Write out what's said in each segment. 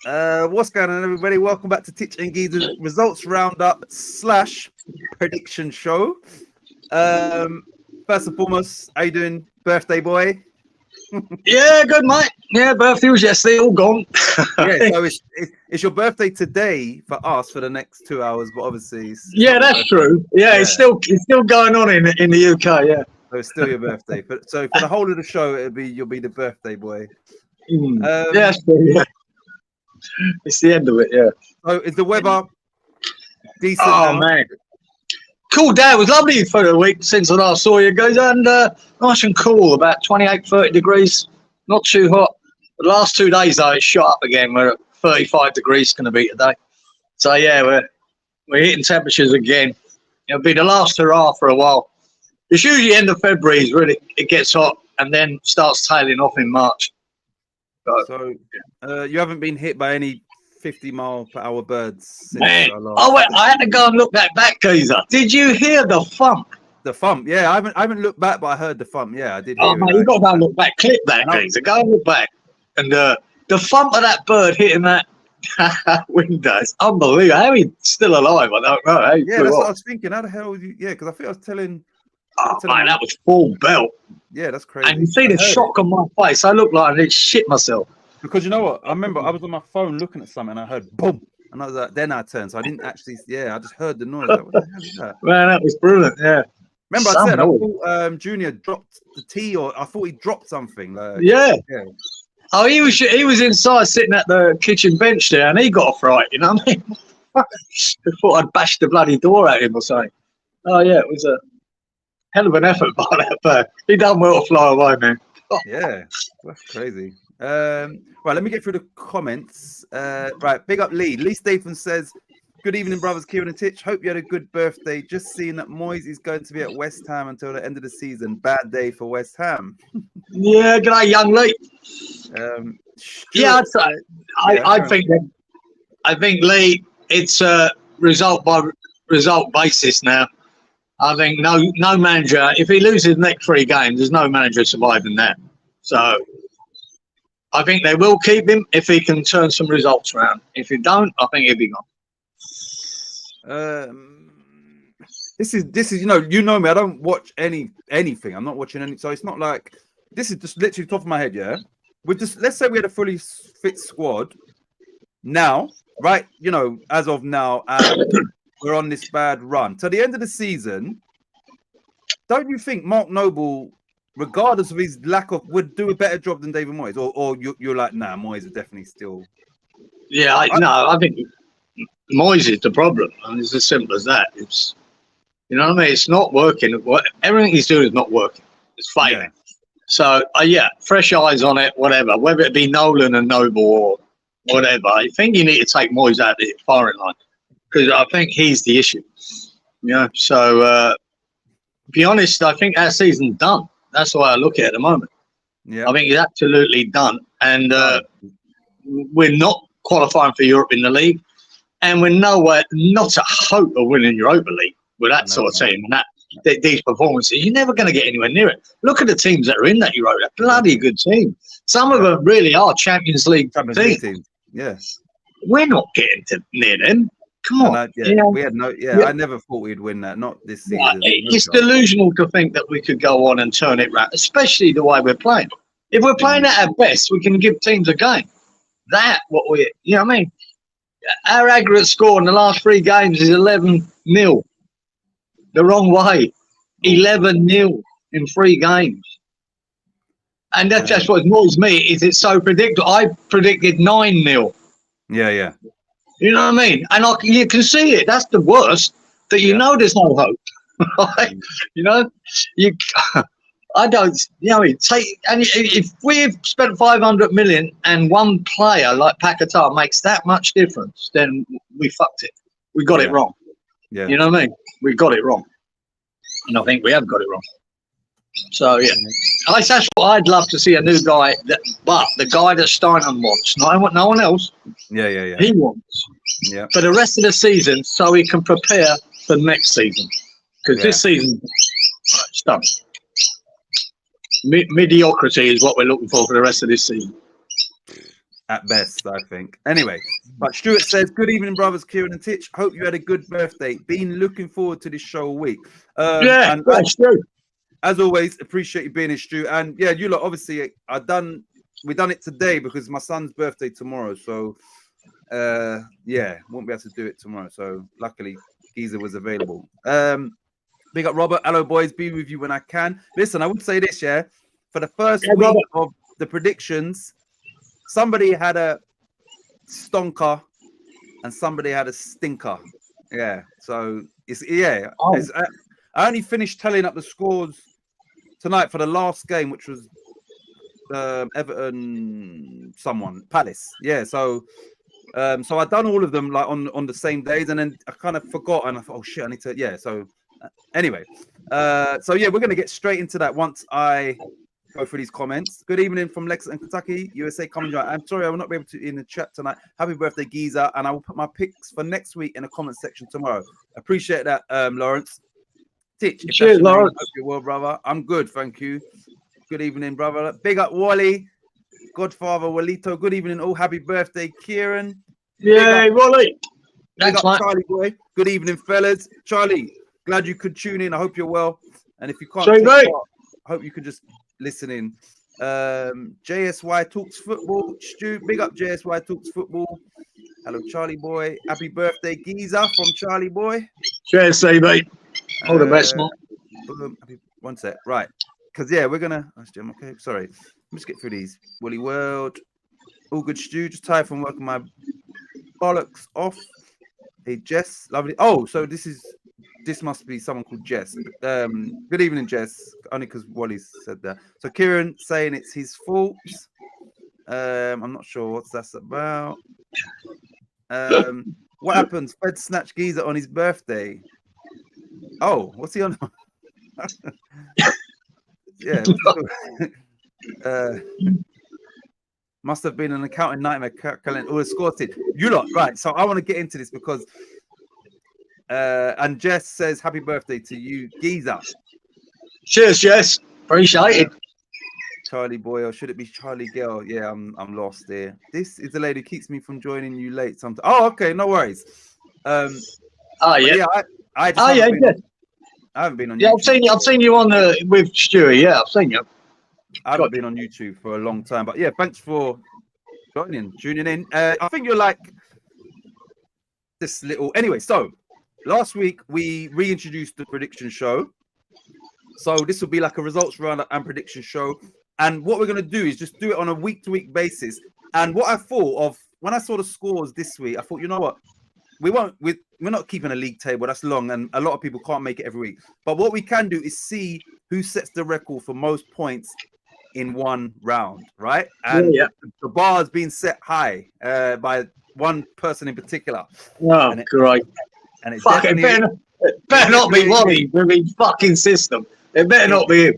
What's going on, everybody? Welcome back to Titch and Geezer's results roundup / prediction show. First and foremost, how you doing, birthday boy? Yeah, good mate. Yeah, birthday was yesterday, all gone. Yeah, so it's your birthday today for us for the next 2 hours, but obviously, yeah, that's true. Yeah, Yeah. it's still going on in the UK. Yeah, so it's still your birthday. So for the whole of the show, you'll be the birthday boy. yeah, that's true, yeah. It's the end of it. Yeah. So is the weather decent Oh now? man, cool day. It was lovely for the week since I last saw you guys, and nice and cool, about 28, 30 degrees. Not too hot. The last 2 days though, it's shot up again. We're at 35 degrees going to be today. So yeah, we're hitting temperatures again. It'll be the last hurrah for a while. It's usually end of February is really it gets hot and then starts tailing off in March. So you haven't been hit by any 50-mile-per-hour birds since Man, last... I had to go and look that back, geezer. Did you hear the thump? The thump, yeah. I haven't looked back, but I heard the thump. Yeah, I did hear Oh it. man, you got to go and look back. Clip that, geezer. Go and look back. And the thump of that bird hitting that window is unbelievable. How he's still alive, I don't know. Yeah, that's what I was thinking. How the hell would you... Yeah, because I think I was telling... Oh man, that was full belt. Yeah, that's crazy. And you see the shock on my face. I looked like I did shit myself. Because you know what? I remember I was on my phone looking at something and I heard boom. And I was like, then I turned. So I didn't actually... Yeah, I just heard the noise. Like, what the hell is that? Man, that was brilliant, yeah. Remember I said, I thought Junior dropped the tea, or I thought he dropped something. Like, yeah. Yeah. Oh, he was inside sitting at the kitchen bench there, and he got a fright. You know what I mean? I thought I'd bashed the bloody door at him or something. Oh yeah, it was a hell of an effort by that bird. He done well to fly away, man. Oh. Yeah, that's crazy. Right, let me get through the comments. Right, big up Lee. Lee Statham says, "Good evening, brothers Kieran and Titch. Hope you had a good birthday. Just seeing that Moyes is going to be at West Ham until the end of the season. Bad day for West Ham." Yeah, good day, young Lee. Yeah, I think Lee, it's a result by result basis now. I think no manager, if he loses the next 3 games, there's no manager surviving that. So I think they will keep him if he can turn some results around. If he don't, I think he'll be gone. This is you know me. I don't watch anything. I'm not watching any. So it's not like this is just literally top of my head. Yeah, with this, let's say we had a fully fit squad now, right? You know, as of now, and we're on this bad run to the end of the season. Don't you think Mark Noble, regardless of his lack of, would do a better job than David Moyes, or you're like, nah, Moyes is definitely still. Yeah, I think Moyes is the problem, and it's as simple as that. It's, you know what I mean? It's not working. Everything he's doing is not working. It's failing. Yeah. So yeah, fresh eyes on it, whatever. Whether it be Nolan and Noble or whatever, I think you need to take Moyes out of the firing line because I think he's the issue. Yeah. So to be honest, I think our season's done. That's the way I look at it at the moment. Yeah. I think he's absolutely done, and we're not qualifying for Europe in the league, and we're nowhere, not a hope of winning Europa League with that sort of team and these performances. You're never going to get anywhere near it. Look at the teams that are in that Europa. They're bloody good team. Some of them really are Champions League teams. Yes, we're not getting near them. Come on. We had I never thought we'd win that. Not this season. It's delusional to think that we could go on and turn it around, especially the way we're playing. If we're playing at our best, we can give teams a game. You know what I mean? Our aggregate score in the last 3 games is 11-0. The wrong way. 11-0 in 3 games. And that's just what annoys me, is it's so predictable. I predicted 9-0. Yeah. You know what I mean? And you can see it. That's the worst, that you know there's no hope. Right? You know? I don't, you know, if we've spent 500 million and one player like Paquetá makes that much difference, then we fucked it. We got it wrong. Yeah. You know what I mean? We got it wrong. And I think we have got it wrong. So, yeah. That's what I'd love to see, a new guy, but the guy that Steinem wants, no one else. Yeah. He wants. Yeah. For the rest of the season, so he can prepare for next season. Because this season, it's done. Mediocrity is what we're looking for the rest of this season. at best, I think. Anyway, but Stuart says, "Good evening, brothers Kieran and Titch. Hope you had a good birthday. Been looking forward to this show all week." And that's true. as always, appreciate you being here, Stu. And yeah, you lot, obviously, we done it today because my son's birthday tomorrow. So yeah, won't be able to do it tomorrow. So luckily, Geezer was available. Big up Robert. Hello, boys. Be with you when I can. Listen, I would say this, yeah. For the first week Robert. of the predictions, somebody had a stonker and somebody had a stinker. Yeah. So I only finished telling up the scores tonight for the last game, which was Everton Palace. Yeah. So I done all of them like on the same days, and then I kind of forgot, and I thought, oh shit, I need to. Yeah. So anyway, so yeah, we're gonna get straight into that once I go through these comments. Good evening from Lexington, Kentucky, USA. Coming right. I'm sorry I will not be able to in the chat tonight. Happy birthday, Geezer, and I will put my picks for next week in the comment section tomorrow. Appreciate that, Lawrence. Titch, cheers, Lawrence. Hope you're well, brother. I'm good, thank you. Good evening, brother. Big up Wally, Godfather Walito. Good evening, all. Happy birthday, Kieran. Yay, Wally. Big up Charlie boy. Good evening, fellas. Charlie, glad you could tune in. I hope you're well. And if you can't, I hope you could just listen in. JSY Talks Football. Stu, big up JSY Talks Football. Hello, Charlie boy. Happy birthday, Geezer from Charlie boy. Cheers, mate. All the best, man. One sec. Right. Because, yeah, we're going to... Okay, sorry. Let me just get through these. Willy World. All good, Stu. Just tired from working my bollocks off. Hey, Jess. Lovely. Oh, so this must be someone called Jess. Good evening, Jess. Only because Wally said that. So Kieran saying it's his fault. I'm not sure what that's about. What happens? Fed snatch Geezer on his birthday. Oh, what's he on? Yeah. Must have been an accounting nightmare calculating all the scores. You lot, right? So I want to get into this because and Jess says happy birthday to you, Geezer. Cheers, Jess. Appreciate it. Charlie boy, or should it be Charlie girl? Yeah, I'm lost there. This is the lady who keeps me from joining you late sometimes. Oh, okay, no worries. Yeah. I haven't been on. Yeah, YouTube. I've seen you on with Stewie. Yeah, I've seen you. I haven't been on YouTube for a long time, but yeah, thanks for tuning in. I think you're like this little. Anyway, so last week we reintroduced the prediction show. So this will be like a results roundup and prediction show. And what we're going to do is just do it on a week-to-week basis. And what I thought of when I saw the scores this week, I thought, you know what? We're not keeping a league table. That's long, and a lot of people can't make it every week. But what we can do is see who sets the record for most points in one round, right? And the bar has been set high by one person in particular. Oh, great. And it's better not be Wally with his fucking system. It better not be him.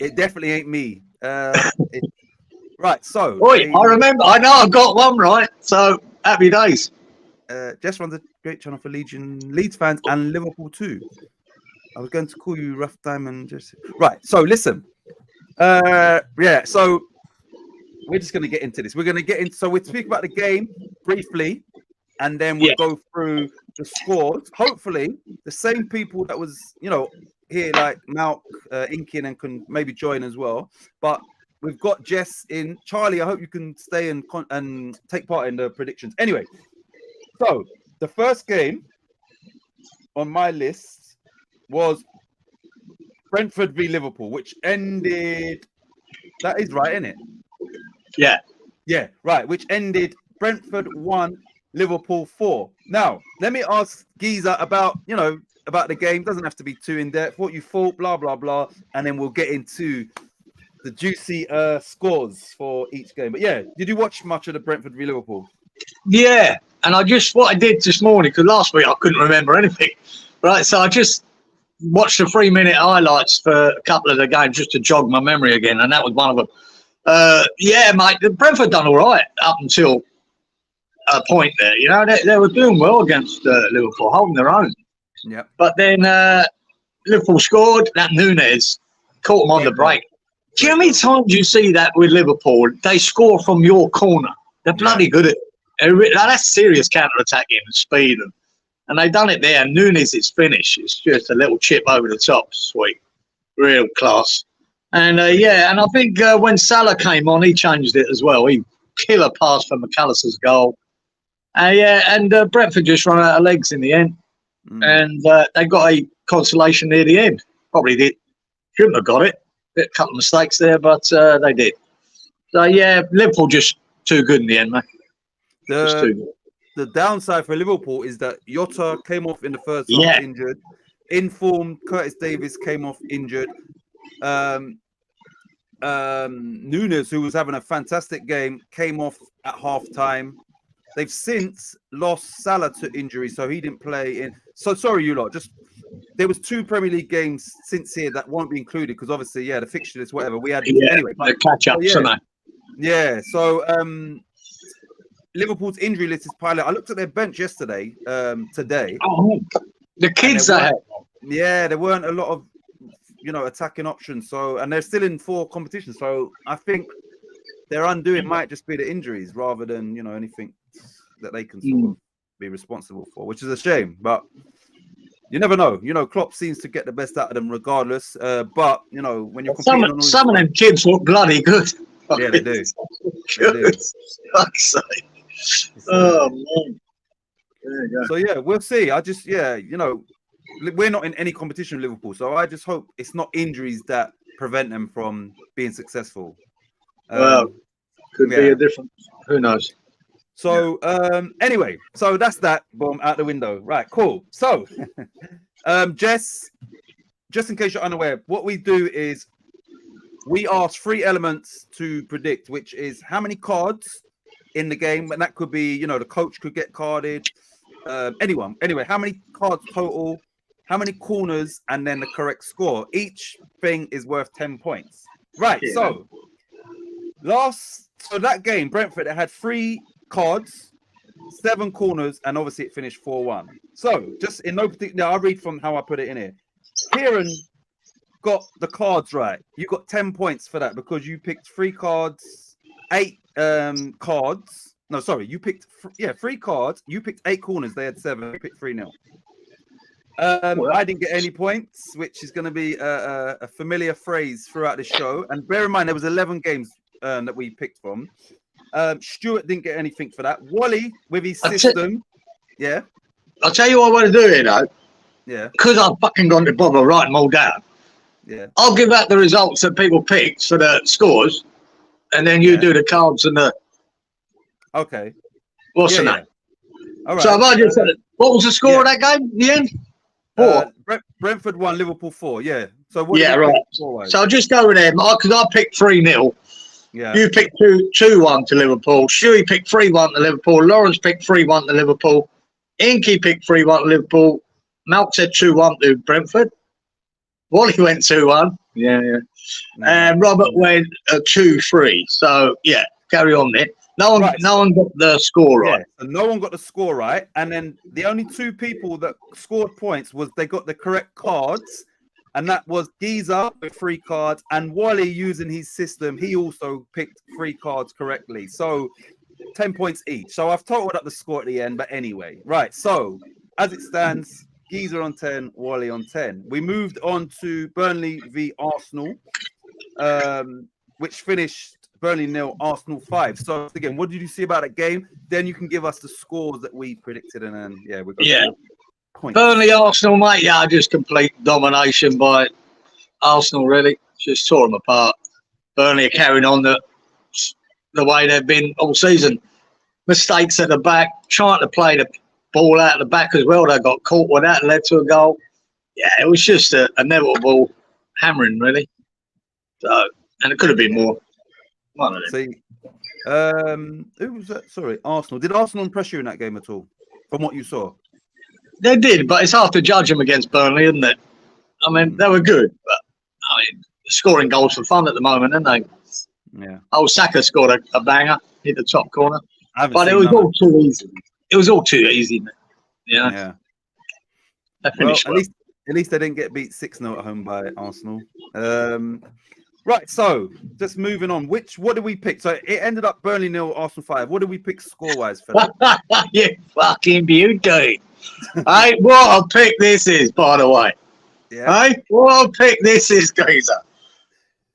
It definitely ain't me. Right, so I remember. I know I got one right. So happy days. Jess runs a great channel for Leeds fans and Liverpool too. I was going to call you Rough Diamond. Right. So listen. Yeah. So we're just going to get into this. We're going to get into. So we'll speak about the game briefly, and then we'll go through the scores. Hopefully, the same people that was, here like Malk, Inkin, and can maybe join as well. But we've got Jess in. Charlie, I hope you can stay and take part in the predictions. Anyway, so the first game on my list was Brentford v Liverpool, which ended. That is right, isn't it? Yeah. Yeah, right. Which ended Brentford 1, Liverpool 4. Now, let me ask Geezer about the game. Doesn't have to be too in depth. What you thought, blah blah blah, and then we'll get into the juicy scores for each game. But yeah, did you watch much of the Brentford v Liverpool? Yeah, and what I did this morning, because last week I couldn't remember anything, right? So I just watched the 3-minute highlights for a couple of the games just to jog my memory again, and that was one of them. Yeah, mate, the Brentford done all right up until a point there. They were doing well against Liverpool, holding their own. Yeah. But then Liverpool scored. That Núñez caught them on the break. Do you know how many times you see that with Liverpool? They score from your corner. They're bloody good at it. That's serious counter-attacking and speed. And they done it there. Nunes' finish is just a little chip over the top. Sweet. Real class. And, and I think when Salah came on, he changed it as well. He killer pass for McAllister's goal. And Brentford just ran out of legs in the end. And they got a consolation near the end. Probably shouldn't have got it. A couple of mistakes there, but they did. So, yeah, Liverpool just too good in the end, mate. Just too good. The downside for Liverpool is that Jota came off in the first half injured. Informed Curtis Davis came off injured. Nunes, who was having a fantastic game, came off at half-time. They've since lost Salah to injury, so he didn't play in. So sorry, you lot. Just there was 2 Premier League games since here that won't be included because obviously, the fixture list, whatever we had. Anyway, the catch-up, So Liverpool's injury list is pilot. I looked at their bench yesterday, today. Oh, the kids there weren't a lot of attacking options. So, and they're still in 4 competitions. So I think their undoing might just be the injuries rather than anything that they can sort of be responsible for, which is a shame. But you never know. Klopp seems to get the best out of them regardless. But when you're competing some of them kids look bloody good. Yeah, they do. Good. Fuck's sake. Oh man. There you go. So we'll see. I just we're not in any competition with Liverpool, so I just hope it's not injuries that prevent them from being successful. Could be a different. Who knows? So anyway, so that's that. Boom, out the window. Right, cool. So Jess, just in case you're unaware, what we do is we ask 3 elements to predict, which is how many cards in the game, and that could be, the coach could get carded, anyone. Anyway, how many cards total, how many corners, and then the correct score. Each thing is worth 10 points. Right, so that game, Brentford, it had 3 cards, 7 corners, and obviously it finished 4-1. So just in no particular, I'll read from how I put it in here. Kieran got the cards right. You got 10 points for that because you picked 3 cards, 8 cards. No, sorry, you picked 3 cards. You picked 8 corners. They had 7. You picked 3-0. I didn't get any points, which is going to be a familiar phrase throughout the show. And bear in mind, there was 11 games that we picked from. Stuart didn't get anything for that. Wally with his system. I'll tell you what I want to do here, though. Yeah. Because I've fucking gone to bother writing them all down. Yeah. I'll give out the results that people picked for the scores, and then you do the cards and the. Okay. What's the name? All right. So have I just said it? What was the score of that game in the end? 4. Brentford 1, Liverpool 4. Yeah. So what? Right. So I'll just go with them because I picked 3-0. Yeah. You picked 2-1 to Liverpool. Shuey picked 3-1 to Liverpool. Lawrence picked 3-1 to Liverpool. Inky picked 3-1 to Liverpool. Malk said 2-1 to Brentford. Wally went 2-1. Yeah. And Robert went 2-3. So carry on there. No one got the score right. So no one got the score right. And then the only 2 people that scored points was they got the correct cards. And that was Giza with 3 cards. And Wally, using his system, he also picked 3 cards correctly. So 10 points each. So I've totaled up the score at the end. But anyway, right. So as it stands, Giza on 10, Wally on 10. We moved on to Burnley v Arsenal, which finished Burnley 0, Arsenal 5. So again, what did you see about that game? Then you can give us the scores that we predicted, and then we're going points. Burnley Arsenal, mate. Yeah, just complete domination by Arsenal. Really, just tore them apart. Burnley are carrying on the way they've been all season. Mistakes at the back, trying to play the ball out of the back as well. They got caught with that and led to a goal. Yeah, it was just a inevitable hammering, really. So, and it could have been more. See, who was that? Sorry, Arsenal. Did Arsenal impress you in that game at all, from what you saw? They did, but it's hard to judge them against Burnley, isn't it? I mean, they were good, but scoring goals for fun at the moment, aren't they? Yeah. Oh, Saka scored a banger, hit the top corner, but it was all too easy. It was all too easy, man. Yeah. They finished at least they didn't get beat 6-0 at home by Arsenal. Right, so just moving on. What did we pick? So it ended up Burnley 0, Arsenal 5. What did we pick score-wise for that? You fucking beauty. Hey, what a pick this is, by the way. Yeah. Hey, what a pick this is, geezer.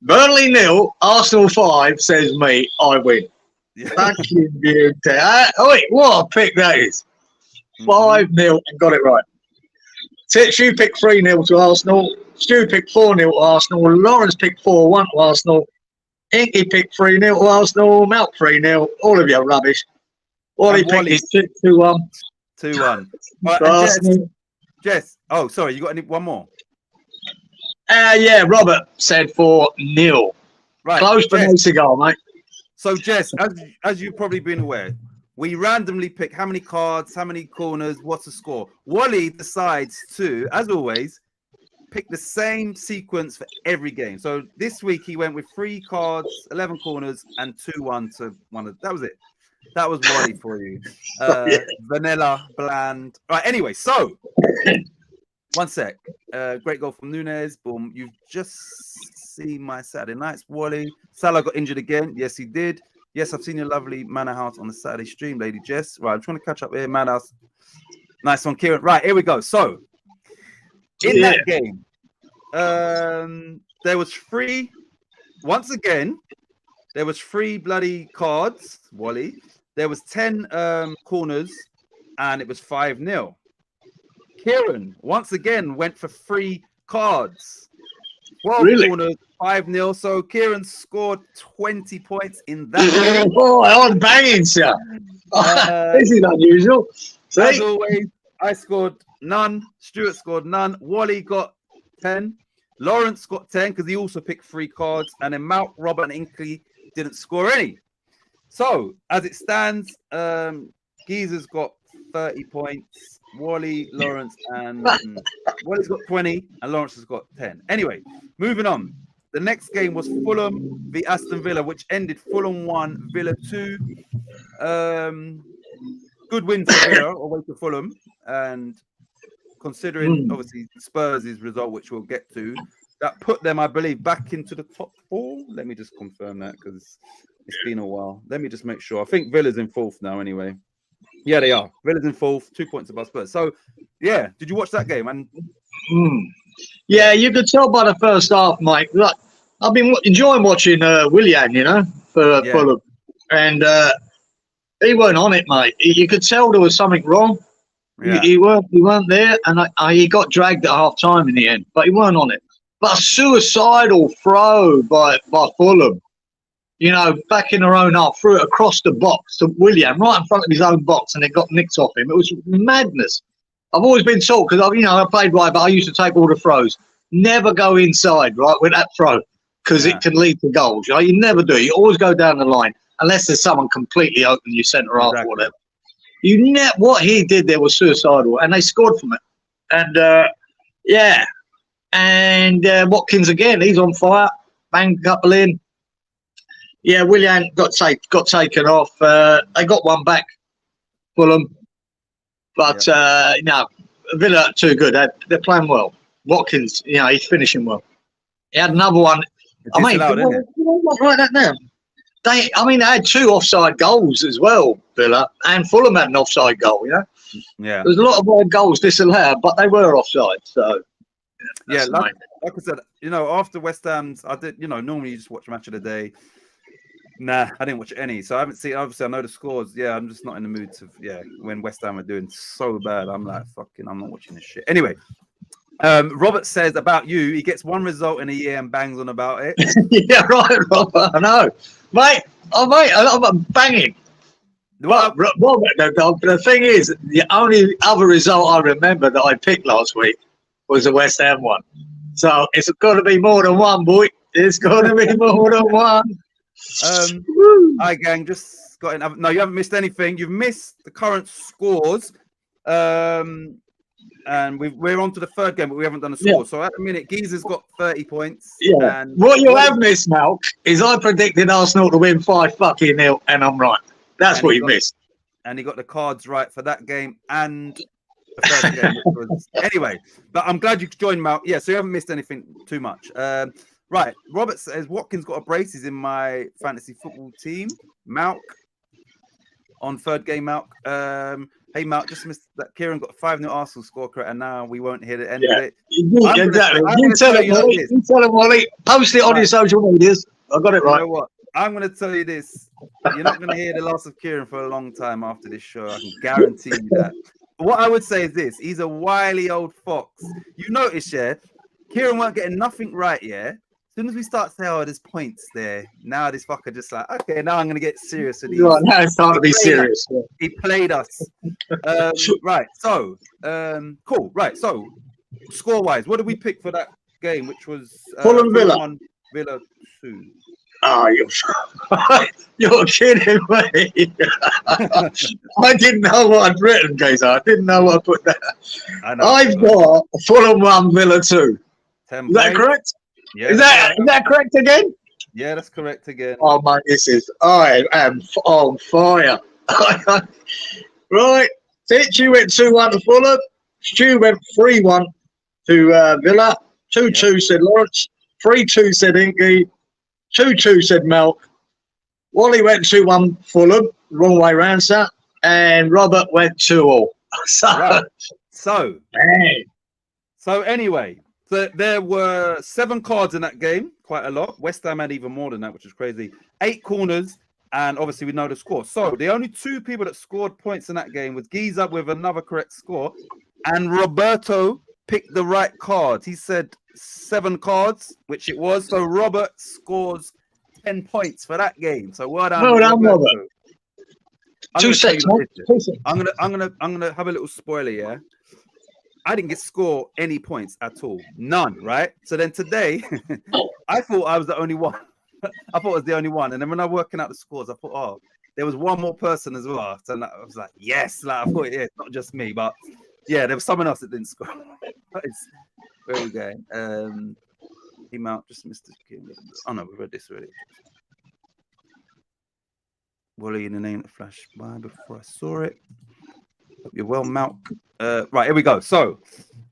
Burnley 0, Arsenal 5, says me, I win. Yeah. Fucking beauty. Wait, what a pick that is. 5-0 and got it right. Titch, you picked 3-0 to Arsenal. Stu picked 4-0 to Arsenal. Lawrence picked 4-1 to Arsenal. Inky picked 3-0 to Arsenal. Malk 3-0. All of you are rubbish. Wally picked his 2-1. 2-1. Right, and Jess. Oh, sorry. You got one more? Yeah, Robert said 4-0. Right. Close but no cigar, mate. So, Jess, as you've probably been aware, we randomly pick how many cards, how many corners, what's the score. Wally decides to, as always, pick the same sequence for every game. So this week he went with 3 cards, 11 corners, and 2-1 to one of. That was it. That was Wally for you. Vanilla, bland. Right. Anyway, so one sec. Great goal from Nunes. Boom. You've just seen my Saturday nights, Wally. Salah got injured again. Yes, he did. Yes, I've seen your lovely Manor House on the Saturday stream, Lady Jess. Right, I'm trying to catch up here. Manor House. Nice one, Kieran. Right, here we go. So, in that game, there was 3. Once again, there was 3 bloody cards, Wally. There was 10 corners, and it was 5-0. Kieran, once again, went for 3 cards. 12 corners, 5-0. So Kieran scored 20 points in that game. Oh, I was banging, sir. This is unusual. See? As always, I scored none. Stuart scored none. Wally got 10. Lawrence got 10 because he also picked 3 cards. And then Malk, Robert, and Inkley didn't score any. So, as it stands, Geezer's got 30 points. Wally, Lawrence, and Wally's got 20, and Lawrence has got 10. Anyway, moving on. The next game was Fulham v Aston Villa, which ended Fulham 1, Villa 2. Good win for Villa away to Fulham, and considering obviously Spurs' result, which we'll get to, that put them, I believe, back into the top 4. Let me just confirm that because it's been a while. Let me just make sure. I think Villa's in 4th now, anyway. Yeah, they are. Villa's in 4th, 2 points above Spurs. So, yeah, did you watch that game? And yeah, you could tell by the first half, Mike. Look, I've been enjoying watching Willian, you know, for Fulham, and he weren't on it, mate. You could tell there was something wrong. Yeah. He weren't there, and he got dragged at half time in the end, but he weren't on it. But a suicidal throw by Fulham. You know, back in their own half, threw it across the box to Willian, right in front of his own box, and it got nicked off him. It was madness. I've always been taught, because I played right, but I used to take all the throws. Never go inside, right, with that throw, because it can lead to goals. You know? You never do. You always go down the line, unless there's someone completely open, you centre half or whatever. What he did there was suicidal, and they scored from it. And, and Watkins again, he's on fire. Bang, couple in. Yeah, Willian got taken off. They got one back, Fulham. But, no, Villa are too good. They're playing well. Watkins, he's finishing well. He had another one. Write that down. They had 2 offside goals as well, Villa. And Fulham had an offside goal, Yeah. There's a lot of goals disallowed, but they were offside. So, like I said, after West Ham's, I did, normally you just watch Match of the Day. Nah, I didn't watch any. So I haven't seen, obviously, I know the scores. Yeah, I'm just not in the mood to, when West Ham are doing so bad, I'm like, I'm not watching this shit. Anyway, Robert says about you, he gets 1 result in a year and bangs on about it. Yeah, right, Robert. I know. Mate, I'm banging. Well, Robert, the thing is, the only other result I remember that I picked last week was the West Ham one. So it's got to be more than 1, boy. It's got to be more than 1. Hi gang, just got in. No, you haven't missed anything. You've missed the current scores, and we're on to the 3rd game, but we haven't done a score. Yeah. So at the minute, Geezer's got 30 points. Yeah. And what you have missed, Malk, is I predicted Arsenal to win 5-0, and I'm right. That's what you missed. And he got the cards right for that game and the 1st game. Anyway, but I'm glad you joined, Malk. Yeah, so you haven't missed anything too much. Right. Robert says Watkins got a brace. He's in my fantasy football team. Malk on third game. Malk. Hey, Malk, just missed that. Kieran got a 5-0 Arsenal score correct, and now we won't hear the end of it. Exactly. You tell him, Wally. Post it on your social medias. I got it right. You know what? I'm going to tell you this. You're not going to hear the loss of Kieran for a long time after this show. I can guarantee you that. But what I would say is this. He's a wily old fox. You notice, yeah, Kieran weren't getting nothing right, yeah? As soon as we start saying, oh, there's points there, now this fucker just like, okay, now I'm going to get serious with these. Right, now it's time to be serious. Yeah. He played us. Right, so, cool. Right, so, score-wise, what did we pick for that game, which was Fulham Villa. 1, Villa 2. Oh, you're kidding me. I didn't know what I'd written, Gazer. I didn't know what I put there. I've got Fulham 1, Villa 2. Is that correct? Yeah. Is that correct again? Yeah, that's correct again. Oh, mate, I am on fire. Right. Titch, you went 2-1 to Fulham. Stu went 3-1 to Villa. 2-2 said Lawrence. 3-2 said Inky. 2-2 said Mel. Wally went 2-1 Fulham, wrong way round, sir. And Robert went 2-all. So anyway, so there were 7 cards in that game, quite a lot. West Ham had even more than that, which is crazy. 8 corners, and obviously we know the score. So the only 2 people that scored points in that game was Giza with another correct score, and Roberto picked the right card. He said 7 cards, which it was. So Robert scores 10 points for that game. So well done, Robert. 2 seconds. I'm gonna have a little spoiler. Yeah, I didn't score any points at all, none. Right. So then today, I thought I was the only one. I thought I was the only one, and then when I was working out the scores, I thought, oh, there was one more person as well. So I was like, yes, like I thought, yeah, it's not just me, but yeah, there was someone else that didn't score. Where we going? Came out, just missed the game. Oh no, we read this already. Wally in the name that flashed by before I saw it. Hope you're well, Malk. Right, here we go. So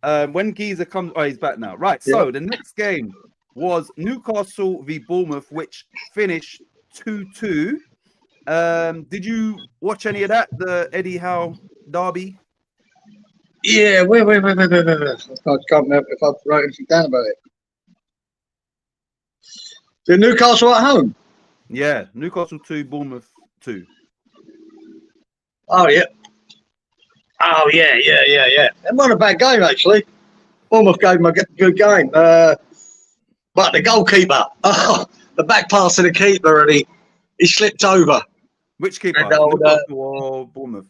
when Giza comes, oh, he's back now. Right, so the next game was Newcastle v Bournemouth, which finished 2-2. Did you watch any of that? The Eddie Howe derby? Yeah, wait. I can't remember if I've wrote anything down about it. The Newcastle at home? Yeah, Newcastle 2, Bournemouth 2. Oh, yeah. It wasn't a bad game, actually. Bournemouth gave him a good game. But the goalkeeper, the back pass of the keeper, and he slipped over. Which keeper? Newcastle or Bournemouth?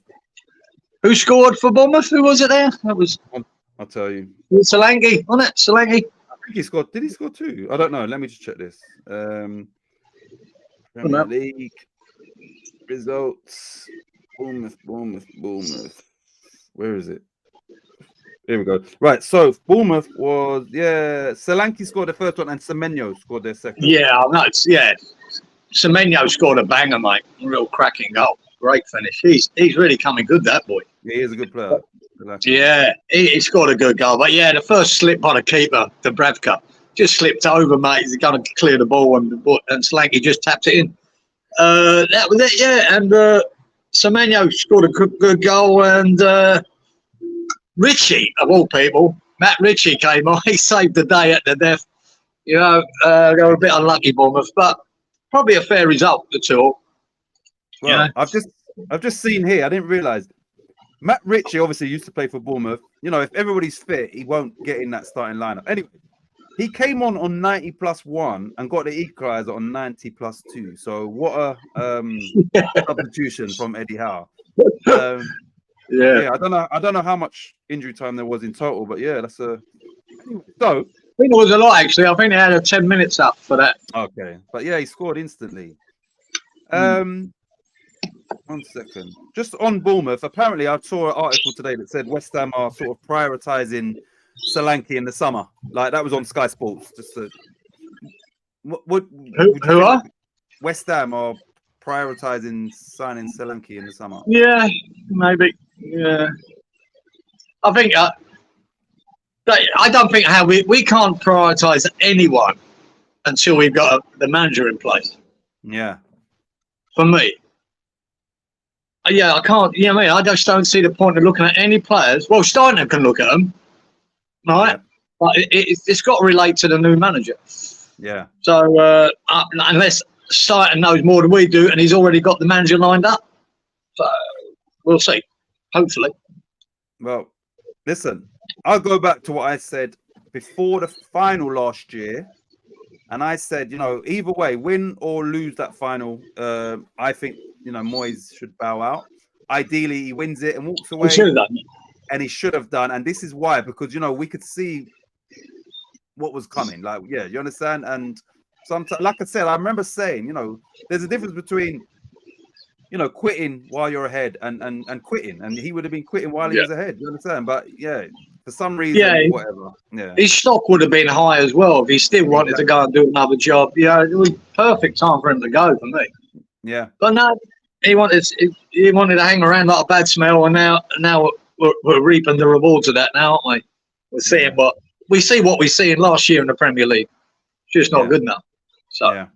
Who scored for Bournemouth? Who was it there? That was. I'll tell you. Solanke, wasn't it? Solanke. I think he scored. Did he score 2? I don't know. Let me just check this. Premier League results. Bournemouth. Where is it? Here we go. Right. So Bournemouth was Solanke scored the first one, and Semenyo scored their second. Yeah, Semenyo scored a banger, mate. Real cracking goal. Great finish. He's really coming good, that boy. Yeah, he is a good player. Yeah, he scored a good goal. But yeah, the first slip by the keeper, the Bravka, just slipped over, mate. He's going to clear the ball, and Solanke just tapped it in. That was it, yeah. And Semenyo scored a good goal, and Ritchie, of all people, Matt Ritchie came on. He saved the day at the death. You know, they were a bit unlucky, Bournemouth, but probably a fair result, the 2. Well, yeah. I've just seen here. I didn't realise Matt Ritchie obviously used to play for Bournemouth. You know, if everybody's fit, he won't get in that starting lineup. Anyway, he came on 90+1 and got the equaliser on 90+2. So what a substitution from Eddie Howe. Yeah, I don't know how much injury time there was in total, but yeah, that's a. So I think it was a lot actually. I think they had 10 minutes up for that. Okay, but yeah, he scored instantly. 1 second. Just on Bournemouth, apparently I saw an article today that said West Ham are sort of prioritising Solanke in the summer. Like that was on Sky Sports. Just who are? West Ham are prioritising signing Solanke in the summer. Yeah, maybe. Yeah, I think I don't think how we can't prioritise anyone until we've got the manager in place. Yeah. For me. Yeah, I can't. Yeah, I mean, I just don't see the point of looking at any players. Well, Steiner can look at them, right? Yeah. But it's got to relate to the new manager. Yeah. So unless Steiner knows more than we do, and he's already got the manager lined up, so we'll see. Hopefully. Well, listen, I'll go back to what I said before the final last year. And I said, you know, either way, win or lose that final, I think, you know, Moyes should bow out. Ideally, he wins it and walks away. He should have done. And he should have done. And this is why, because, you know, we could see what was coming. Like, yeah, you understand? And sometimes, like I said, I remember saying, you know, there's a difference between, you know, quitting while you're ahead and quitting. And he would have been quitting while he was ahead. You understand? But, yeah. For some reason, whatever. Yeah, his stock would have been high as well if he still wanted to go and do another job. Yeah, it was perfect time for him to go for me. Yeah, but no, he wanted to hang around like a bad smell, and now we're reaping the rewards of that now, aren't we? We're seeing what we see in last year in the Premier League. It's just not good enough. So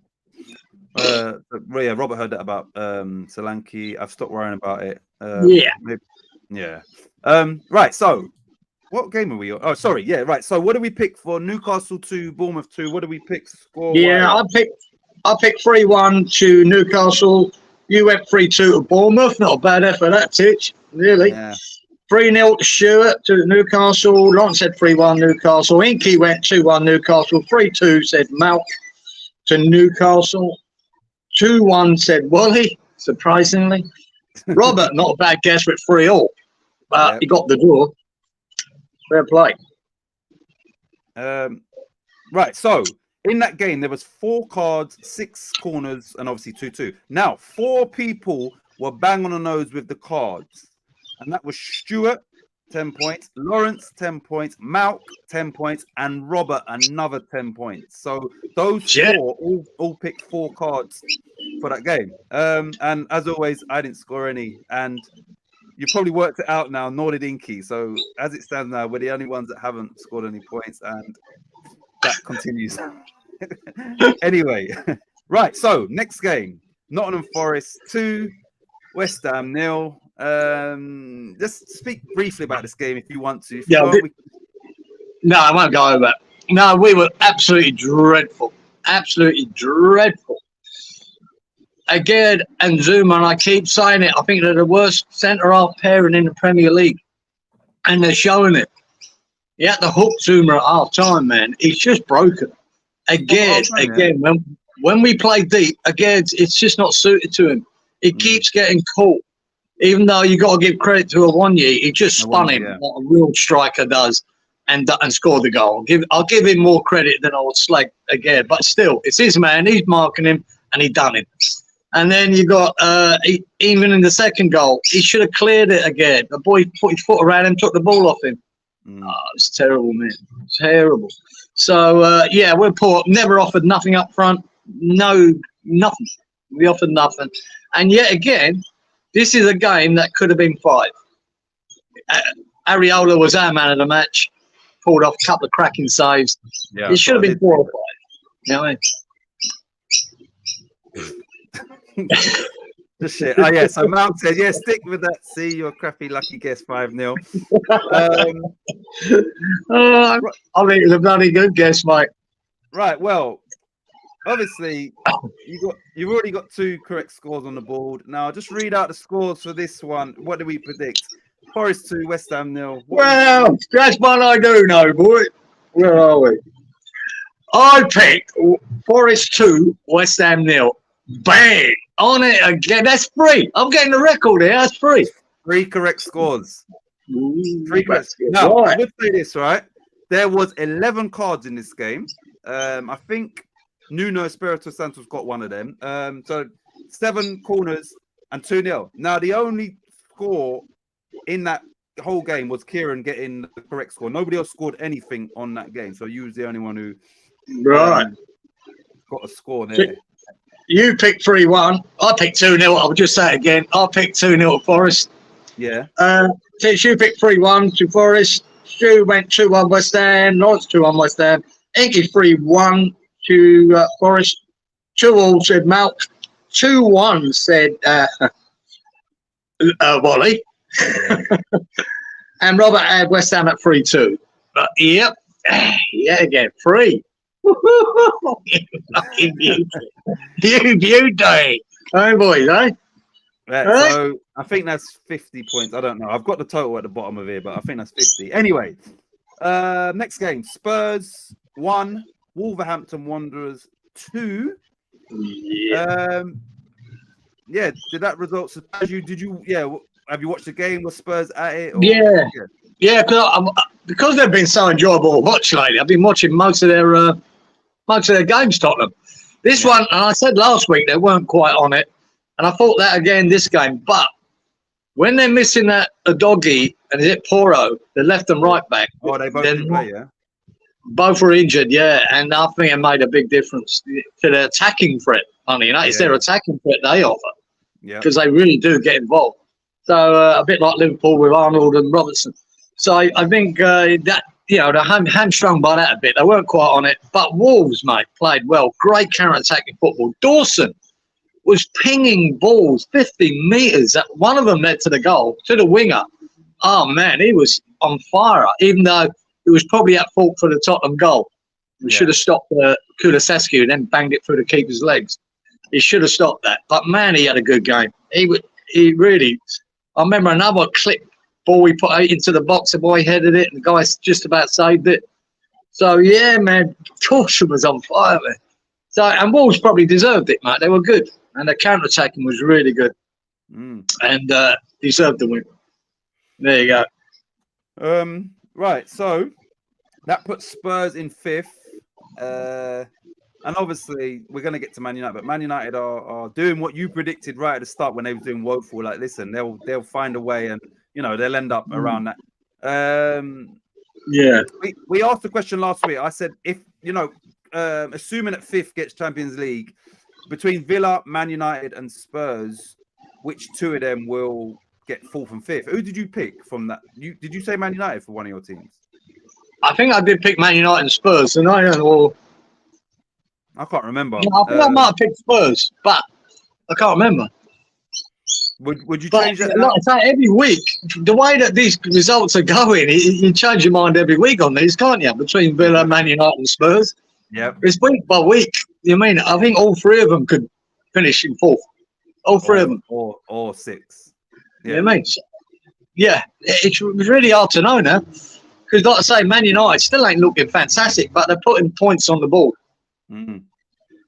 yeah, Robert heard that about Solanke. I've stopped worrying about it. Right, so. What game are we on? Oh, sorry. Yeah, right. So, what do we pick for Newcastle 2, Bournemouth 2? What do we pick? Score? Yeah, I picked 3-1 to Newcastle. You went 3-2 to Bournemouth. Not a bad effort, that Titch. Really. Yeah. 3-0 to Stewart to Newcastle. Lawrence said 3-1 Newcastle. Inky went 2-1 Newcastle. 3-2 said Mount to Newcastle. 2-1 said Wally, surprisingly. Robert, not a bad guess with 3-all. But he got the draw. Fair play. Right, so in that game there was 4 cards, 6 corners, and obviously 2-2. Now 4 people were bang on the nose with the cards, and that was Stewart 10 points, Lawrence 10 points, Malk 10 points, and Robert another 10 points. So those 4 all picked 4 cards for that game. And as always, I didn't score any, and you probably worked it out now, nor did Inky. So as it stands now, we're the only ones that haven't scored any points, and that continues. Anyway, right. So next game, Nottingham Forest 2, West Ham 0. Just speak briefly about this game if you want to. No, I won't go over it. No, we were absolutely dreadful. Absolutely dreadful. Again, and Zuma, and I keep saying it, I think they're the worst centre-half pairing in the Premier League. And they're showing it. He had to hook Zuma at half-time, man. He's just broken. Again, when we play deep, again, it's just not suited to him. He keeps getting caught. Even though you got to give credit to Awonyi, he just spun him like a real striker does and scored the goal. I'll give him more credit than I would slag again. But still, it's his man. He's marking him, and he done it. And then you got, even in the second goal, he should have cleared it again. The boy put his foot around him, took the ball off him. Oh, it's terrible, man. Terrible. So, we're poor. Never offered nothing up front. No, nothing. We offered nothing. And yet again, this is a game that could have been 5. Areola was our man of the match. Pulled off a couple of cracking saves. Yeah, it should have been 4 or 5. You know what I mean? The shit. Oh yeah. So Mount said, "Yeah, stick with that. See, your crappy lucky guess 5-0." I think it's a bloody good guess, mate. Right. Well, obviously, you've already got 2 correct scores on the board. Now, just read out the scores for this one. What do we predict? Forest 2, West Ham 0. Well, that's what I do know, boy. Where are we? I picked Forest 2, West Ham 0. Bang! On it again. That's 3. I'm getting the record here. That's 3. 3 correct scores. 3 correct. Now, I would say this, right? There was 11 cards in this game. I think Nuno Espirito Santos got one of them. So 7 corners and 2-0. Now, the only score in that whole game was Kieran getting the correct score. Nobody else scored anything on that game. So you was the only one who got a score there. You picked 3-1. I picked 2-0. I'll just say it again. I picked 2-0 Forest. Yeah. Titch, you picked 3-1 to Forest. Stu went 2-1 West Ham. Lawrence 2-1 West Ham. Inky 3-1 to Forest. 2-2 said Malk. 2-1 said Wally. And Robert had West Ham at 3-2. But yep, yeah, again, 3. You fucking beauty. You beauty. Oh, boys, eh? Yeah, so I think that's 50 points. I don't know. I've got the total at the bottom of here, but I think that's 50. Anyway, next game. Spurs 1, Wolverhampton Wanderers 2. Yeah. Yeah, did that result surprise you? Have you watched the game? Was Spurs at it? Or, yeah. Because they've been so enjoyable to watch lately. I've been watching most of their games. Tottenham. This one, and I said last week they weren't quite on it, and I thought that again this game. But when they're missing a doggy and is it Poro, the left and right back? Oh, they both didn't play, yeah. Both were injured, yeah, and I think it made a big difference to the attacking threat. Funny enough, it's their attacking threat they offer, because they really do get involved. So a bit like Liverpool with Arnold and Robertson. So I think that they're hamstrung by that a bit. They weren't quite on it, but Wolves, mate, played well. Great counter-attacking football. Dawson was pinging balls 50 metres. One of them led to the goal, to the winger. Oh man, he was on fire. Even though he was probably at fault for the Tottenham goal. We should have stopped Kulusevski and then banged it through the keeper's legs. He should have stopped that. But man, he had a good game. He really. I remember another clip ball we put out into the box. The boy headed it, and the guy just about saved it. So yeah, man, Dawson was on fire, man. So and Wolves probably deserved it, mate. They were good, and the counter attacking was really good, and deserved the win. There you go. Right, so that puts Spurs in 5th. And obviously, we're going to get to Man United, but Man United are doing what you predicted right at the start when they were doing woeful. Like, listen, they'll find a way, and they'll end up around that. We asked the question last week. I said, if assuming that 5th gets Champions League, between Villa, Man United, and Spurs, which 2 of them will get 4th and 5th? Who did you pick from that? Did you say Man United for one of your teams? I think I did pick Man United and Spurs, and I can't remember. I think I might have picked Spurs, but I can't remember. Would you change that? Like I say, every week, the way that these results are going, you change your mind every week on these, can't you? Between Villa, Man United, and Spurs. Yeah, it's week by week. You mean? I think all 3 of them could finish in 4th. All 3 of them, or 6. Yeah, I mean, it's really hard to know now, because, like I say, Man United still ain't looking fantastic, but they're putting points on the board. Mm.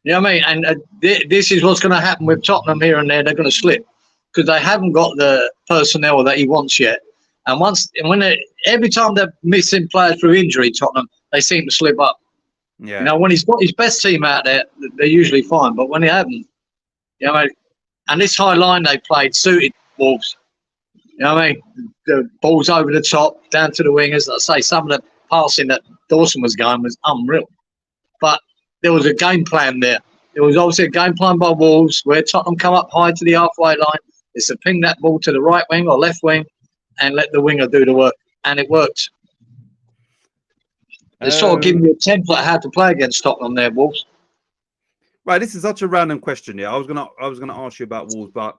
You know what I mean? And this is what's going to happen with Tottenham here and there. They're going to slip because they haven't got the personnel that he wants yet. And every time they're missing players through injury, Tottenham, they seem to slip up. Yeah. When he's got his best team out there, they're usually fine. But when he hasn't, and this high line they played suited Wolves. You know what I mean? The balls over the top, down to the wingers. Like I say, some of the passing that Dawson was going was unreal. But there was a game plan there. There was obviously a game plan by Wolves where Tottenham come up high to the halfway line. It's to ping that ball to the right wing or left wing and let the winger do the work. And it worked. They're sort of giving you a template how to play against Tottenham there, Wolves. Right, this is such a random question. Yeah, I was gonna ask you about Wolves, but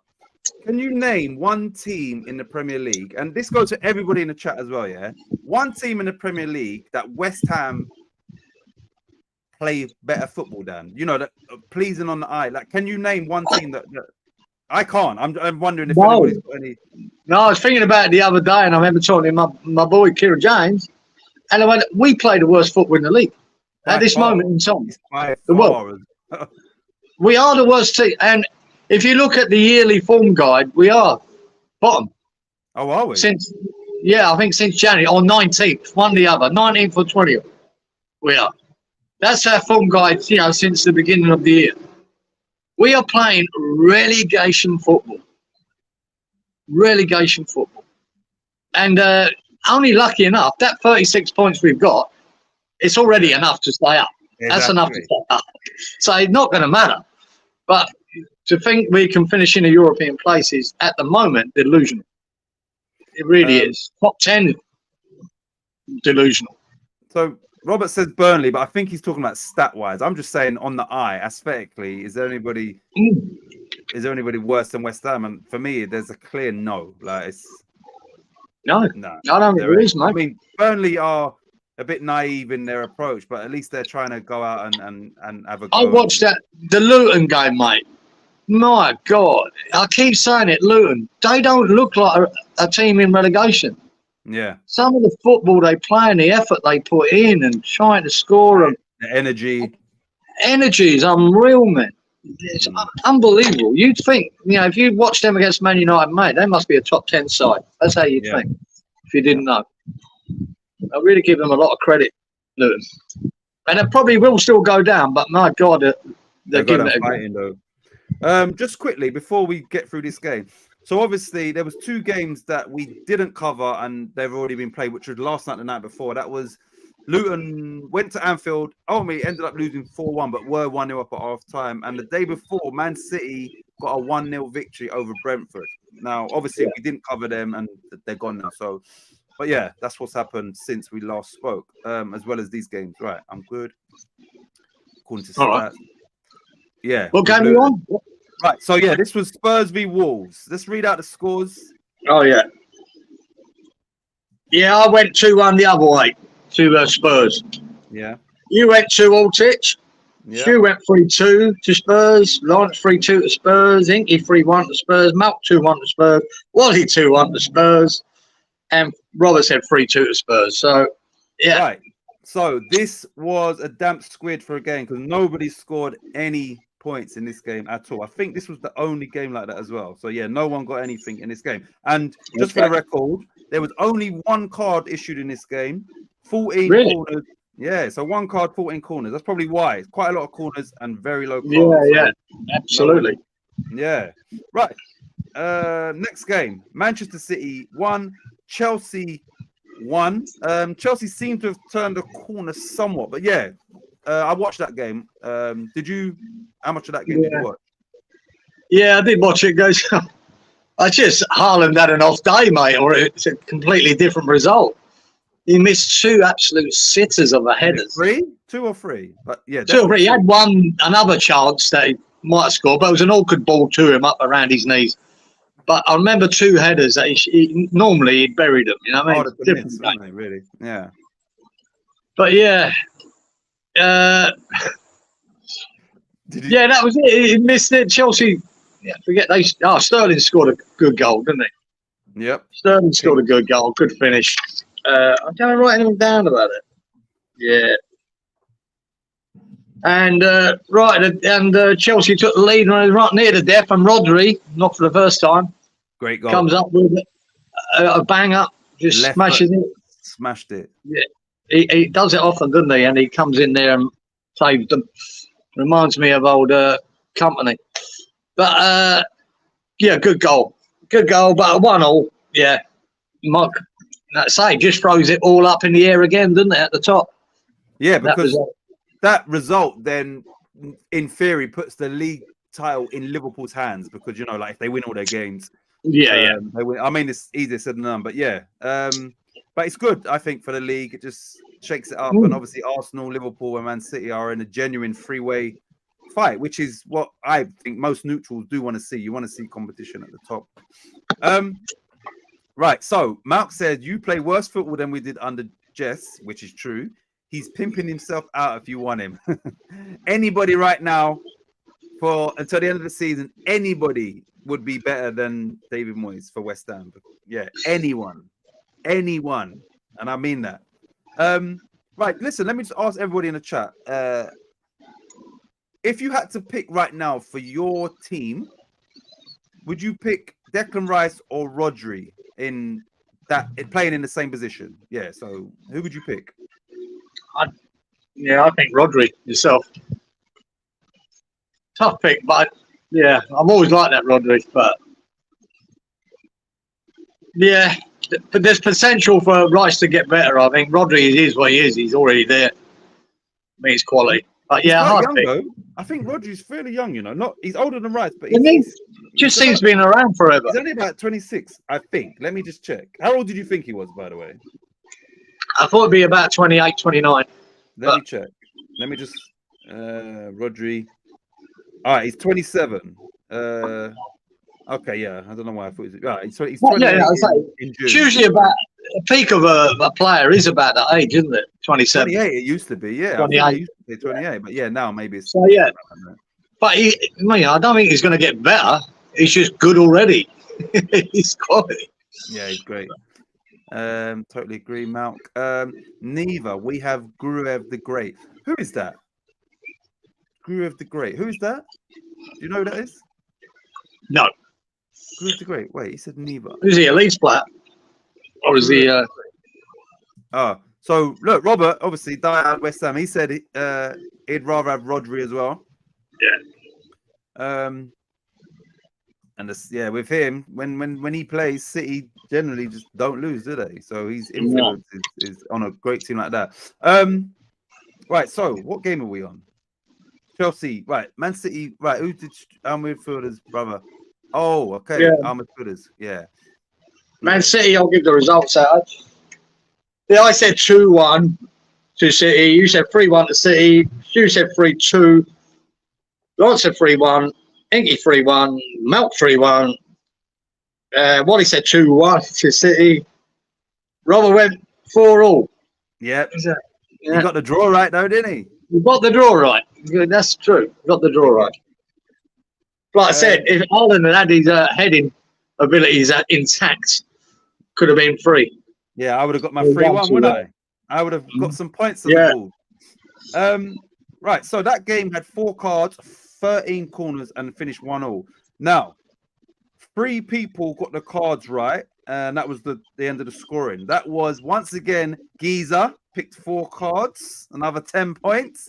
can you name one team in the Premier League, and this goes to everybody in the chat as well, yeah? One team in the Premier League that West Ham play better football than, that pleasing on the eye. Like, can you name one team that I can't? I'm wondering if anybody's got any. No, I was thinking about it the other day, and I remember talking to my boy Kieran James, and I went, "We play the worst football in the league at this moment in time. The world. We are the worst team, and if you look at the yearly form guide, we are bottom. Oh, are we? I think since January, or 19th, one or the other, 19th or 20th, we are. That's our form guide, since the beginning of the year. We are playing relegation football. And only lucky enough, that 36 points we've got, it's already enough to stay up. Exactly. That's enough to stay up. So it's not going to matter. But to think we can finish in a European place is, at the moment, delusional. It really is. Top 10, delusional. So Robert says Burnley, but I think he's talking about stat wise. I'm just saying on the eye, aesthetically, is there anybody worse than West Ham? And for me, there's a clear no. Like it's No, no. I don't think there is, mate. I mean, Burnley are a bit naive in their approach, but at least they're trying to go out and have a go. I watched the Luton game, mate. My God, I keep saying it, Luton. They don't look like a team in relegation. Yeah. Some of the football they play and the effort they put in and trying to score and the energy is unreal, man. It's unbelievable. You'd think, if you watch them against Man United, mate, they must be a top 10 side. That's how you'd think if you didn't know. I really give them a lot of credit, Luton. And they probably will still go down, but my God, they're giving it a fighting, though. Just quickly, before we get through this game. So obviously there was 2 games that we didn't cover and they've already been played, which was last night and the night before. That was Luton went to Anfield. Ultimately ended up losing 4-1, but were 1-0 up at half time. And the day before, Man City got a 1-0 victory over Brentford. Now, obviously, we didn't cover them and they're gone now. So, but yeah, that's what's happened since we last spoke, as well as these games. Right, I'm good. According to stats. Right. Yeah. What game are you on? Right, so yeah, this was Spurs v Wolves. Let's read out the scores. Oh, yeah. Yeah, I went 2-1 the other way to Spurs. Yeah. You went 2-all, Titch. Yeah. Stu went 3-2 to Spurs. Lawrence 3-2 to Spurs. Inky 3-1 to Spurs. Malk 2-1 to Spurs. Wally 2-1 to Spurs. And Robert said 3-2 to Spurs. So, yeah. Right. So this was a damp squid for a game because nobody scored any points in this game at all. I think this was the only game like that as well. So yeah, no one got anything in this game. And just for the record, there was only 1 card issued in this game. 14 corners. Yeah, so 1 card, 14 corners. That's probably why. It's quite a lot of corners and very low cards. Yeah, absolutely. Yeah. Right. Next game. Manchester City 1, Chelsea 1. Chelsea seemed to have turned a corner somewhat, but yeah. I watched that game. Did you? How much of that game did you watch? Yeah, I did watch it, guys. Haaland had an off day, mate, or it's a completely different result. He missed 2 absolute sitters of the headers. 3? 2 or 3? But yeah, 2 or 3. He had another chance that he might have scored, but it was an awkward ball to him up around his knees. But I remember 2 headers that he normally he'd buried them. You know what I mean? Different, really. Yeah. But yeah. Yeah, that was it. He missed it. Chelsea, Sterling scored a good goal, didn't he? Yep. Sterling scored a good goal, good finish. I'm going to write anything down about it. Yeah. And Chelsea took the lead and was right near to death. And Rodri, not for the first time, great goal, comes up with a bang up, just left smashes it. Smashed it. Yeah. He does it often, doesn't he? And he comes in there and saves them. Reminds me of old company. But, yeah, good goal. Good goal, but 1-1, yeah. Mark, just throws it all up in the air again, doesn't it, at the top? Yeah, because that result then, in theory, puts the league title in Liverpool's hands because, like, if they win all their games. Yeah. They win. I mean, it's easier said than done, but yeah. But it's good, I think, for the league. It just shakes it up. And obviously Arsenal, Liverpool and Man City are in a genuine 3-way fight, which is what I think most neutrals do want to see. You want to see competition at the top. Right. So Mark said, you play worse football than we did under Jess, which is true. He's pimping himself out if you want him. Anybody right now, until the end of the season, anybody would be better than David Moyes for West Ham. Yeah, anyone, and I mean that. Right, listen, let me just ask everybody in the chat. If you had to pick right now for your team, would you pick Declan Rice or Rodri playing in the same position? Yeah, so who would you pick? I think Rodri yourself. Tough pick, but yeah, I've always liked that Rodri, but yeah, but there's potential for Rice to get better. I think Rodri is what he is. He's already there. I mean, he's quality. But yeah, hard young, pick. Though. I think Rodri's fairly young, he's older than Rice, but he just seems to be around forever. He's only about 26, I think. Let me just check. How old did you think he was, by the way? I thought it'd be about 28, 29. Let me check. Let me just Rodri. All right, he's 27. Okay, yeah. I don't know why I thought he's right. He's 28 in June. It's usually about the peak of a player is about that age, isn't it? 27. 28 it used to be, yeah. 28. I used to say 28, but yeah, now maybe it's So yeah. But I don't think he's going to get better. He's just good already. He's quality. Yeah, he's great. Totally agree, Malk. Neither. We have Gruev the Great. Who is that? Gruev the Great. Who is that? Do you know who that is? No. Gruev the Great. Wait, he said neither. Is he a Leeds player? Or is he? So look, Robert obviously died at West Ham. He said he'd rather have Rodri as well. Yeah. And this, yeah, with him, when he plays, City generally just don't lose, do they? So his influence is on a great team like that. Right. So what game are we on? Chelsea. Right. Man City. Right. Who did our midfielders, brother? Oh, okay. Yeah. Our midfielders. Yeah. Man City. I'll give the results out. Yeah, I said 2-1 to City. You said 3-1 to City. You said 3-2. Lawrence said 3-1. Inky 3-1. Melt 3-1. Wally said 2-1 to City. Robert went 4-all. Yep. Yeah. He got the draw right though, didn't he? You got the draw right. That's true. You got the draw right. Like I said, if Ireland had his heading abilities intact, could have been 3. Yeah, I would have got my 3-1, wouldn't I? I would have got some points on the ball. Right, so that game had 4 cards, 13 corners, and finished 1-1. Now, 3 people got the cards right, and that was the end of the scoring. That was, once again, Giza picked 4 cards, another 10 points.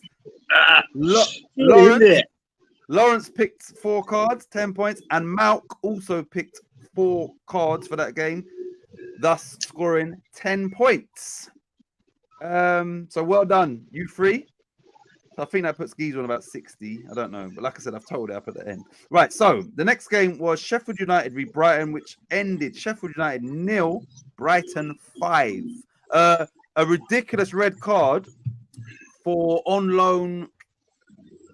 Lawrence picked 4 cards, 10 points, and Malk also picked 4 cards for that game, thus scoring 10 points. So well done, you 3. I think that puts Giza on about 60. I don't know. But like I said, I've told it up at the end. Right. So the next game was Sheffield United v Brighton, which ended Sheffield United 0, Brighton 5. A ridiculous red card for on loan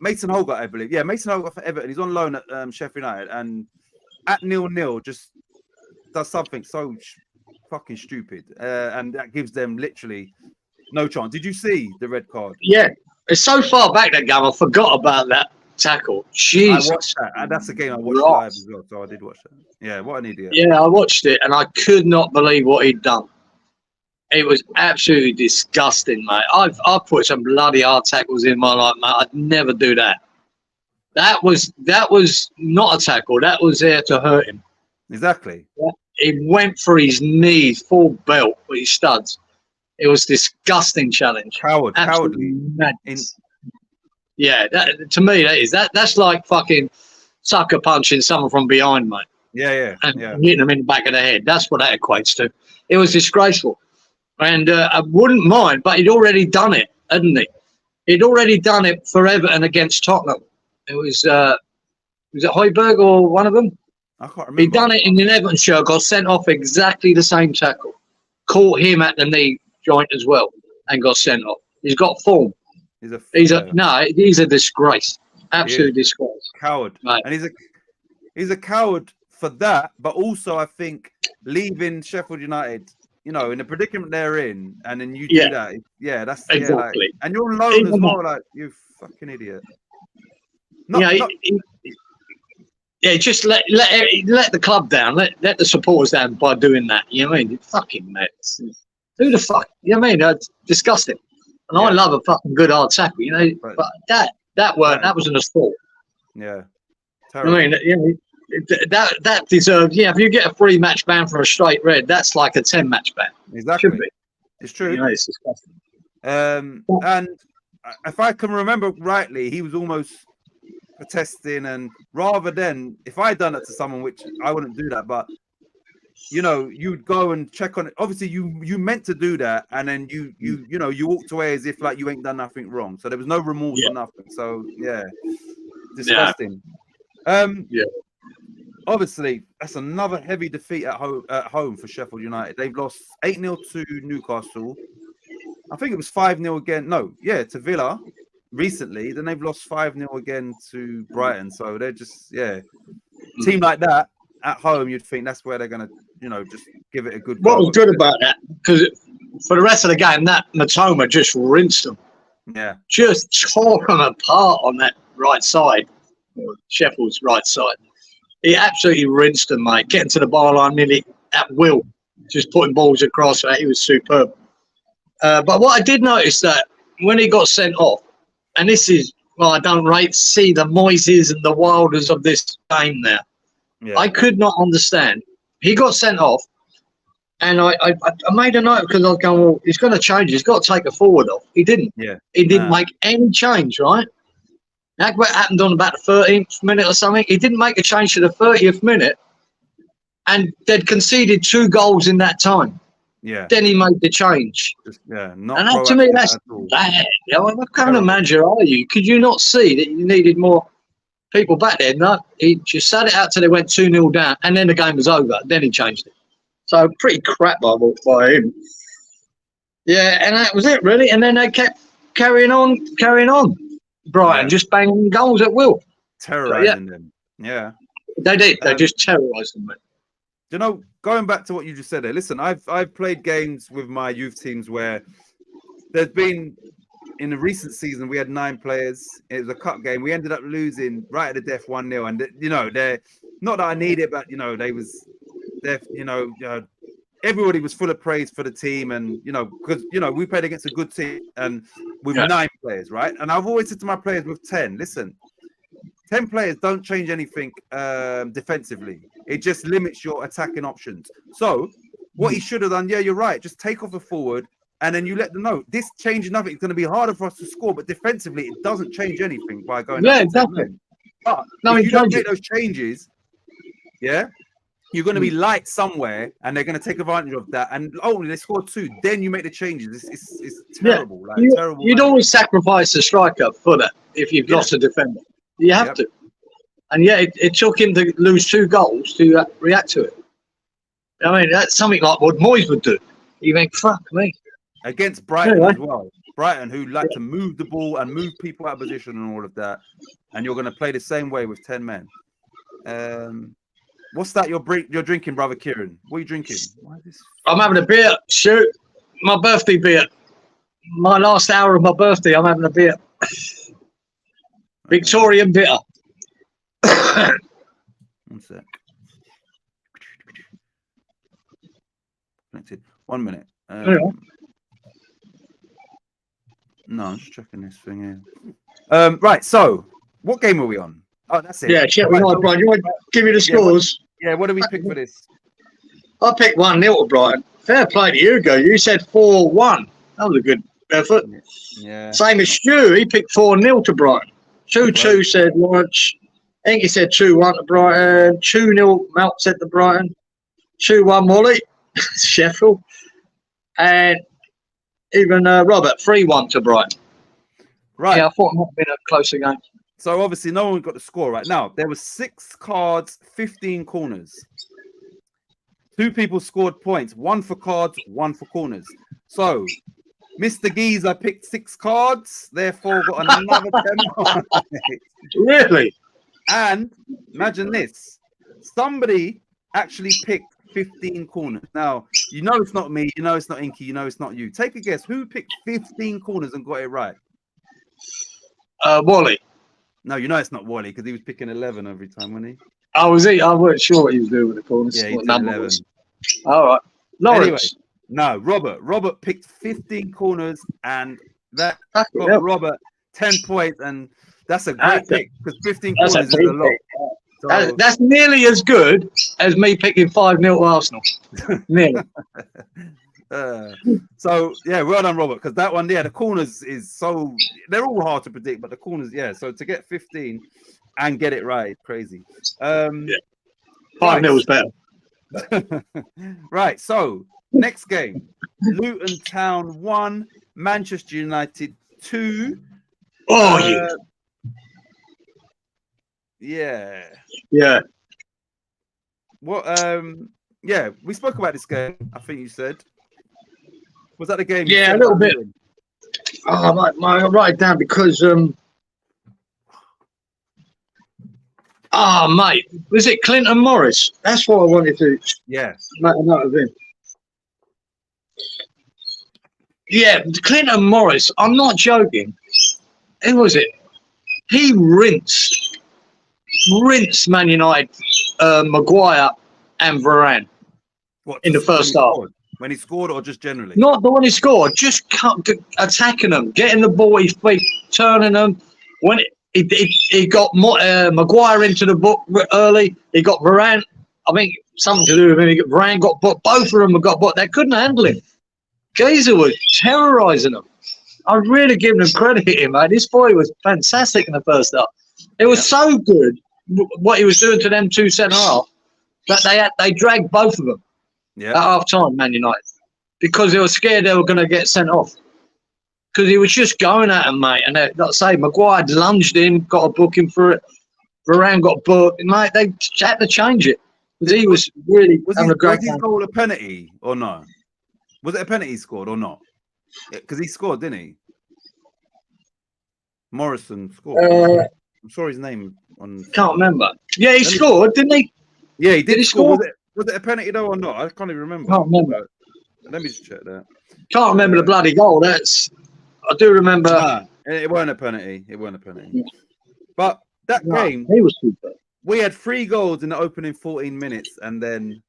Mason Holgart, I believe. Yeah, Mason Holgart for Everton. He's on loan at Sheffield United. And at 0-0 just does something so fucking stupid. And that gives them literally no chance. Did you see the red card? Yeah. It's so far back that game, I forgot about that tackle. Jesus. I watched that. And that's the game I watched live as well, so I did watch that. Yeah, what an idiot. Yeah, I watched it, and I could not believe what he'd done. It was absolutely disgusting, mate. I've put some bloody hard tackles in my life, mate. I'd never do that. That was not a tackle. That was there to hurt him. Exactly. Yeah. He went for his knees, full belt with his studs. It was disgusting challenge. Cowardly. Yeah, to me that's like fucking sucker punching someone from behind, mate. Yeah. Hitting them in the back of the head. That's what that equates to. It was disgraceful, and I wouldn't mind, but he'd already done it, hadn't he? He'd already done it for Everton against Tottenham. It was it Højbjerg or one of them? I can't remember. He'd done it in an Everton show. Got sent off exactly the same tackle. Caught him at the knee joint as well and got sent off. He's got form. He's a disgrace. Absolute disgrace. Coward. Right. And he's a coward for that, but also I think leaving Sheffield United, you know, in the predicament they're in, and then you do that. Yeah, that's exactly. And you're on loan as well, like you fucking idiot. Just let the club down, let the supporters down by doing that. You know what I mean? Fucking mess. Who the fuck? You know what I mean? Disgusting. And I love a fucking good hard tackle, you know. Right. But that wasn't a sport. Yeah. Terrible. I mean, you know, that deserves. Yeah, if you get a 3-match ban for a straight red, that's like a 10-match ban. Exactly. Should be. It's true. You know, it's disgusting. And if I can remember rightly, he was almost protesting, and rather than if I had done it to someone, which I wouldn't do that, but you know, you'd go and check on it. Obviously, you meant to do that, and then you walked away as if like you ain't done nothing wrong. So there was no remorse or nothing. So yeah, disgusting. Obviously, that's another heavy defeat at home for Sheffield United. They've lost 8-0 to Newcastle. I think it was 5-0 again. No, yeah, to Villa recently. Then they've lost 5-0 again to Brighton. So they're just, team like that at home. You'd think that's where they're gonna, just give it a good What go. was good about that? Because for the rest of the game, that Matoma just rinsed them. Yeah, Just tore them apart on that right side, Sheffield's right side. He absolutely rinsed them, mate. Getting to the byline nearly at will, just putting balls across. He was superb. But what I did notice that when he got sent off, and this is, well, I don't see the Moises and the Wilders of this game now. yeah. I could not understand. He got sent off, and I made a note because I was going, well, he's going to change. He's got to take a forward off. He didn't. Yeah. He didn't make any change, right? That happened on about the 13th minute or something. He didn't make a change to the 30th minute, and they'd conceded 2 goals in that time. Yeah. Then he made the change. Not and that, to me, that's bad. What kind of manager are you? Could you not see that you needed more people back there? No, he just sat it out till they went 2-0 down, and then the game was over. Then he changed it. So pretty crap by him. Yeah, and that was it, really. And then they kept carrying on. Brighton just banging goals at will. Terrorising them. Yeah. They did. They just terrorised them, mate. Going back to what you just said there, listen, I've played games with my youth teams where there's been, in the recent season, we had 9 players. It was a cup game. We ended up losing right at the death 1-0. And, they're not that I need it, but, everybody was full of praise for the team. And, because, we played against a good team and with 9 players, right? And I've always said to my players with 10, listen, 10 players don't change anything defensively. It just limits your attacking options. So what he should have done, you're right, just take off a forward and then you let them know this changes nothing. It's going to be harder for us to score, but defensively it doesn't change anything by going. Yeah, exactly. But if you don't make those changes, you're going to be light somewhere, and they're going to take advantage of that. And they score 2. Then you make the changes. It's terrible. Terrible. You'd always sacrifice the striker for that if you've lost a defender. You have to. And it took him to lose 2 goals to react to it. I mean, that's something like what Moyes would do. You think, fuck me. Against Brighton as well. Brighton, who like to move the ball and move people out of position and all of that. And you're going to play the same way with 10 men. What's that you're drinking, brother Kieran? What are you drinking? I'm having a beer. Shoot. My birthday beer. My last hour of my birthday, I'm having a beer. Victorian bitter. 1 sec. Connected. 1 minute. No, I'm just checking this thing here. Right, so what game are we on? Oh, that's it. Yeah, check. Right, Brian. You want to give me the scores? What do we pick for this? I picked 1-0 to Brighton. Fair play to you, You said 4-1. That was a good effort. Yeah. Same as Stu. He picked 4-0 to Brighton. 2-2 said Lawrence. I think he said 2-1 to Brighton. 2-0 Melt said to Brighton. 2-1 Wally. Sheffield. And even Robert, 3-1 to Brighton. Right. Yeah, I thought it might have been a closer game. So obviously no one got the score right now. There was 6 cards, 15 corners. 2 people scored points. 1 for cards, 1 for corners. So Mr. Geezer picked 6 cards, therefore got another 10 points. Really? And imagine this. Somebody actually picked 15 corners. Now, it's not me, it's not Inky, it's not you. Take a guess. Who picked 15 corners and got it right? Wally. No, it's not Wally because he was picking 11 every time, wasn't he? Oh, was he? I wasn't sure what he was doing with the corners. Yeah, he did 11. All right. Lawrence. Anyway, no, Robert. Robert picked 15 corners and that got Robert 10 points, and that's a great pick because 15 corners is a lot. So, that's nearly as good as me picking 5-0 to Arsenal. Nearly. So well done, Robert, because that one, the corners is they're all hard to predict, but the corners, so to get 15 and get it right, crazy. 5-0 is better. Right, so next game, Luton Town 1, Manchester United 2. Yeah. What? We spoke about this game. I think you said. Was that the game? Yeah, a little bit. Oh, I write it down because mate, was it Clinton Morris? That's what I wanted to. Yeah. Make a note of him. Yeah, Clinton Morris. I'm not joking. Who was it? He rinsed Man United, Maguire and Varane What, in the first half. When he scored, or just generally? Not the one he scored, just attacking them, getting the ball, his feet, turning them. When he got Maguire into the book early, he got Varane. I think something to do with him. Varane got booked. Both of them have got booked. They couldn't handle him. Geezer was terrorising them. I really give him credit here, mate. This boy was fantastic in the first half. It was so good what he was doing to them two centre half that they dragged both of them. Yeah. At half time, Man United, because they were scared they were going to get sent off. Because he was just going at him, mate. And like I say, Maguire lunged in, got a booking for it. Varane got booked. Mate, they had to change it. Because he was really having a great game. Was his goal a penalty or no? Was it a penalty he scored or not? Because he scored, didn't he? Morrison scored. I'm sorry his name. Can't remember. Yeah, he scored, didn't he? Yeah, he did. Did he score? Was it a penalty though or not? I can't even remember. Can't remember. Let me just check that. Can't remember the bloody goal. I do remember. Nah, it weren't a penalty. It weren't a penalty. Yeah. But that game, he was super. We had 3 goals in the opening 14 minutes and then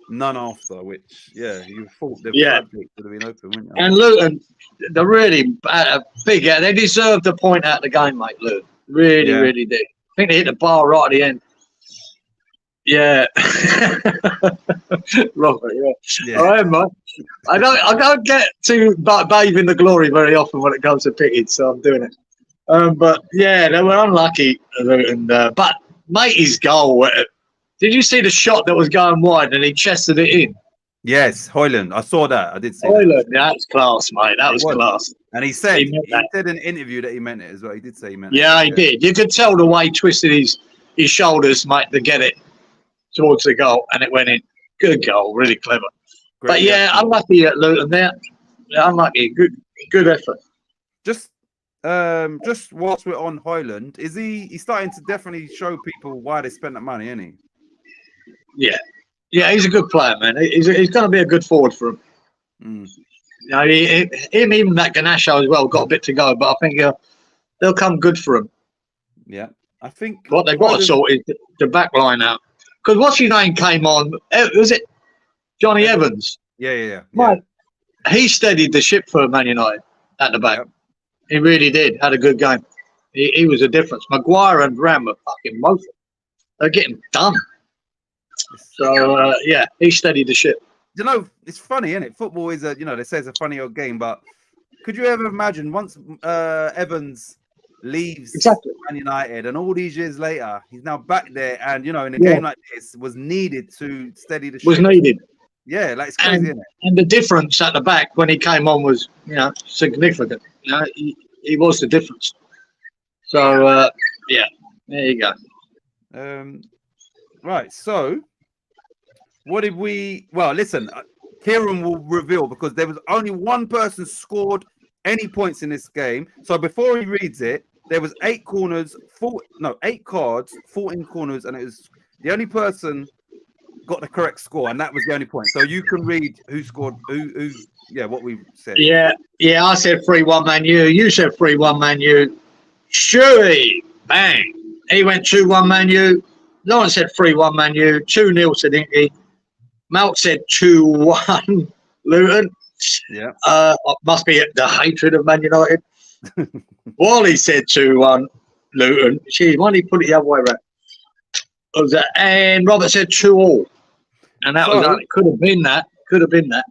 none after, which, you thought the floodgates would have been open, wouldn't you? And Luton, they're really big. They deserved a point out of the game, mate, Luton. Really did. I think they hit the bar right at the end. Yeah, Robert. Yeah. I am, mate. I don't get to bathe in the glory very often when it comes to picking, so I'm doing it. But yeah, they were unlucky. And but mate, his goal. Did you see the shot that was going wide and he chested it in? Yes, Hoyland. I saw that. I did see Hoyland. Yeah, that's class, mate. That was class. And he said he said in an interview that he meant it as well. He did say he meant it. Yeah, he did. You could tell the way he twisted his shoulders, mate, to get it towards the goal, and it went in. Good goal, really clever. Great, but unlucky at Luton there. Yeah, unlucky. Good effort. Just whilst we're on Hoyland, is he's starting to definitely show people why they spent that money, isn't he? Yeah, he's a good player, man. He's going to be a good forward for him. You know, even that Ganasho as well got a bit to go, but I think they'll come good for him. Yeah, I think what they've got to sort is the back line out. Because what's his name came on? Was it Johnny Evans? Yeah. Mate, he steadied the ship for Man United at the back. Yeah. He really did. Had a good game. He was a difference. Maguire and Ram were fucking most. They're getting done. So he steadied the ship. You know, it's funny, isn't it? Football is they say it's a funny old game, but could you ever imagine once Evans leaves Man United and all these years later he's now back there and in a game like this was needed to steady the ship. Was needed. Yeah, like it's crazy, isn't it? And the difference at the back when he came on was significant. He was the difference. So there you go. Right, so what did we listen, Kieran will reveal because there was only one person scored any points in this game. So before he reads it, there was 8 cards, 14 corners, and it was the only person got the correct score, and that was the only point. So you can read who scored, who what we said. Yeah, I said 3-1 Man U. You said 3-1 Man U. Shuey, bang. He went 2-1 Man U. Lawrence said 3-1 Man U. 2-0 said Inky. Malk said 2-1 Luton. Yeah. Must be the hatred of Man United. Wally said 2-1 Luton. Jeez, why did he put it the other way around? And Robert said 2-2. And that could have been that.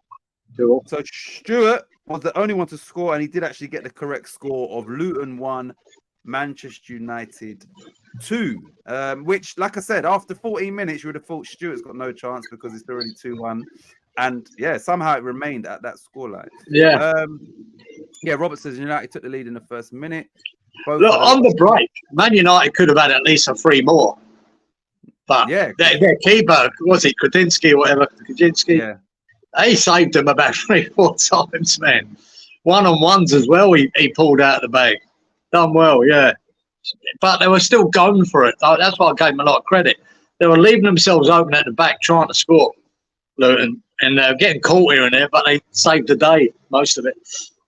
2-2. So Stuart was the only one to score, and he did actually get the correct score of Luton 1, Manchester United 2. Which, like I said, after 14 minutes, you would have thought Stuart's got no chance because it's already 2-1. And somehow it remained at that scoreline. Robert says United took the lead in the first minute. Look, on the break, Man United could have had at least 3 more. But their keeper, was it Kredinsky or whatever? Kredinsky? He saved them about 3-4 times, man. One-on-ones as well, he pulled out of the bag. Done well, yeah. But they were still going for it. That's why I gave them a lot of credit. They were leaving themselves open at the back trying to score, Luton. And they were getting caught here and there, but they saved the day, most of it.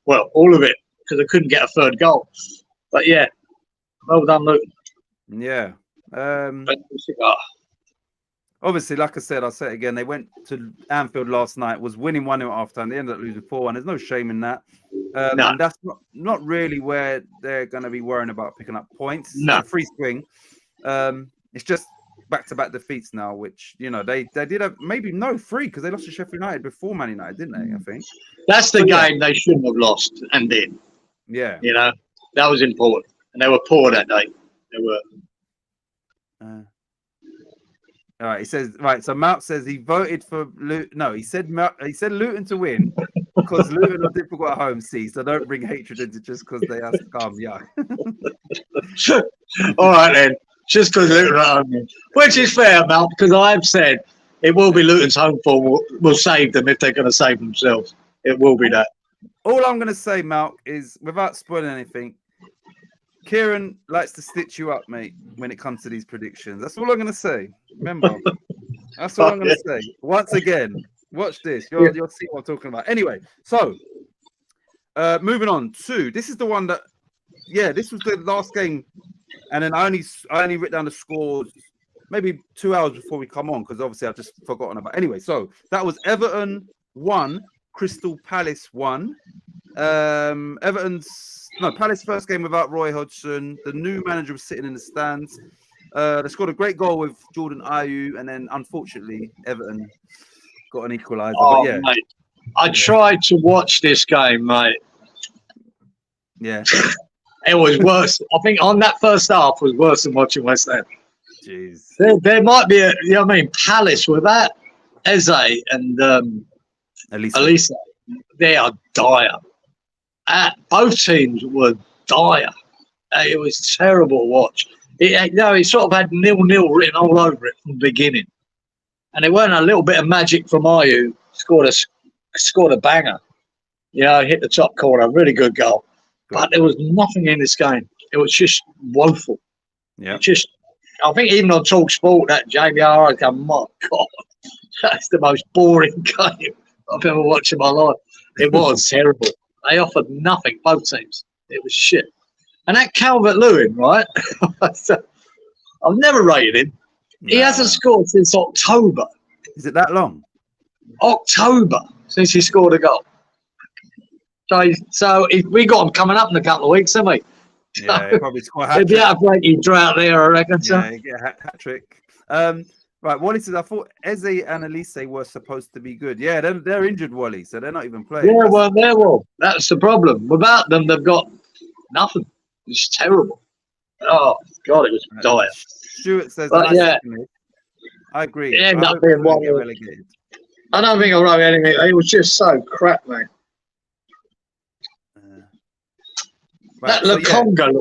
Well, all of it, because they couldn't get a third goal. But, yeah, well done, Luton. Yeah. But, obviously, like I said, I'll say it again. They went to Anfield last night, was winning 1-0 at half time. They ended up losing 4-1. There's no shame in that. No. And that's not really where they're going to be worrying about picking up points. No. It's a free swing. It's just back-to-back defeats now, which, you know, they did have maybe three because they lost to Sheffield United before Man United, didn't they? I think. That's the game they shouldn't have lost and did. Yeah. You know, that was important. And they were poor that day. They were. All right, he says, right, so Mount says he voted for Luton. No, he said Luton to win because Luton are difficult at home, so don't bring hatred into just because they are scum, yeah. All right, then. Just because Luton are at home. Which is fair, Mount, because I've said it will be Luton's home form will save them if they're going to save themselves. It will be that. All I'm going to say, Malk, is without spoiling anything, Kieran likes to stitch you up, mate, when it comes to these predictions. That's all I'm going to say. Remember, that's all I'm going to say. Once again, watch this. You'll see what I'm talking about. Anyway, so moving on to this is the one that, this was the last game, and then I only wrote down the scores maybe 2 hours before we come on because obviously I've just forgotten about. Anyway, so that was Everton 1, Crystal Palace 1. Palace first game without Roy Hodgson. The new manager was sitting in the stands. They scored a great goal with Jordan Ayew, and then unfortunately Everton got an equaliser. Oh, but mate. I tried to watch this game, mate. Yeah. It was worse. I think on that first half was worse than watching West Ham. Jeez. There might be Palace with that Eze and Elisa. They are dire. Both teams were dire. It was terrible to watch. It sort of had 0-0 written all over it from the beginning. And it weren't a little bit of magic from Ayew. Scored a banger. Hit the top corner. Really good goal. But there was nothing in this game. It was just woeful. Yeah. I think even on Talk Sport, that JBR, I go, my God, that's the most boring game I've ever watched in my life. It was terrible. They offered nothing, both teams. It was shit. And that Calvert-Lewin, right? I've never rated him. He hasn't scored since October. Is it that long? October, since he scored a goal. So we got him coming up in a couple of weeks, haven't we? Yeah, probably score a hat trick. He'd be out of breaking drought there, I reckon. Yeah, get a hat trick. Right, Wally says, I thought Eze and Elise were supposed to be good. Yeah, they're injured, Wally, so they're not even playing. Yeah, that's the problem. Without them, they've got nothing. It's terrible. Oh, God, it was dire. Stuart says, I agree. It ended up being one relegated. I don't think I wrote anything. It was just so crap, man. That Lukonga.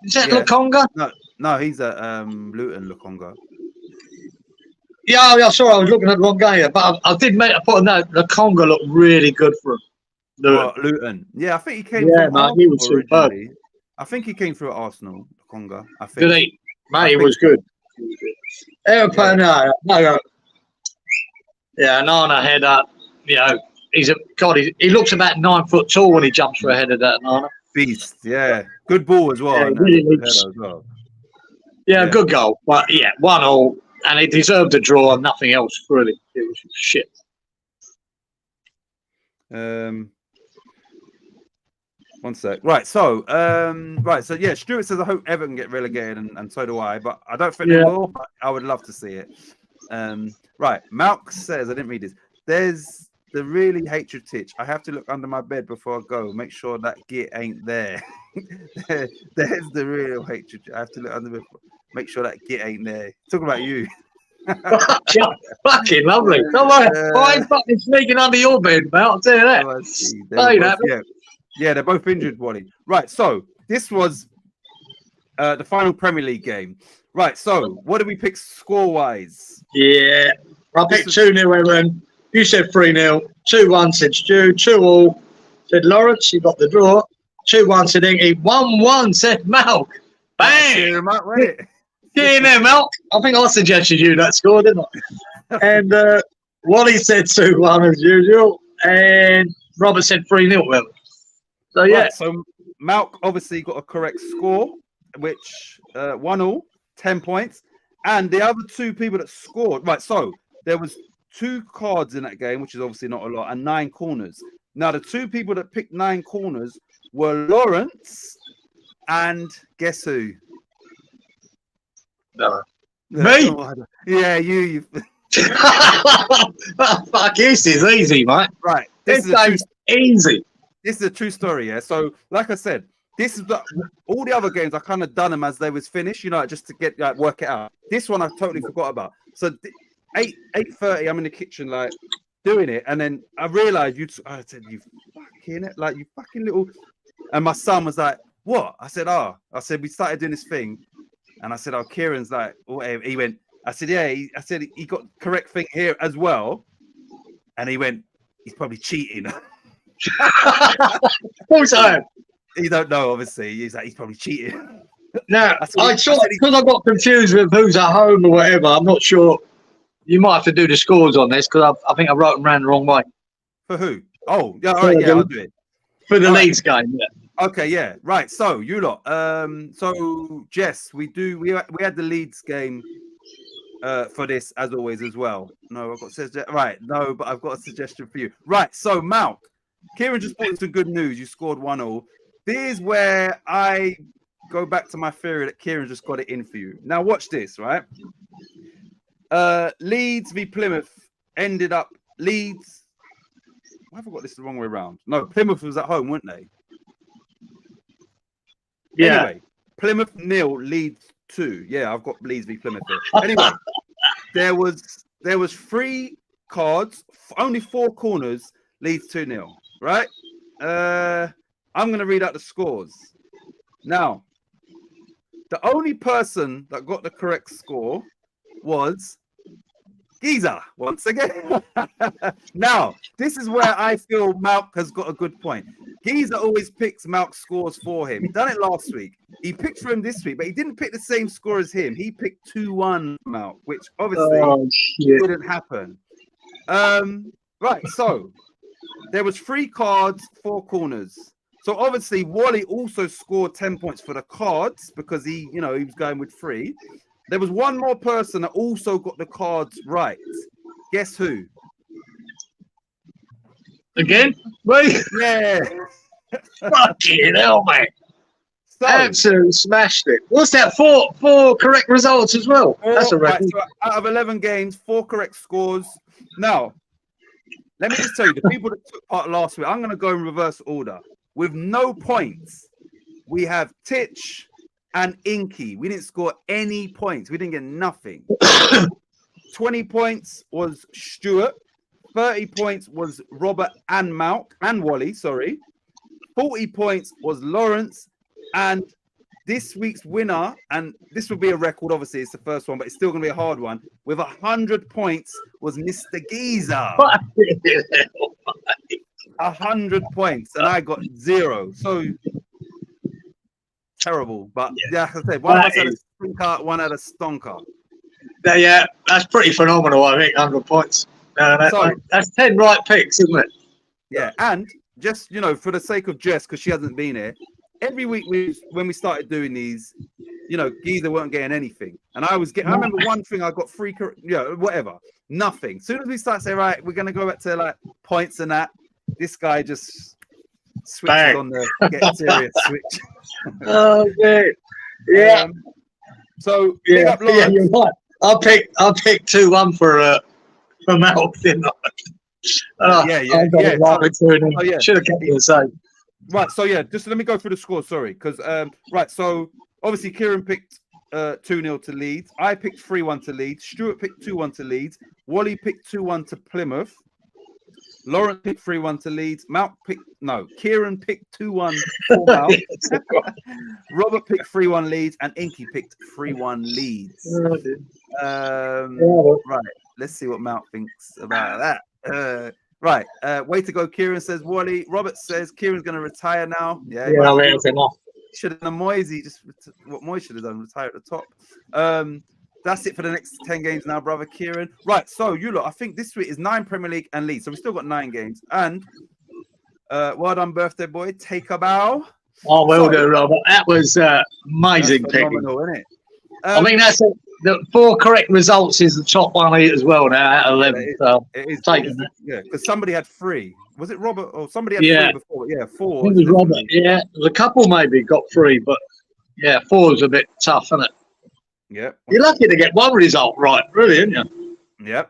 Is that Lukonga? No, he's at Luton Lukonga. Yeah, sorry, I was looking at the wrong game, but I did make a point on that. Lukonga looked really good for him. Luton. Yeah, I think he came from Arsenal he was originally. I think he came through at Arsenal, Lukonga. I think. Did he? Mate, he was good. No. Yeah, Nana head up. He looks about 9 foot tall when he jumps for a head of that, Nana. Beast, yeah. Good ball as well. Yeah, really good goal. But 1-1, and he deserved a draw and nothing else, really. It was shit. One sec. Right, so Stuart says I hope Everton get relegated, and so do I, but I don't think they will, but I would love to see it. Right, Malk says, I didn't read this. There's the really hatred Titch. I have to look under my bed before I go. Make sure that git ain't there. There's the real hatred. I have to look under my bed. Make sure that git ain't there. Talking about you. Fucking lovely. Don't worry. I ain't fucking sneaking under your bed, mate. I'll tell you that. They're both injured, Wally. Right, so this was the final Premier League game. Right, so what did we pick score-wise? Yeah, I picked 2-0 Everton. You said 3-0. 2-1 said Stu. 2-2 said Lawrence. You got the draw. 2-1 said Inky. 1-1 said Malk. Bang! Cheer him up, wasn't it? Get in there, Malk. I think I suggested you that score, didn't I? And Wally said 2-1 as usual. And Robert said 3-0. Well. So, yeah. Right, so Malk obviously got a correct score, which 1-1, 10 points. And the other two people that scored, right, so there was 2 cards in that game, which is obviously not a lot, and 9 corners. Now, the 2 people that picked 9 corners were Lawrence and guess who? No. Me? Yeah, you. Fuck, this is easy, mate. Right. This is easy. This is a true story, yeah. So, like I said, this is all the other games I kind of done them as they was finished, just to get work it out. This one I totally forgot about. So 8:30, I'm in the kitchen doing it, and then I realized I said, you fucking little. And my son was like, what? I said, we started doing this thing, and I said, Kieran's like, whatever. He went, I said, yeah. I said he got correct thing here as well, and he went, he's probably cheating. Who's home? You don't know, obviously. He's probably cheating. Now, because I got confused with who's at home or whatever. I'm not sure. You might have to do the scores on this because I think I wrote them around the wrong way. For who? Oh, yeah, all right, yeah, I'll do it. For the Leeds game, yeah. Okay, yeah, right. So you lot. So Jess, we had the Leeds game for this as always as well. No, I've got right. No, but I've got a suggestion for you. Right. So Malk, Kieran just brought some good news. You scored 1-0. This is where I go back to my theory that Kieran just got it in for you. Now watch this, right? Leeds v Plymouth ended up Leeds. Why have I got this the wrong way around? No, Plymouth was at home, weren't they? Yeah. Anyway, Plymouth 0, Leeds 2. Yeah, I've got Leeds v Plymouth there. Anyway, there was 3 cards, only 4 corners, Leeds 2-0, right? I'm going to read out the scores. Now, the only person that got the correct score was Giza, once again. Now, this is where I feel Malk has got a good point. Giza always picks Malk's scores for him. He done it last week. He picked for him this week, but he didn't pick the same score as him. He picked 2-1 Malk, which obviously didn't happen. Right, so there was 3 cards, 4 corners. So obviously Wally also scored 10 points for the cards because he was going with 3. There was one more person that also got the cards right. Guess who? Again? Wait. Yeah. Fucking hell, mate. So, absolutely smashed it. What's that? 4 correct results as well. That's a record. Right, so out of 11 games, 4 correct scores. Now, let me just tell you, the people that took part last week, I'm going to go in reverse order. With no points, we have Titch and Inky. We didn't score any points. We didn't get nothing. 20 points was Stuart. 30 points was Robert and Malk and Wally, sorry. 40 points was Lawrence. And this week's winner, and this will be a record, obviously, it's the first one, but it's still going to be a hard one. With 100 points was Mr. Giza. 100 points, and I got 0. So terrible. But yeah, like I said, one had a stinker, one had a stonker. Yeah, that's pretty phenomenal, I think, 100 points. That's 10 right picks, isn't it? Yeah, and just, for the sake of Jess, because she hasn't been here, every week when we started doing these, Giza weren't getting anything. And I remember one thing, I got 3, whatever, nothing. As soon as we start saying, right, we're going to go back to points and that, this guy just switches on the get serious switch. Oh, man. Yeah. So, you're right. I picked 2-1 for Malk, didn't I? Yeah. Should have kept it the same. Right, so just let me go through the score. Sorry, because so obviously Kieran picked 2-0 to Leeds. I picked 3-1 to Leeds. Stuart picked 2-1 to Leeds. Wally picked 2-1 to Plymouth. Lawrence picked 3-1 to Leeds. Kieran picked 2-1 for Malk. Robert picked 3-1 Leeds, and Inky picked 3-1 Leeds. Right, let's see what Malk thinks about that. Right. Way to go, Kieran says Wally. Robert says Kieran's going to retire now. Yeah, Yeah, that's enough. should have done Moisey, just what Moise should have done, retire at the top. That's it for the next 10 games now, brother Kieran. Right, so you lot, I think this week is 9 Premier League and League, so we still got 9 games. And well done, birthday boy. Take a bow. Oh, well done, Robert. That was amazing picking. Phenomenal, isn't it? I think that's the 4 correct results is the top one as well now out of 11. It is, yeah, because somebody had 3. Was it Robert or somebody had 3 before? Yeah, 4. It was Robert. Yeah, the couple maybe got 3, but yeah, 4 is a bit tough, isn't it? Yeah. You're lucky to get 1 result right, really, aren't you? Yep.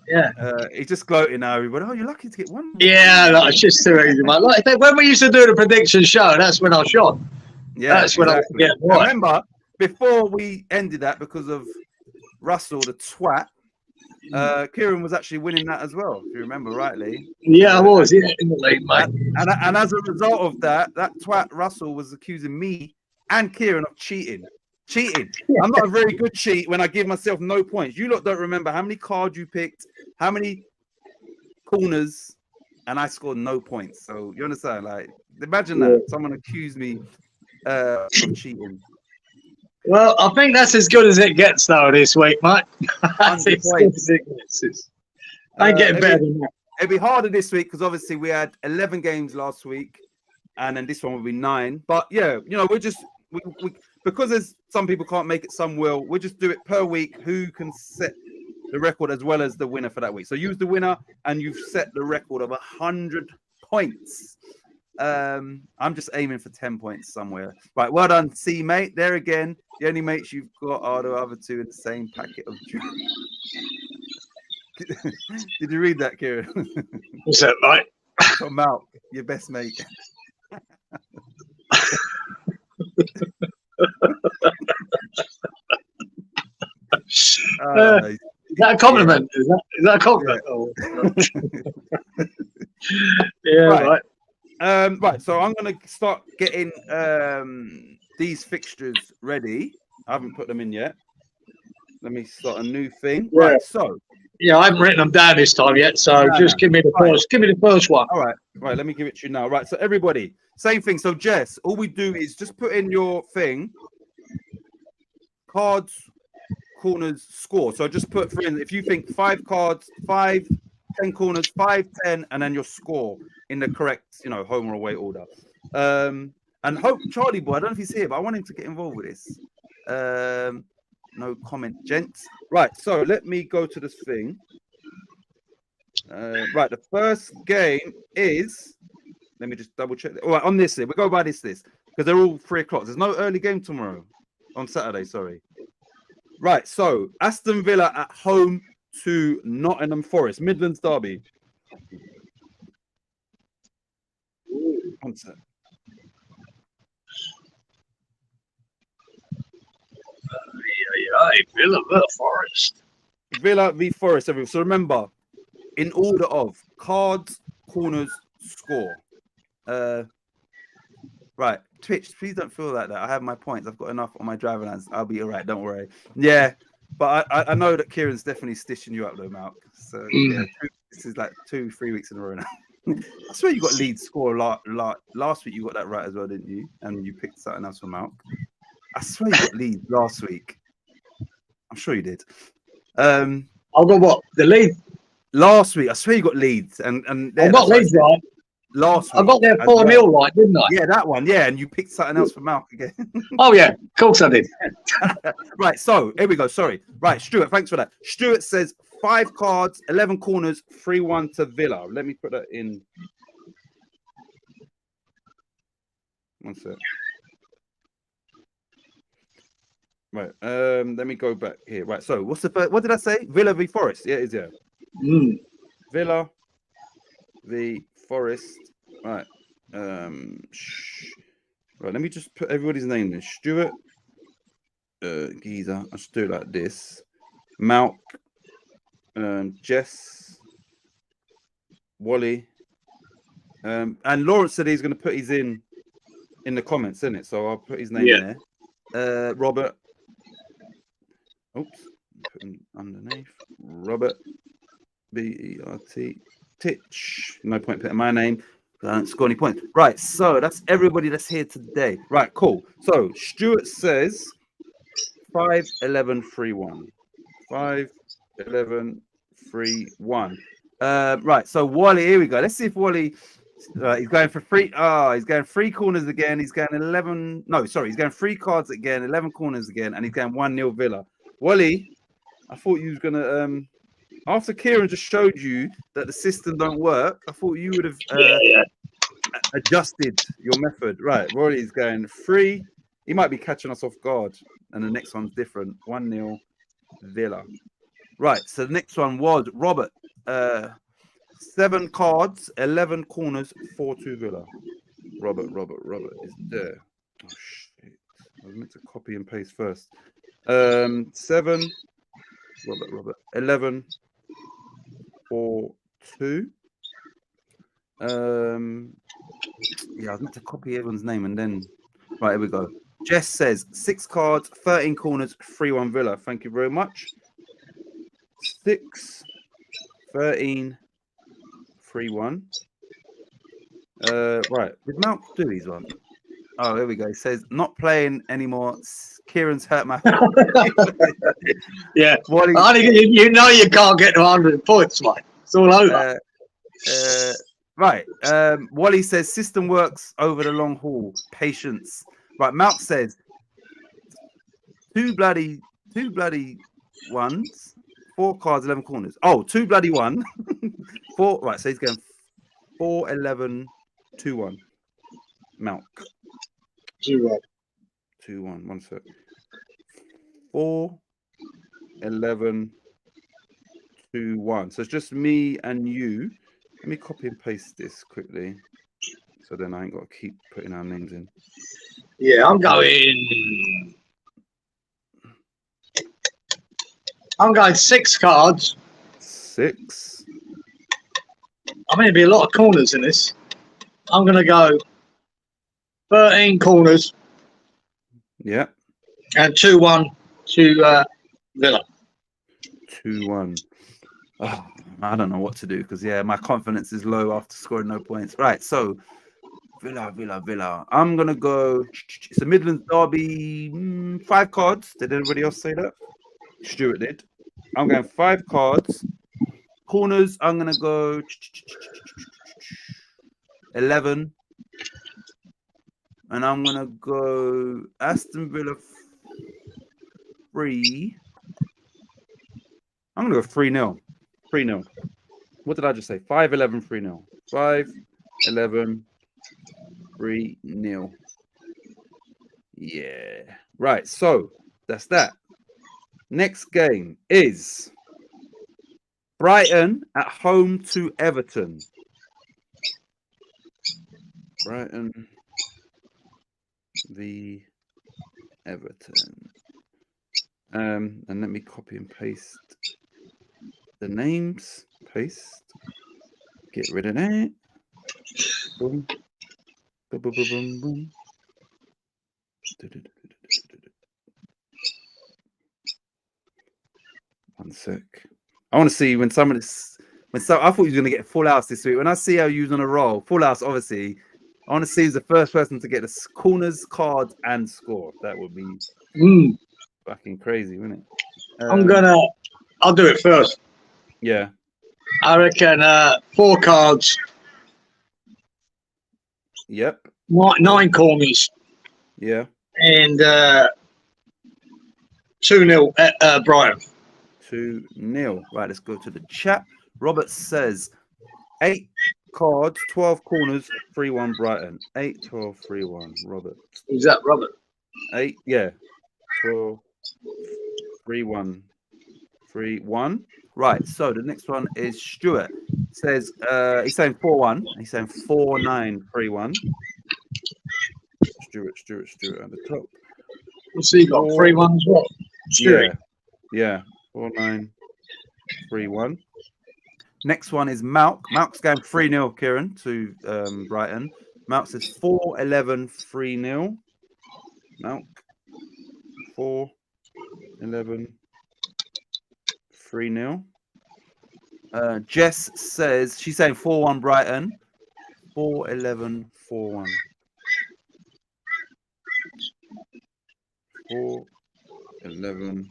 Yeah. He's just gloating now. Everybody, oh, you're lucky to get 1. Yeah, no, it's just too easy, mate. Like, when we used to do the prediction show, that's when I shot. Yeah, that's when I get right. I remember before we ended that because of Russell, the twat. Kieran was actually winning that as well, if you remember rightly. Yeah, I was, in the league, mate. And as a result of that twat Russell was accusing me and Kieran of cheating. I'm not a very good cheat when I give myself no points. You lot don't remember how many cards you picked, how many corners, and I scored no points. So you understand? Like, imagine that someone accused me of cheating. Well, I think that's as good as it gets, though, this week, mate. That's as good as it gets. I ain't getting better than that. It'll be harder this week because obviously we had 11 games last week, and then this one will be 9. But yeah, you know, we're just we because there's some people can't make it, some will. We'll just do it per week. Who can set the record as well as the winner for that week? So use the winner, and you've set the record of 100 points. I'm just aiming for 10 points somewhere. Right, well done, C mate. There again, the only mates you've got are the other 2 in the same packet of jewelry. Did you read that, Kieran? What's that, mate? From Malk, your best mate. Is that a compliment? Is that a compliment? Yeah, yeah, right. Right, so I'm going to start getting these fixtures ready. I haven't put them in yet. Let me start a new thing. Yeah. Right, so. Yeah, I haven't written them down this time yet, so just give me the first. Give me the first one. All right, let me give it to you now. Right, so everybody, same thing. So Jess, all we do is just put in your thing, cards, corners, score. So just put in, if you think 5 cards, 5, 10 corners, 5, 10, and then your score in the correct, you know, home or away order. And hope Charlie boy, I don't know if he's here, but I want him to get involved with this. No comment, gents. Right, so let me go to this thing. Right, the first game is, let me just double check. All right, on this, we go by this because they're all 3 o'clock. There's no early game tomorrow, on Saturday, sorry. Right, so Aston Villa at home to Nottingham Forest, Midlands derby. One sec. Villa v Forest. Villa v Forest. So remember, in order of cards, corners, score. Right, Twitch, please don't feel like that. I have my points. I've got enough on my driving lines. I'll be all right. Don't worry. Yeah, but I know that Kieran's definitely stitching you up though, Mark. So yeah, this is like 2-3 weeks in a row now. I swear you got lead score last week. You got that right as well, didn't you? And you picked something else for Malk. I swear you got lead last week. I'm sure you did. I'll go what? The lead? Last week. I swear you got leads. And I got leads right. Last week. I got there 4-0 right, didn't I? Yeah, that one. Yeah, and you picked something else for Malk again. Oh, yeah. Of course I did. Right, so here we go. Sorry. Right, Stuart, thanks for that. Stuart says 5 cards, 11 corners, 3-1 to Villa. Let me put that in. One sec. Right, let me go back here. Right, so what's the first? What did I say? Villa v Forest. Yeah, it is, yeah. Villa v Forest. Right. Right, let me just put everybody's name in. Stuart, Geezer. I should do it like this. Malk, Jess, Wally, and Lawrence said he's going to put his in the comments, isn't it? So I'll put his name in there. Robert. Oops, put him underneath. Robert, BERT. Titch. No point putting my name. I don't score any points. Right, so that's everybody that's here today. Right, cool. So Stuart says 5-11-3-1. 5-11-3-1. Right, so Wally, here we go. Let's see if Wally he's going for free. He's going 3 corners again. He's going 11. No, sorry, he's going 3 cards again, 11 corners again, and he's going 1-0 Villa. Wally, I thought you was gonna after Kieran just showed you that the system don't work, I thought you would have adjusted your method. Right, Wally's going 3. He might be catching us off guard, and the next one's different. 1-0 Villa. Right, so the next one was Robert. 7 cards, 11 corners, 4-2 Villa. Robert is there. Oh shit! I was meant to copy and paste first. 7. Robert. 11. 4-2. Yeah, I was meant to copy everyone's name and then. Right, here we go. Jess says 6 cards, 13 corners, 3-1 Villa. Thank you very much. 6, 13, 3-1. Right, did Malk do these one? Oh, here we go. He says not playing anymore. Kieran's hurt my. Yeah, Wally, you know you can't get to 100 points, mate. It's all over. Right. Wally says system works over the long haul. Patience. Right. Malk says two bloody ones. 4 cards, 11 corners. Oh, 2 bloody 1. 4. Right. So he's going 4-11-2-1. Malk. 2-1. 2-1. 1 sec. 4-11-2-1. So it's just me and you. Let me copy and paste this quickly. So then I ain't got to keep putting our names in. Yeah, I'm going 6 cards. 6. I mean, there'll be a lot of corners in this. I'm going to go 13 corners. Yeah. And 2-1 to Villa. 2-1. Oh, I don't know what to do because, yeah, my confidence is low after scoring no points. Right, so Villa. I'm going to go. It's a Midlands derby. 5 cards. Did anybody else say that? Stuart did. I'm going 5 cards. Corners, I'm going to go 11. And I'm going to go Aston Villa 3. I'm going to go 3-0. 3-0. What did I just say? 5-11, 3-0. 5-11, 3-0. Yeah. Right. So that's that. Next game is Brighton at home to Everton. Brighton v Everton. And let me copy and paste the names. Paste. Get rid of that. Boom. Boom, boom, boom, boom, boom. One sec. I want to see when somebody's. I thought he was going to get full house this week. When I see how you're on a roll, full house, obviously, I want to see who's the first person to get the corners, cards, and score. That would be fucking crazy, wouldn't it? I'll do it first. Yeah. I reckon 4 cards. Yep. 9 corners. Yeah. And 2-0 at Brighton. 2-0. Right, let's go to the chat. Robert says 8 cards, 12 corners, 3-1 Brighton. 8, 12, 3-1. Robert. Is that Robert? 8, yeah. 12, 3-1. 3-1. Right, so the next one is Stuart. Says he's saying 4-1. He's saying 4-9, 3-1. Stuart at the top. So you got 3-1 as well. Stuart. Yeah. 4-9, 3-1. Next one is Malk. Malk's going 3-0, Kieran, to Brighton. Malk says 4-11, 3-0. Malk. 4-11, 3-0. Jess says she's saying 4-1 Brighton. 4-11, 4-1. 4-11,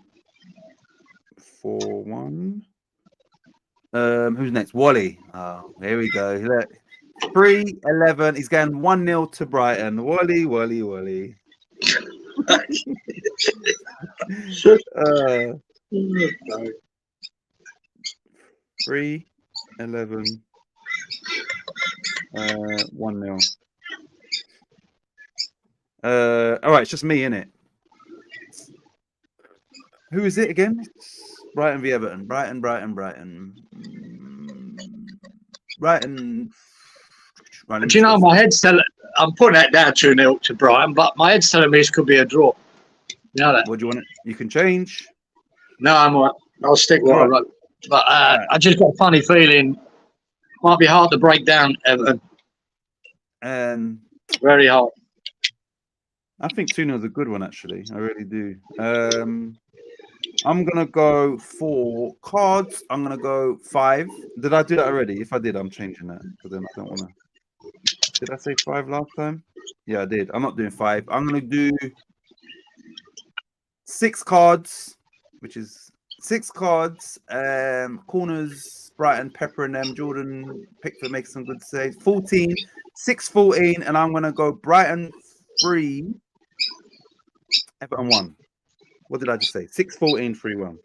4-1. Who's next? Wally. Oh, here we go. Look. 3-11. He's going 1-0 to Brighton. Wally. 3-11. 1-0. All right, it's just me, innit? Who is it again? Brighton v Everton. Brighton. Do you know my head's telling? I'm putting that down 2-0 to Brighton, but my head's telling me this could be a draw. You know that? What do you want? You can change. No, I'm all right. I'll stick with what I wrote. But I just got a funny feeling. Might be hard to break down Everton. Very hard. I think 2-0 is a good one, actually. I really do. I'm gonna go for cards. I'm gonna go 5. Did I do that already? If I did, I'm changing that because then I don't want to. Did I say 5 last time? Yeah, I did. I'm not doing 5. I'm gonna do 6 cards, which is 6 cards. Corners, Brighton, Pepper and them. Jordan Pickford makes some good saves. 14, 6-14, and I'm gonna go Brighton 3, Everton 1. What did I just say? 6-14, 3-1.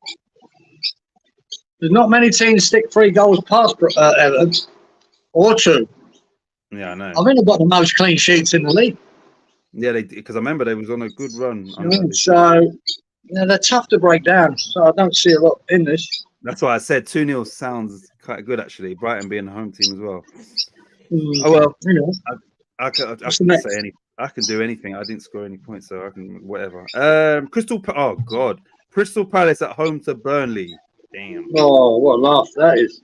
There's not many teams stick 3 goals past Everton, or 2. Yeah, I know. I think they've got the most clean sheets in the league. Yeah, they because I remember they was on a good run. So yeah, they're tough to break down. So I don't see a lot in this. That's why I said 2-0 sounds quite good actually. Brighton being the home team as well. Oh well, you know, I can say anything. I can do anything. I didn't score any points, so I can whatever. Crystal Palace at home to Burnley. Damn. Oh, what a laugh that is.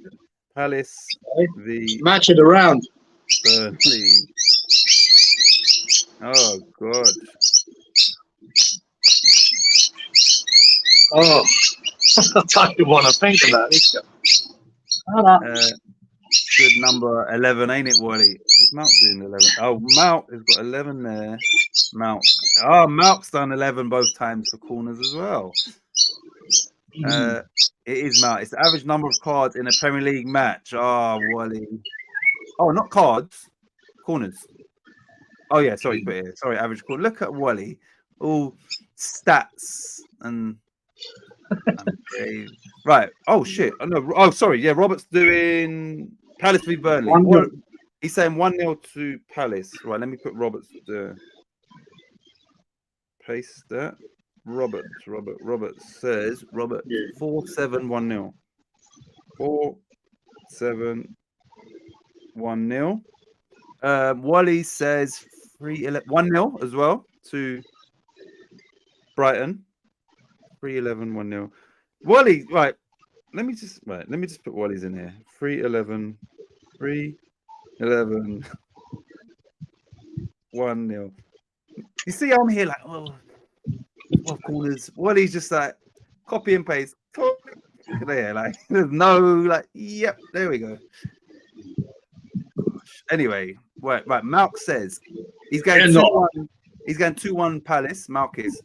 Palace the match of the round. Burnley. Oh god. Oh, I don't even want to think about this. Good number 11, ain't it, Wally? Is Mount doing 11? Oh, Mount has got 11 there. Mount's done 11 both times for corners as well. It is Mount. It's the average number of cards in a Premier League match. Oh, Wally. Oh, not cards. Corners. Oh, yeah. Sorry, average corner. Look at Wally. All stats and right. Oh, shit. Oh, no. Oh, sorry. Yeah, Robert's doing Palace v Burnley. He's saying 1-0 to Palace. Right, let me put Robert's paste that. Robert says 4-7-1-0. 4-7-1-0. Wally says 1-0 as well to Brighton. 3-11-1-0. Wally, right. Let me just put Wally's in here. 3-11. 3-11. 1-0. You see, I'm here like, corners. Wally's just like copy and paste. There, like there's no like. Yep, there we go. Gosh. Anyway, right. Malk says he's going 2-1. He's going 2-1 Palace. Malk is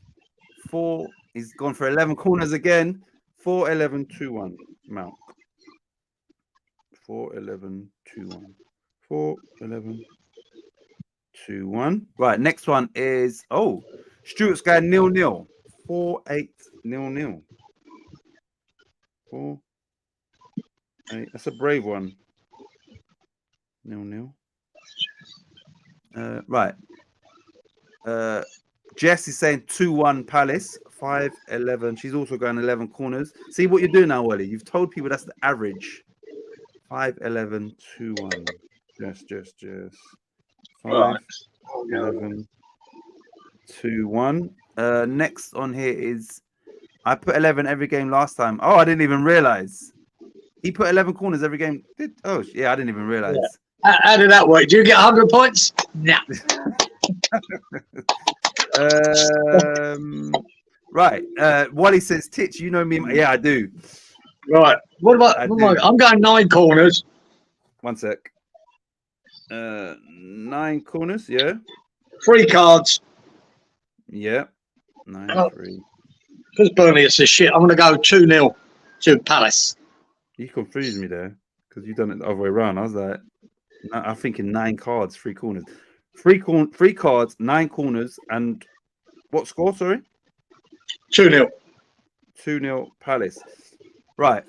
4. He's gone for 11 corners again. 4-11-2-1. Malk. 4-11-2-1. 4-11-2-1. Right, next one is Stuart's going 0-0. 4-8-0-0. 4-8. That's a brave one. 0-0. Right. Jess is saying 2-1 Palace. 5-11. She's also going 11 corners. See what you're doing now, Wally. You've told people that's the average. 5-11-2-1. Just. 5-11-2-1. Next on here is I put 11 every game last time. Oh, I didn't even realize. He put 11 corners every game. I didn't even realize. Yeah. How did that work? Do you get 100 points? No. Right. Wally says, Titch, you know me. Yeah, I do. Right. I'm going 9 corners. 1 sec. 9 corners, yeah. 3 cards. Yeah. 9-3. Because Burnley is a shit. I'm going to go 2-0 to Palace. You confused me there because you done it the other way around. I was like, I'm thinking 9 cards, 3 corners. 3 cards, 9 corners, and what score? Sorry, 2-0. 2-0 Palace. Right.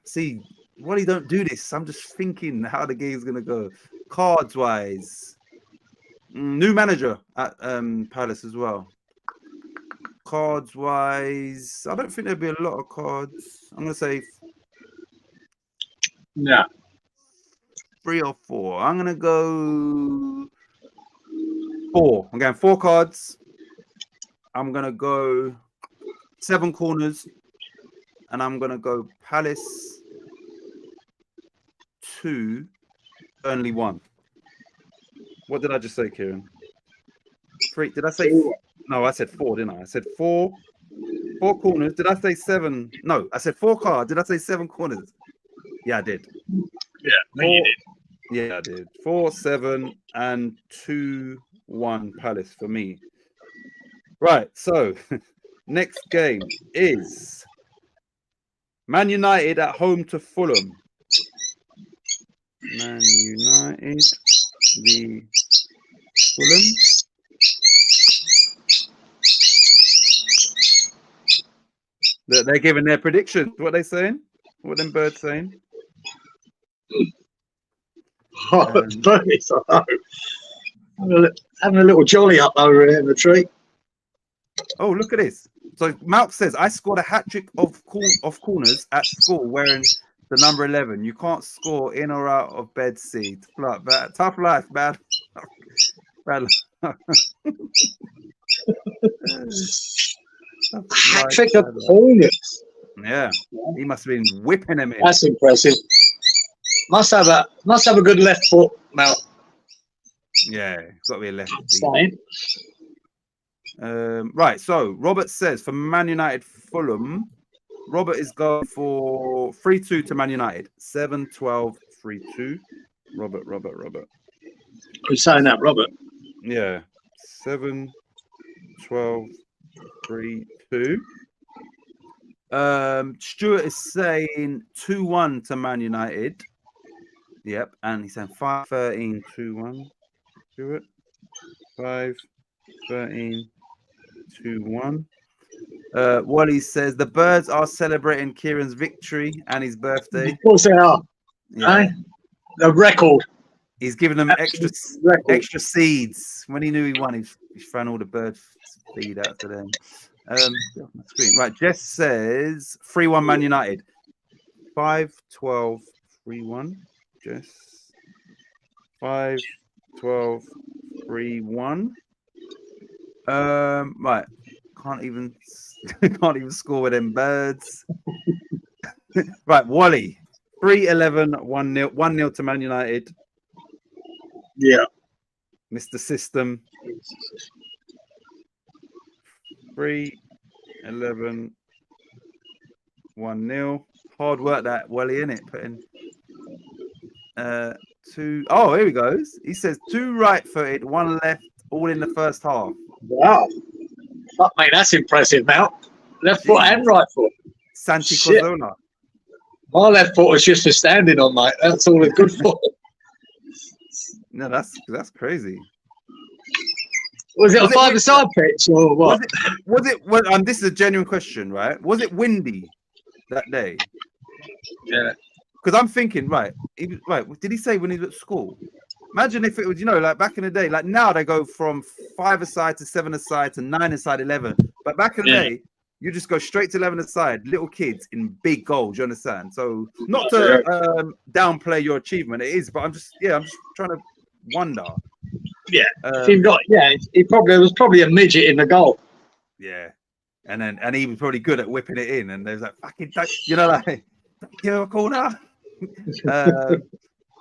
See, Wally, don't do this. I'm just thinking how the game's gonna go. Cards wise, new manager at Palace as well. Cards wise, I don't think there'll be a lot of cards. I'm gonna say Yeah. 3 or 4. I'm gonna go 4. I'm going 4 cards. I'm gonna go 7 corners, and I'm gonna go Palace 2, Burnley 1. What did I just say, Kieran? 3? Did I say? No, I said 4, didn't I? I said 4 corners. Did I say 7? No, I said 4 cards. Did I say 7 corners? Yeah, I did. Yeah, 4, you did. Yeah, I did. 4, 7, and 2-1 Palace for me. Right, so next game is Man United at home to Fulham. Man United v Fulham. They're giving their predictions. What they saying? What them birds saying? Burnley's, I know. Having a little jolly up over here in the tree. Oh, look at this. So Malk says, I scored a hat-trick of corners at school wearing the number 11. You can't score in or out of bed seat. Tough life, bad. Bad life. Hat-trick of corners. Yeah, he must have been whipping him in. That's impressive. Must have a good left foot, Mal. Yeah, it's got to be a left. Right, so Robert says for Man United Fulham, Robert is going for 3-2 to Man United. 7-12, 3-2. Robert. Who's saying that, Robert? Yeah. 7-12, 3-2. Stuart is saying 2-1 to Man United. Yep, and he's saying 5-13, 2-1. Stuart. 5-13, 2-1. Wally says the birds are celebrating Kieran's victory and his birthday. Of course they are. Yeah. The record. He's giving them extra seeds. When he knew he won, he's thrown all the bird feed out to them. Right, Jess says 3-1 Man United. 5-12, 3-1. Jess. 5-12, 3-1. Right. Can't even score with them birds. Right, Wally. 3-11, 1-0. 1-0 to Man United. Yeah. Mr. System. 3-11, 1-0. Hard work that Wally, innit? Putting 2. Oh, here he goes. He says 2 right-footed, 1 left, all in the first half. Wow. Fuck, mate, that's impressive, Mal. Left foot and right foot. Santi Cazorla. My left foot was just for standing on, mate. That's all it's good for. No, that's crazy. Was it a 5-a-side pitch or what? Was it? And this is a genuine question, right? Was it windy that day? Yeah. Because I'm thinking, right. Did he say when he was at school? Imagine if it was, like back in the day. Like now they go from 5-a-side to 7-a-side to 9-a-side 11. But back in the day, you just go straight to 11-a-side. Little kids in big goals. You understand? So not to downplay your achievement, it is. But I'm just trying to wonder. Yeah, he was probably a midget in the goal. Yeah, and he was probably good at whipping it in. And there's like fucking, like a corner.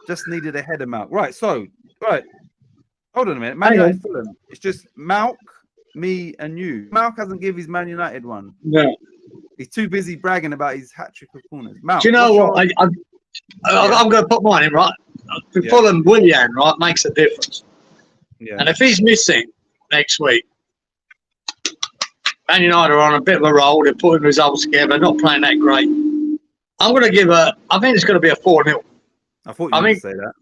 Just needed a header, Malk. Right, so hold on a minute. Man United Fulham. It's just Malk, me, and you. Malk hasn't given his Man United one. No, He's too busy bragging about his hat trick of corners. Mount, Do you know what? your... I'm going to put mine in, right? For Fulham, Willian, right, makes a difference. Yeah. And if he's missing next week, Man United are on a bit of a roll. They're putting results together, not playing that great. I'm going to give I think it's going to be a 4-0. I thought you were going to say that.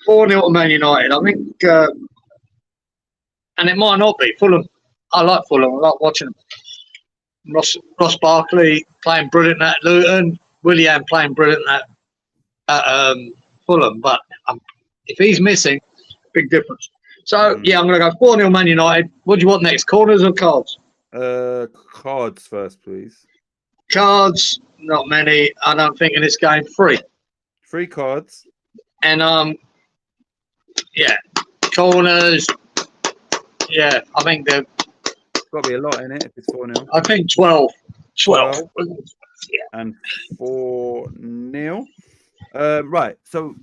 4-0 to Man United. I think, and it might not be. Fulham, I like Fulham. I like watching them. Ross Barkley playing brilliant at Luton. Willian playing brilliant at Fulham. But if he's missing, big difference. So, yeah, I'm going to go 4-0 Man United. What do you want next? Corners or cards? Cards first, please. Cards, not many. I don't think in this game. 3. 3 cards. And, yeah, corners. Yeah, I think they're... Got to be a lot in it if it's 4-0. I think 12. 12. Yeah. And 4-0. Right, so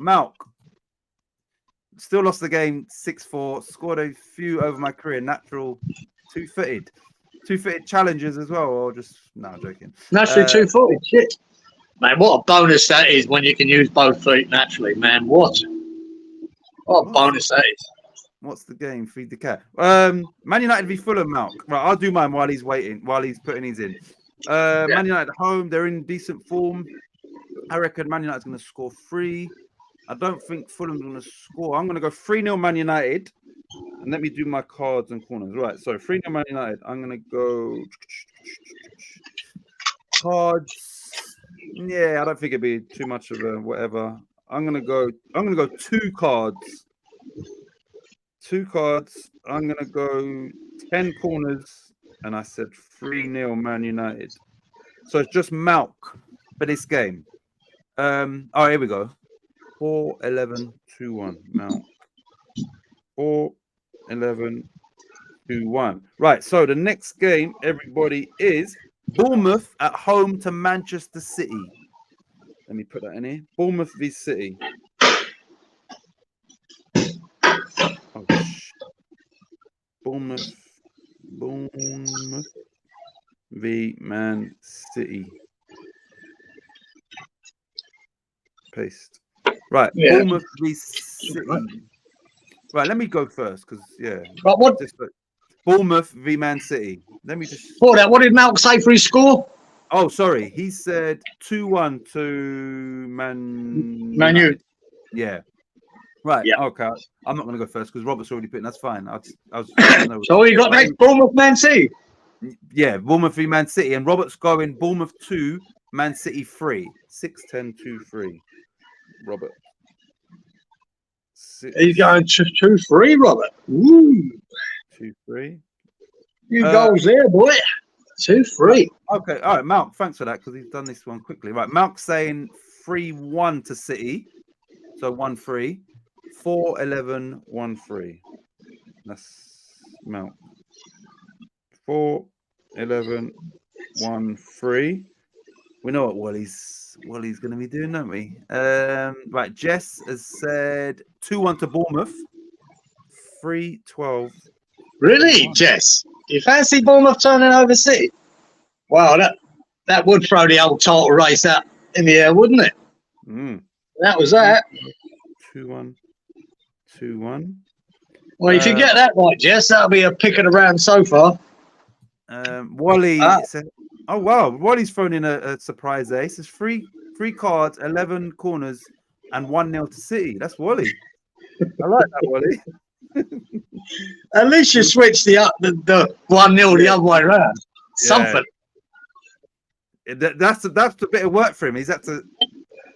Malk still lost the game 6-4. Scored a few over my career. Natural, two-footed challenges as well, or just no, joking. Naturally, 2-footed. Shit, man, what a bonus that is when you can use both feet naturally, man. What a bonus that is. What's the game? Feed the cat. Man United v Fulham, Malk. Right, I'll do mine while he's waiting, while he's putting his in. Man United at home, they're in decent form. I reckon Man United's going to score 3. I don't think Fulham's going to score. I'm going to go 3-0 Man United. And let me do my cards and corners. Right, so 3-0 Man United. I'm going to go cards. Yeah, I don't think it'd be too much of a whatever. I'm going to go 2 cards. 2 cards. I'm going to go 10 corners. And I said 3-0 Man United. So it's just Malk for this game. Oh, here we go. 4-11-2-1. Malk. 4-11-2-1. Right. So the next game, everybody, is Bournemouth at home to Manchester City. Let me put that in here. Bournemouth v City. Oh, Bournemouth v Man City. Paste. Right. Yeah. Bournemouth v City. Right, let me go first because But what? Bournemouth v Man City. Let me just. What did Malk say for his score? Oh, sorry. He said 2-1 to Man U. Yeah. Right. Yeah. Okay. I'm not going to go first because Robert's already put in. That's fine. So you got next Bournemouth Man City? Yeah, Bournemouth v Man City. And Robert's going Bournemouth 2, Man City 3. 6-10-2-3. Robert. He's going 2-3, Robert. Ooh. 2-3. You goals there, boy. 2-3. Okay, all right, Malk, thanks for that because he's done this one quickly. Right, Malk's saying 3-1 to City, so 1-3, 4-11-1-3. That's Malk. 4-11-1-3. We know what Wally's going to be doing, don't we? Right, Jess has said 2-1 to Bournemouth, 3-12. Really, Jess? You fancy Bournemouth turning over City? Wow, that would throw the old title race out in the air, wouldn't it? That was that. 2-1. Well, if you get that right, Jess, that'll be a pick of the round so far. Wally said, oh, wow. Wally's thrown in a surprise ace. It's 3 cards, 11 corners, and 1-0 to City. That's Wally. I like that, Wally. At least you switched the 1-0 the other way around. Something. That's a bit of work for him. He's had to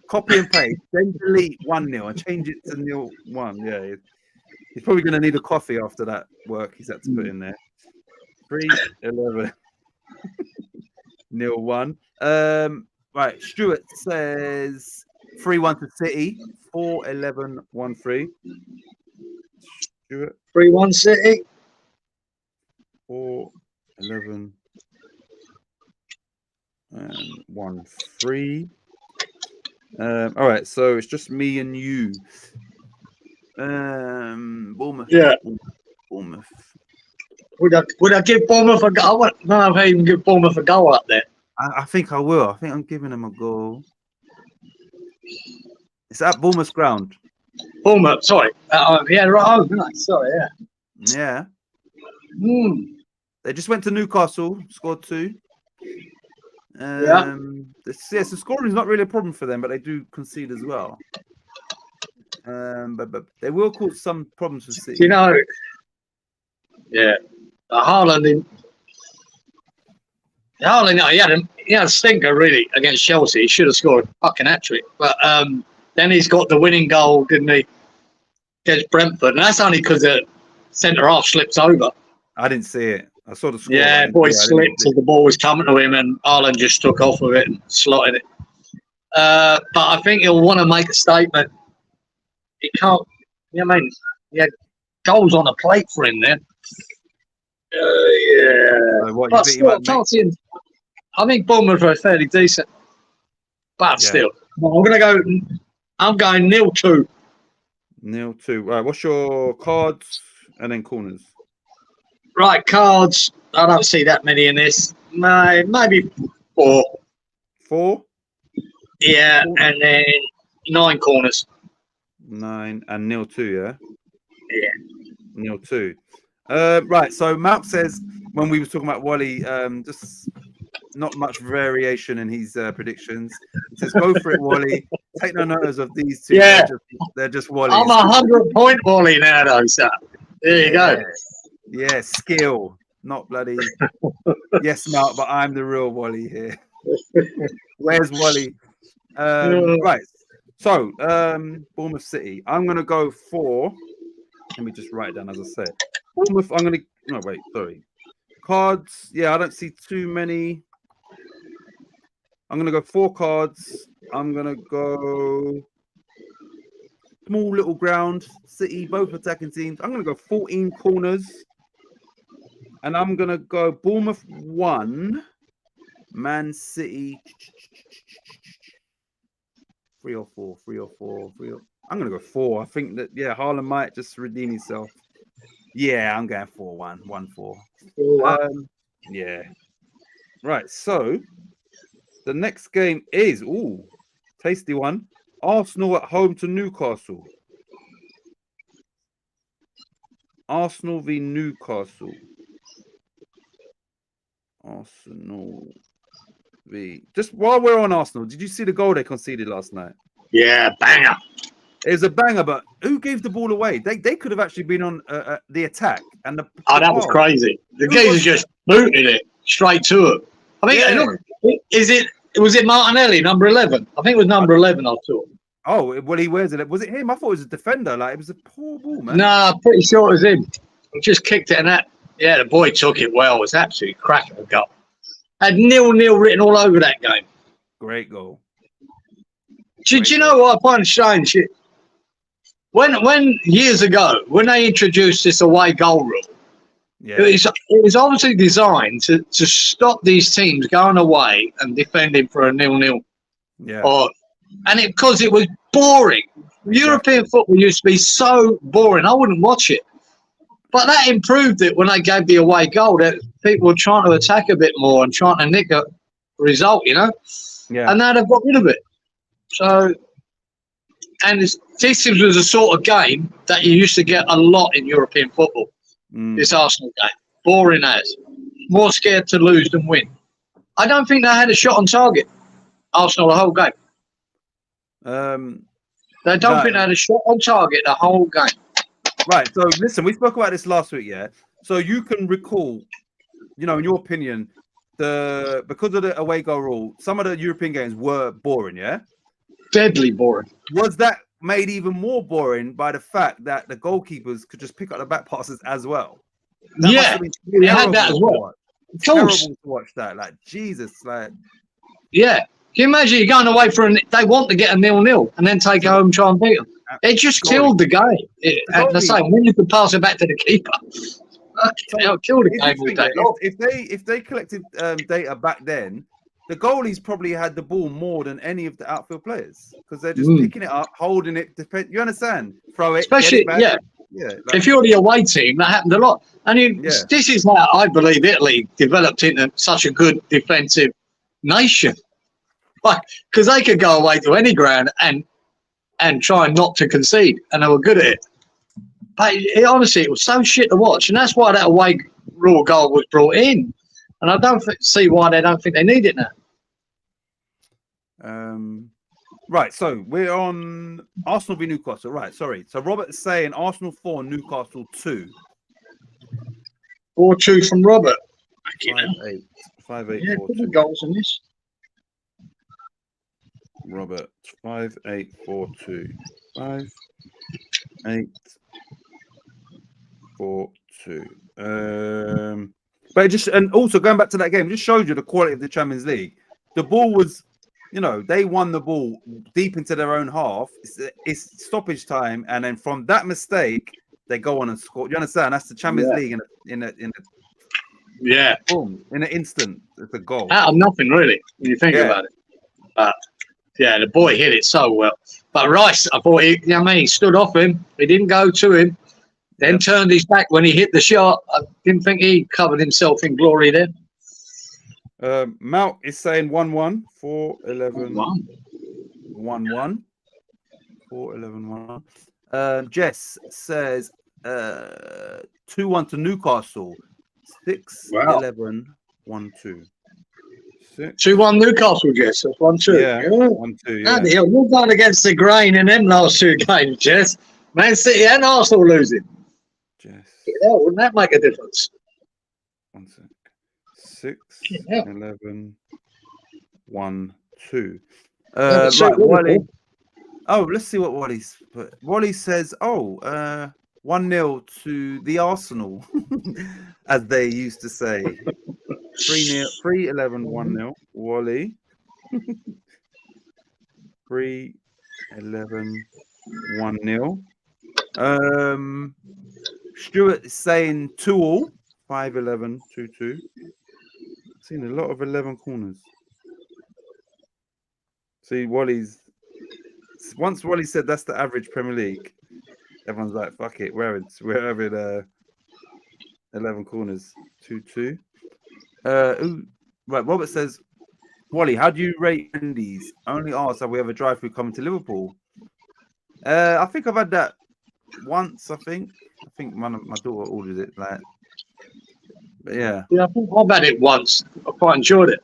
copy and paste, then delete 1-0 and change it to 0-1. Yeah, he's probably going to need a coffee after that work he's had to put in there. 3-11 0-1. Right, Stuart says 3-1 to City, 4-11-1-3. Stuart 3-1 City. 4-11 and 1-3. All right, so it's just me and you. Bournemouth. Yeah. Bournemouth. Would I give Bournemouth a goal? I don't know if I even give Bournemouth a goal up there. I think I will. I think I'm giving them a goal. It's at Bournemouth ground. Bournemouth, sorry. Yeah, right home, isn't it? Sorry, yeah. Yeah. Mm. They just went to Newcastle, scored 2. Yeah. So scoring is not really a problem for them, but they do concede as well. But they will cause some problems for City. You know, yeah. Haaland, he had a stinker really against Chelsea. He should have scored a fucking hat-trick. But then he's got the winning goal, didn't he, against Brentford? And that's only because the centre-half slips over. I didn't see it. I saw the score. Yeah, boy slipped as the ball was coming to him, and Haaland just took off with it and slotted it. But I think he'll want to make a statement. He can't. You know what I mean? He had goals on a plate for him then. Yeah. But still, I can't see him. I think Bournemouth are fairly decent. But still, I'm going 0-2. 0-2. Right, what's your cards and then corners? Right, cards. I don't see that many in this. Maybe 4. 4? Yeah, 4. And then 9 corners. 9 and 0-2, yeah? Yeah. 0-2. Right, so Malk says, when we were talking about Wally, just not much variation in his predictions. He says, go for it, Wally. Take no notice of these 2. Yeah. They're just Wallies. I'm 100-point Wally now, though, sir. There you go. Yeah, skill, not bloody. Yes, Malk, but I'm the real Wally here. Where's Wally? Right. So, Bournemouth City. I'm going to go for. Let me just write it down as I said. Bournemouth. I'm going to. No, wait. Sorry. Cards. Yeah, I don't see too many. I'm going to go 4 cards. I'm going to go small little ground. City, both attacking teams. I'm going to go 14 corners. And I'm going to go Bournemouth 1. Man City 3 or 4. I'm going to go 4. I think that, Haaland might just redeem himself. Yeah, I'm going 4-1. 1-4. Yeah. Right, so the next game is, tasty one. Arsenal at home to Newcastle. Arsenal v Newcastle. Just while we're on Arsenal, did you see the goal they conceded last night? Yeah, banger. It was a banger, but who gave the ball away? They could have actually been on the attack. And that was crazy. The guys just booted it straight to it. I think, was it Martinelli, number 11? I think it was number 11 I saw. Oh, well, he wears it. Was it him? I thought it was a defender. Like, it was a poor ball, man. Nah, pretty sure it was him. He just kicked it and that. Yeah, the boy took it well. It was absolutely cracking a goal. Had 0-0 written all over that game. Great goal. Do you know what I find strange? When years ago, when they introduced this away goal rule, it was obviously designed to stop these teams going away and defending for a 0-0. Yeah. Because it was boring. Exactly. European football used to be so boring. I wouldn't watch it. But that improved it when they gave the away goal. That people were trying to attack a bit more and trying to nick a result, you know? Yeah. And now they've got rid of it. So, and this was a sort of game that you used to get a lot in European football. This Arsenal game. Boring as. More scared to lose than win. I don't think they had a shot on target, Arsenal, the whole game. They don't think they had a shot on target the whole game. Right. So, listen, we spoke about this last week, yeah? So, you can recall, in your opinion, because of the away goal rule, some of the European games were boring, yeah? Deadly boring. Was that made even more boring by the fact that the goalkeepers could just pick up the back passes as well? They had that as well. Of course. Terrible to watch that. Like, Jesus, like. Yeah. Can you imagine you're going away they want to get a 0-0 and then take it home and try and beat them. It just killed the game. And the same, when you could pass it back to the keeper, it'll kill the game all day long. If they collected data back then, the goalies probably had the ball more than any of the outfield players because they're just picking it up, holding it. You understand? Throw it, especially get it back, If you're the away team, that happened a lot. And this is how I believe Italy developed into such a good defensive nation. Because they could go away to any ground and try not to concede, and they were good at it. But honestly, it was so shit to watch, and that's why that away rule goal was brought in. And I don't see why they don't think they need it now. Right, so we're on Arsenal v Newcastle. Right, sorry. So Robert is saying Arsenal 4, Newcastle 2. 4-2 from Robert. 5-8. 5-8. Yeah, good goals in this. Robert, 5-8-4-2. 5-8-4-2. But it just, and also going back to that game, it just showed you the quality of the Champions League. The ball was, they won the ball deep into their own half. It's stoppage time, and then from that mistake, they go on and score. You understand? That's the Champions League in boom, in an instant. It's a goal out of nothing, really, when you think about it. But the boy hit it so well. But Rice, I thought he stood off him. He didn't go to him. Then turned his back when he hit the shot. I didn't think he covered himself in glory there. Mount is saying 1-1, 4-11, 1-1, 4-11, 1-1. Jess says 2-1 to Newcastle, 6-11, 1-2. 2-1 Newcastle, Jess. That's 1-2. Yeah, 1-2. Yeah. You're going against the grain in them last two games, Jess. Man City and Arsenal losing. Jess. Wouldn't that make a difference? 1 sec. 6-11, 1-2. Right, Wally. Oh, let's see what Wally's put. Wally says, 1-0 to the Arsenal, as they used to say. 3-11, 1-0. Wally. 3-11, 1-0. Stuart is saying 2-all. 5-11, 2-2. Seen a lot of 11 corners. See, once Wally said that's the average Premier League, everyone's like, fuck it, we're having 11 corners. 2-2. Right, Robert says, Wally, how do you rate Wendy's? Only asked have we ever drive-through coming to Liverpool. I think I've had that once. I think my daughter ordered it. But yeah, I think I've had it once. I quite enjoyed it.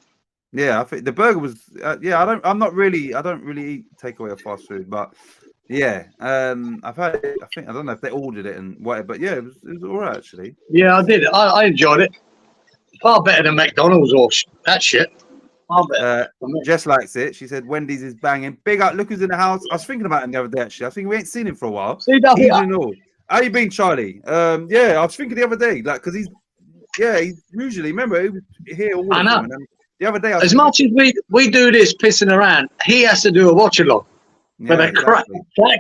Yeah, I think the burger was. I don't really eat takeaway or fast food, but yeah, I've had it. I don't know if they ordered it and whatever, but yeah, it was all right actually. Yeah, I did. I enjoyed it. Far better than McDonald's or that shit. Jess likes it. She said Wendy's is banging. Big up. Look who's in the house. I was thinking about him the other day actually. I think we ain't seen him for a while. How you been, Charlie? Yeah, I was thinking the other day, because he's usually, remember, he was here all the time. And the other day, as much as we do this pissing around, he has to do a watch along. But that crap. Yeah.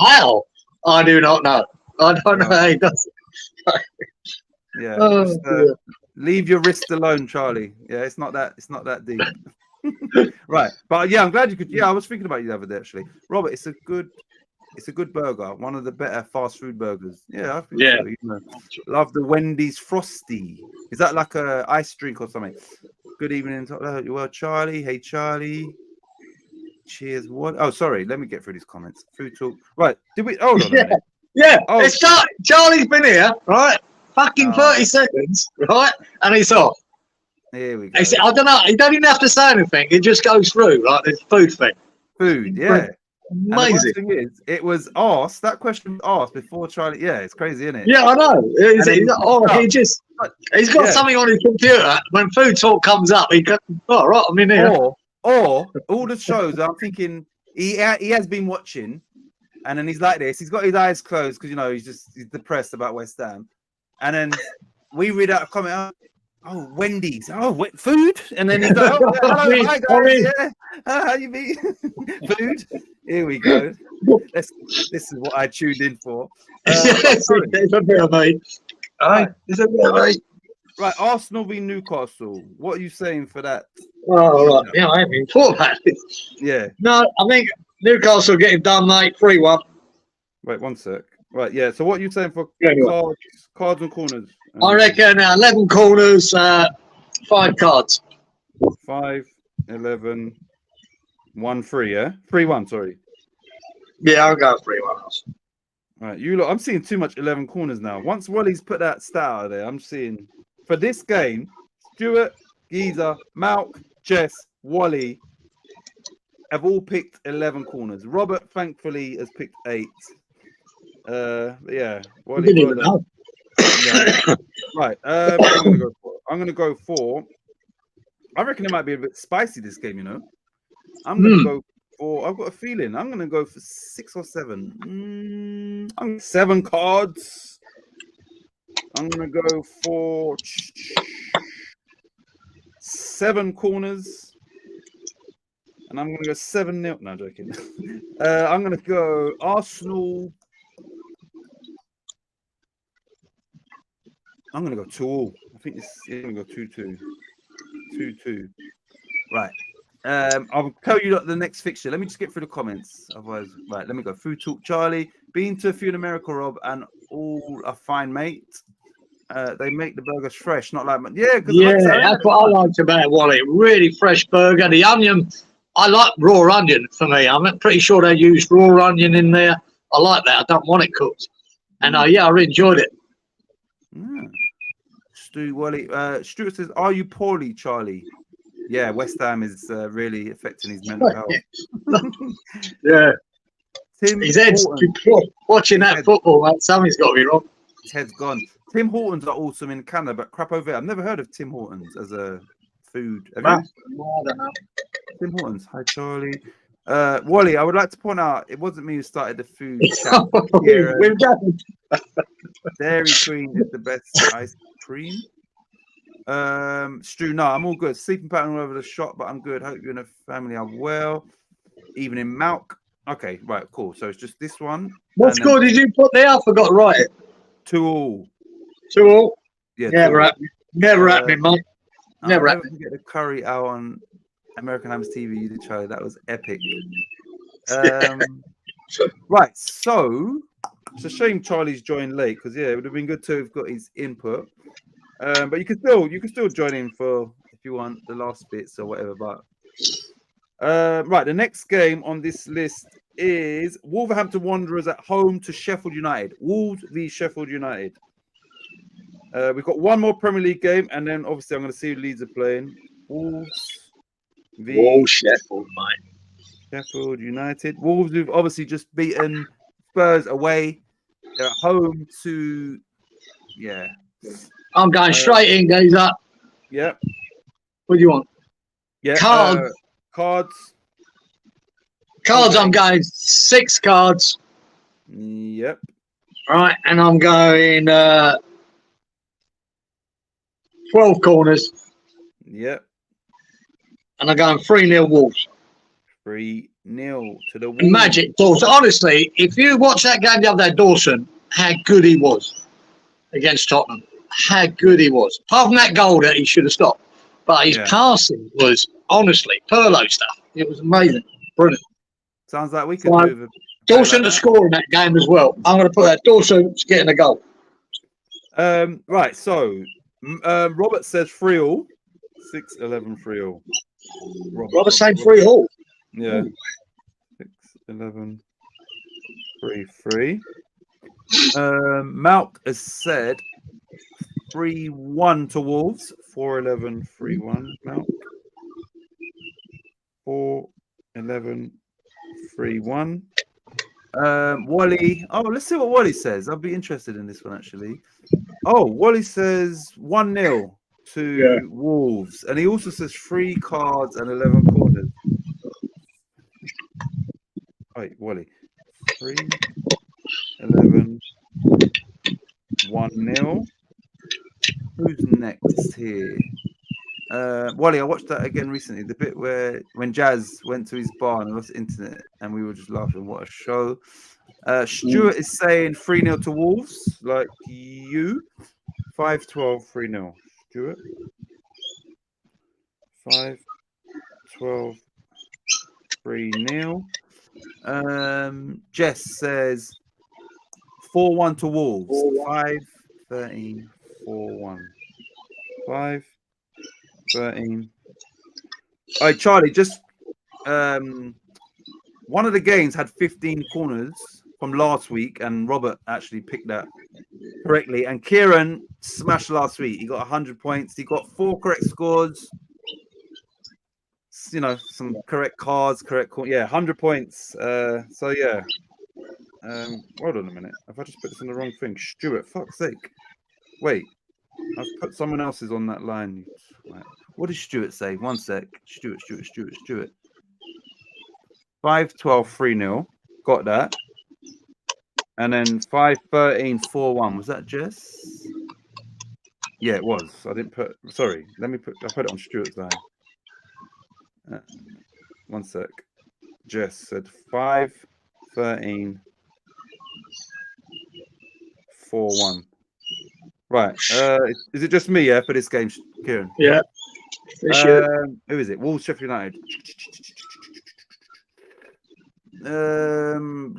How? I do not know. I don't know how he does it. Yeah. Leave your wrist alone, Charlie. Yeah, it's not that deep. Right. But yeah, I'm glad you could. Yeah, I was thinking about you the other day actually. Robert, it's a good burger. One of the better fast food burgers. Yeah, I think so. Love the Wendy's Frosty. Is that like a ice drink or something? Good evening. Well, Charlie. Hey, Charlie. Cheers. What? Oh, sorry. Let me get through these comments. Food talk. Right. Did we? Hold on a minute. Yeah. Oh. Charlie's been here, right? Fucking 30 seconds, right? And it's off. Here we go. I don't know. You don't even have to say anything. It just goes through, like this food thing. Food, yeah. Amazing. And the thing is, it was asked. That question was asked before Charlie. Yeah, it's crazy, isn't it? Yeah, I know. He's got something on his computer. When food talk comes up, he goes, "Oh, right, I'm in here." Or all the shows. I'm thinking he has been watching, and then he's like this. He's got his eyes closed because he's depressed about West Ham, and then we read out a comment. Oh, Wendy's. Oh, food. And then he's like, hello, hi guys. Yeah. How you be? Food. Here we go. This is what I tuned in for. It's a bit of me. Right, Arsenal v Newcastle. What are you saying for that? Oh, right. Yeah, I haven't even thought about it. Yeah. No, I think Newcastle getting done, mate. 3-1. Wait, 1 sec. Right, yeah. So what are you saying for Yeah, you cards and corners? I reckon 11 corners, 5 cards. 5, 11, 1, 3, yeah? 3, 1, sorry. Yeah, I'll go 3-1. Right, you look, I'm seeing too much 11 corners now. Once Wally's put that stat out there, I'm seeing for this game, Stuart, Geezer, Malk, Jess, Wally have all picked 11 corners. Robert, thankfully, has picked 8. Yeah, I Wally, didn't well even done. know. Yeah. Right, what am I going to go for? I'm going to go for, I reckon it might be a bit spicy, this game, you know? I'm going to go for, I've got a feeling, I'm going to go for 6 or 7. 7 cards. I'm going to go for 7 corners. And I'm going to go 7-0. No, joking. I'm going to go Arsenal. I'm going to go 2-2. I think it's going to go 2-2. 2-2. Right. I'll tell you the next fixture. Let me just get through the comments. Otherwise, right, let me go. Food Talk Charlie. Been to a few in America, Rob, and all are fine, mate. They make the burgers fresh, not like because Yeah, that's what I liked about Wally. Really fresh burger. The onion, I like raw onion for me. I'm pretty sure they used raw onion in there. I like that. I don't want it cooked. And yeah, I really enjoyed it. Yeah. Stu Wally. Stuart says, "Are you poorly, Charlie?" Yeah, West Ham is really affecting his mental health. Yeah. Tim His head's watching that football, man. Something's got to be wrong. His head's gone. Tim Hortons are awesome in Canada, but crap over here. I've never heard of Tim Hortons as a food. Have you? No, I don't know. Tim Hortons. Hi, Charlie. Wally, I would like to point out it wasn't me who started the food chat. We've done. Dairy Queen is the best ice cream. Stu, no, I'm all good. Sleeping pattern all over the shop, but I'm good. Hope you and the family are well. Even in Malk. Okay, right, cool. So it's just this one. What score did you put there? I forgot to write it. 2-2. 2-2. Yeah, never happening. Never happening, mate. Never happening. Forget the curry out on American Hams TV. You did, Charlie. That was epic. Right, so it's a shame Charlie's joined late because it would have been good to have got his input. But you can still join in for if you want the last bits or whatever. But right, the next game on this list is Wolverhampton Wanderers at home to Sheffield United. Wolves v Sheffield United. We've got one more Premier League game, and then obviously I'm going to see who Leeds are playing. Wolves v Sheffield, mate. Sheffield United. Wolves who've obviously just beaten Spurs away. They're at home to I'm going straight in, Geezer. Yep. What do you want? Yeah. Cards. Okay. I'm going 6 cards. Yep. Right, and I'm going 12 corners. Yep. And I'm going 3-0 Wolves. 3-0 to the Wolves. Magic Dawson. Honestly, if you watch that game the other day, Dawson, how good he was against Tottenham. How good he was. Apart from that goal that he should have stopped. But his passing was, honestly, Perlo stuff. It was amazing. Brilliant. Sounds like we could do Dawson to score in that game as well. I'm going to put that. Dawson's getting a goal. Right, so Robert says 3-all. 6-11 3-all. Robert saying 3-all. Yeah. 6-11 3-3. Malk has said 3-1 to Wolves. 4-11 3-1. Malk. 4-11 3-1. Wally. Oh, let's see what Wally says. I'll be interested in this one actually. Oh, Wally says 1-0 to Wolves, and he also says 3 cards and 11 corners. Wait, Wally. 3-11 1-0. Who's next here? Wally, I watched that again recently. The bit where when Jazz went to his bar and lost internet, and we were just laughing. What a show! Stuart is saying 3-0 to Wolves, like you. 5-12 3-0. Stuart. 5-12 3-0. Jess says 4-1 to Wolves. 4-1. 5, 13, 4-1. 5, 13. All right, Charlie, just one of the games had 15 corners from last week, and Robert actually picked that correctly. And Kieran smashed last week. He got 100 points. He got 4 correct scores. You know, some correct cards, correct. Yeah, 100 points. So yeah. Hold on a minute. Have I just put this on the wrong thing? Stuart, fuck's sake. Wait, I've put someone else's on that line. Right. What did Stuart say? One sec. Stuart. 5-12, 3-0. Got that. And then 5-13, 4-1. Was that Jess? Yeah, it was. I didn't put. Sorry. I put it on Stuart's line. One sec. Jess said 5-13, 4-1. Right. Is it just me, yeah, for this game, Kieran? Yeah. Who is it? Wolves, Sheffield United. I'm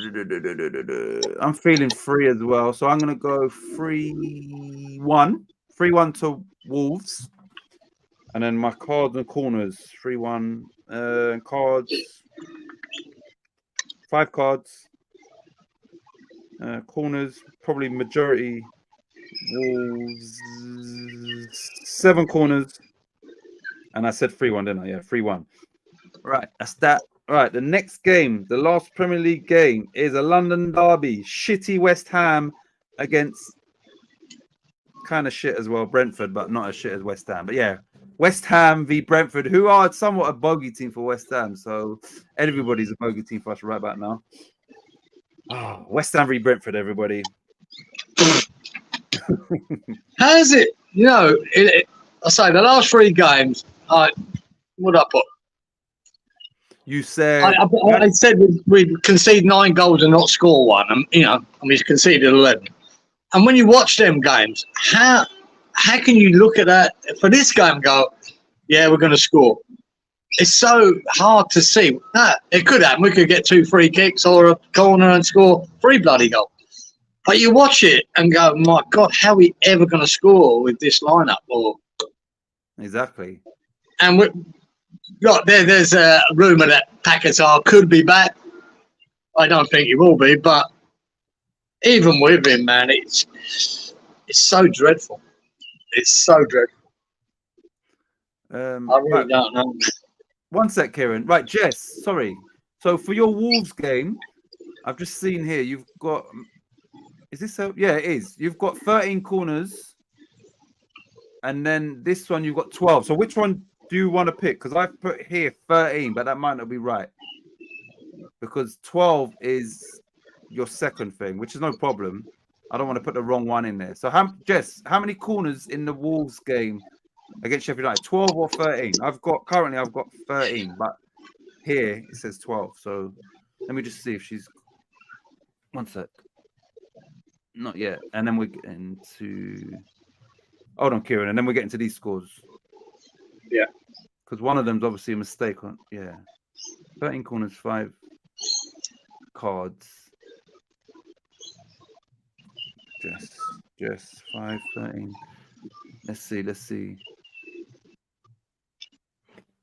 feeling 3 as well, so I'm gonna go 3-1. 3-1 to Wolves. And then my cards and corners, 3-1. Cards. 5 cards. Corners, probably majority Wolves. 7 corners. And I said 3-1, didn't I? Yeah, 3-1. Right, that's that. Right, the next game, the last Premier League game, is a London derby. Shitty West Ham against kind of shit as well, Brentford, but not as shit as West Ham. But yeah, West Ham v Brentford, who are somewhat a bogey team for West Ham. So everybody's a bogey team for us right about now. Oh, West Ham v Brentford, everybody. How is it? You know, I say the last 3 games, what did I put? You said I said we concede 9 goals and not score one, and we conceded 11. And when you watch them games, how can you look at that for this game and go, yeah, we're going to score? It's so hard to see. It could happen. We could get 2 free kicks or a corner and score 3 bloody goals. But you watch it and go, my God, how are we ever going to score with this lineup? Exactly. And there's a rumour that Paquetá could be back. I don't think he will be, but even with him, man, it's so dreadful. It's so dreadful. I really don't know. One sec, Kieran. Right, Jess, sorry. So for your Wolves game, I've just seen here, you've got... Is this so? Yeah, it is. You've got 13 corners. And then this one, you've got 12. So which one do you want to pick? Because I've put here 13, but that might not be right. Because 12 is your second thing, which is no problem. I don't want to put the wrong one in there. So, Jess, how many corners in the Wolves game against Sheffield United? 12 or 13? Currently I've got 13, but here it says 12. So let me just see if she's... One sec. Not yet. And then we get into... Hold on, Kieran. And then we get into these scores. Yeah. Because one of them's obviously a mistake. 13 corners, 5 cards. Just 5, 13. Let's see.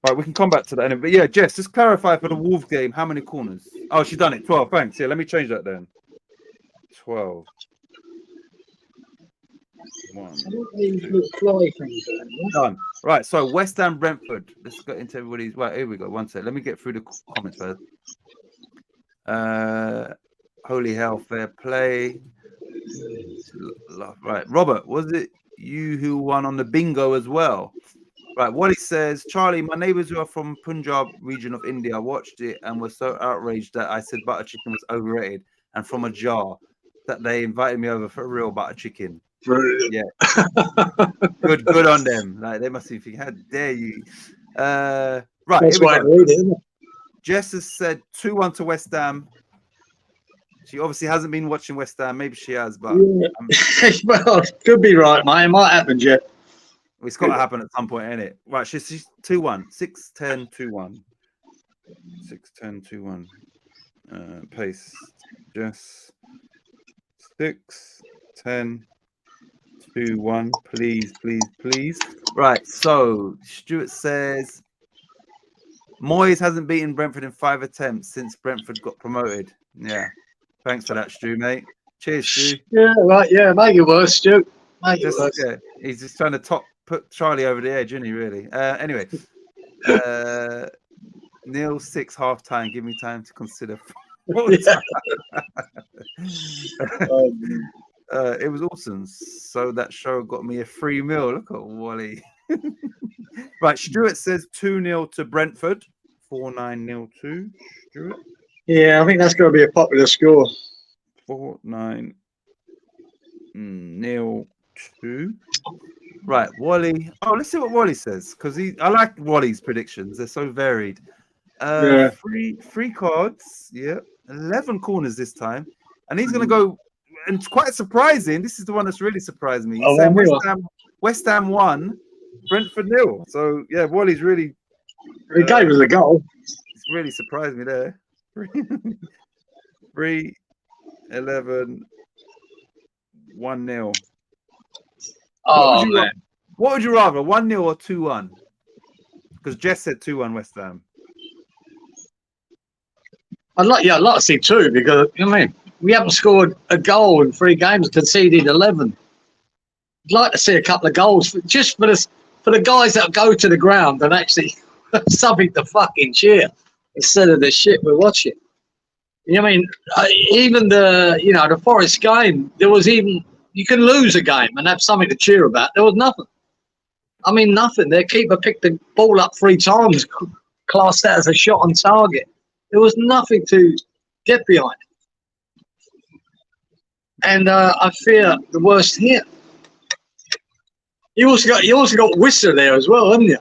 Right, we can come back to that. But yeah, Jess, just clarify for the Wolves game, how many corners? Oh, she's done it. 12. Thanks. Yeah, let me change that then. 12. 1, 2. Done. Right, so West Ham Brentford. Let's get into everybody's... Right, here we go. One sec. Let me get through the comments first. Holy hell, fair play. Right, Robert, was it you who won on the bingo as well? Right, Wally says, Charlie, my neighbors who are from Punjab region of India watched it and were so outraged that I said butter chicken was overrated and from a jar that they invited me over for a real butter chicken. Brilliant. Yeah. good on them. Like they must be thinking, how dare you? Right, that's why I read it, isn't it? Jess has said 2-1 to West Ham. She obviously hasn't been watching West Ham. Maybe she has, but well, could be right, mate. It might happen, Jeff. It's got to happen at some point, innit? Right, she's 2-1. 6-10, 2-1. 6-10, 2-1. Pace. Jess. 6, 10, 2, 1. Please, please, please. Right. So Stuart says Moyes hasn't beaten Brentford in 5 attempts since Brentford got promoted. Yeah. Thanks for that, Stu, mate. Cheers, Stu. Yeah, right. Yeah, make it worse, Stu. Make it worse. Yeah, he's just trying to put Charlie over the edge, isn't he? Really. Anyway, Neil 6 half time. Give me time to consider. Yeah. It was awesome. So that show got me a free meal. Look at Wally. Right, Stuart says 2-0 to Brentford. 4-9-0-2. Stuart. Yeah, I think that's going to be a popular score. 4-9-0-2. Right, Wally. Oh, let's see what Wally says, because I like Wally's predictions. They're so varied. Yeah. Three cards. Yeah, 11 corners this time, and he's going to go. And it's quite surprising. This is the one that's really surprised me. He's saying West Ham 1, Brentford 0. So yeah, Wally's really. He gave us a goal. It's really surprised me there. 3, 11, 1-0. Oh, man. What would you rather, 1-0 or 2-1? Because Jess said 2-1 West Ham. I'd like to see 2 because we haven't scored a goal in 3 games, conceded 11. I'd like to see a couple of goals just for the guys that go to the ground and actually something to fucking cheer instead of the shit we're watching. You know what I mean? Even the Forest game, there was you can lose a game and have something to cheer about. There was nothing. Nothing. Their keeper picked the ball up 3 times, classed that as a shot on target. There was nothing to get behind. And I fear the worst here. You also got Whistler there as well, haven't you?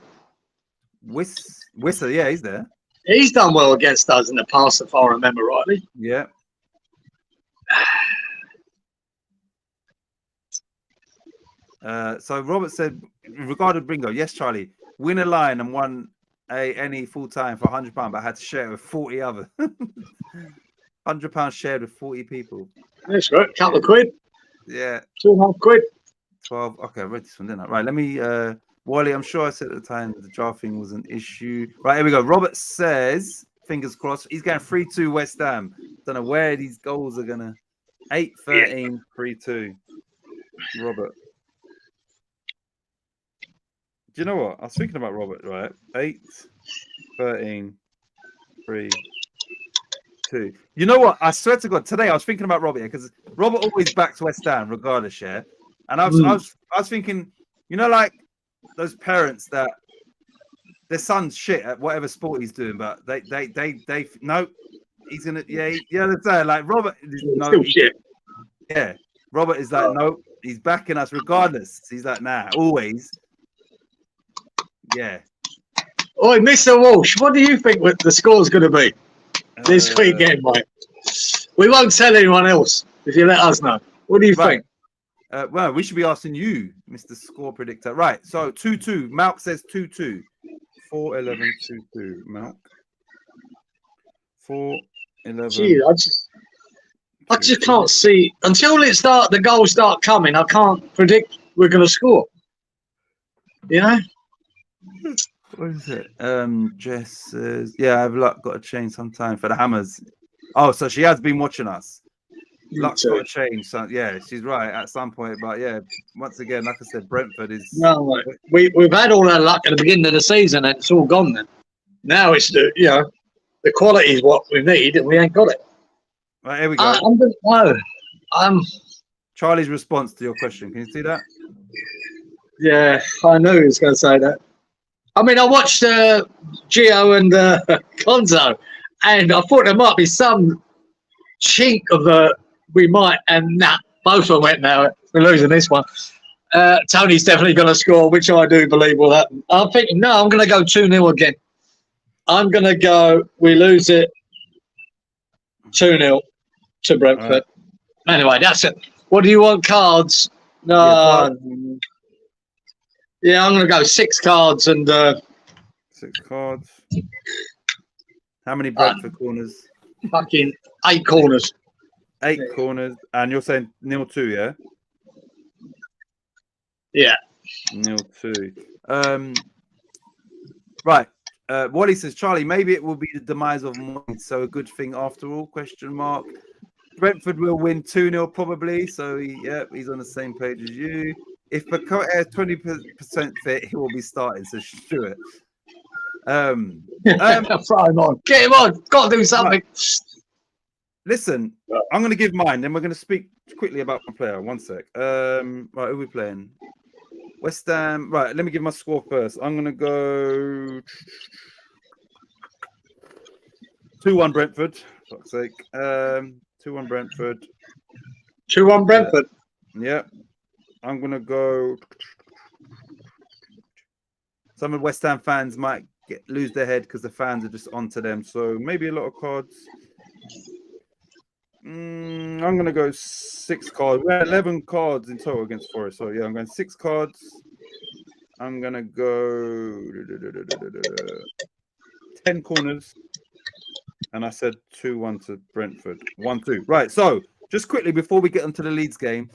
Whistler, yeah, he's there. He's done well against us in the past, if I remember rightly. Yeah. So Robert said, regarding Bingo, yes, Charlie, win a line and won any full time for £100, but I had to share it with 40 others. £100 shared with 40 people. That's right. Couple of quid. Yeah. 2.5 quid. 12. Okay, I read this one, didn't I? Right, let me. Wally, I'm sure I said at the time the drafting was an issue. Right, here we go. Robert says, fingers crossed, he's going 3-2 West Ham. Don't know where these goals are going to. 8-13, 3-2. Robert. Do you know what? I was thinking about Robert, right? 8-13, 3-2. You know what? I swear to God, today I was thinking about Robert because Robert always backs West Ham, regardless, yeah. And I was thinking, like those parents that their son's shit at whatever sport he's doing, but they no, he's gonna understand. Like Robert, Robert is like no, he's backing us regardless. He's like nah, always. Yeah. Oi, Mr. Walsh, what do you think the score's going to be this weekend, mate? We won't tell anyone else if you let us know. What do you think? Well, we should be asking you, Mr. Score Predictor. Right, so 2-2. Malk says 2-2. 4-11, 2-2. Malk. 4-11. Gee, I just can't see. Until the goals start coming, I can't predict we're going to score. You know? What is it? Jess says, yeah, I've got to change sometime for the Hammers. Oh, so she has been watching us. Luck's got to change. So yeah, she's right at some point. But yeah, once again, like I said, Brentford is. No, we've had all that luck at the beginning of the season, and it's all gone. Then now it's the quality is what we need, and we ain't got it. Right, here we go. Charlie's response to your question. Can you see that? Yeah, I knew he was going to say that. I watched Gio and Gonzo, and I thought there might be some chink of we might, and both of them went now. We're losing this one. Tony's definitely going to score, which I do believe will happen. I'm thinking, no, I'm going to go 2-0 again. I'm going to go, we lose it 2-0 to Brentford. Right. Anyway, that's it. What do you want, cards? No. Yeah, I'm going to go 6 cards and... 6 cards. How many Brentford corners? Fucking 8 corners. 8 corners, and you're saying 0-2, yeah? Yeah. 0-2. Right. Wally says, Charlie, maybe it will be the demise of Moyes, so a good thing after all, question mark. Brentford will win 2-0 probably, so he's on the same page as you. If Bakota is 20% fit, he will be starting, so Stuart. Throw him on. Get him on. Got to do something. Right. Listen, I'm going to give mine, then we're going to speak quickly about my player. One sec. Right, who are we playing? West Ham. Right, let me give my score first. I'm going to go 2-1 Brentford, for fuck's sake. 2-1 Brentford. 2-1 Brentford. Yeah. I'm going to go. Some of West Ham fans might lose their head because the fans are just onto them. So maybe a lot of cards. I'm going to go 6 cards. We had 11 cards in total against Forest. So, yeah, I'm going 6 cards. I'm going to go 10 corners. And I said 2-1 to Brentford. 1-2. Right. So, just quickly before we get onto the Leeds game,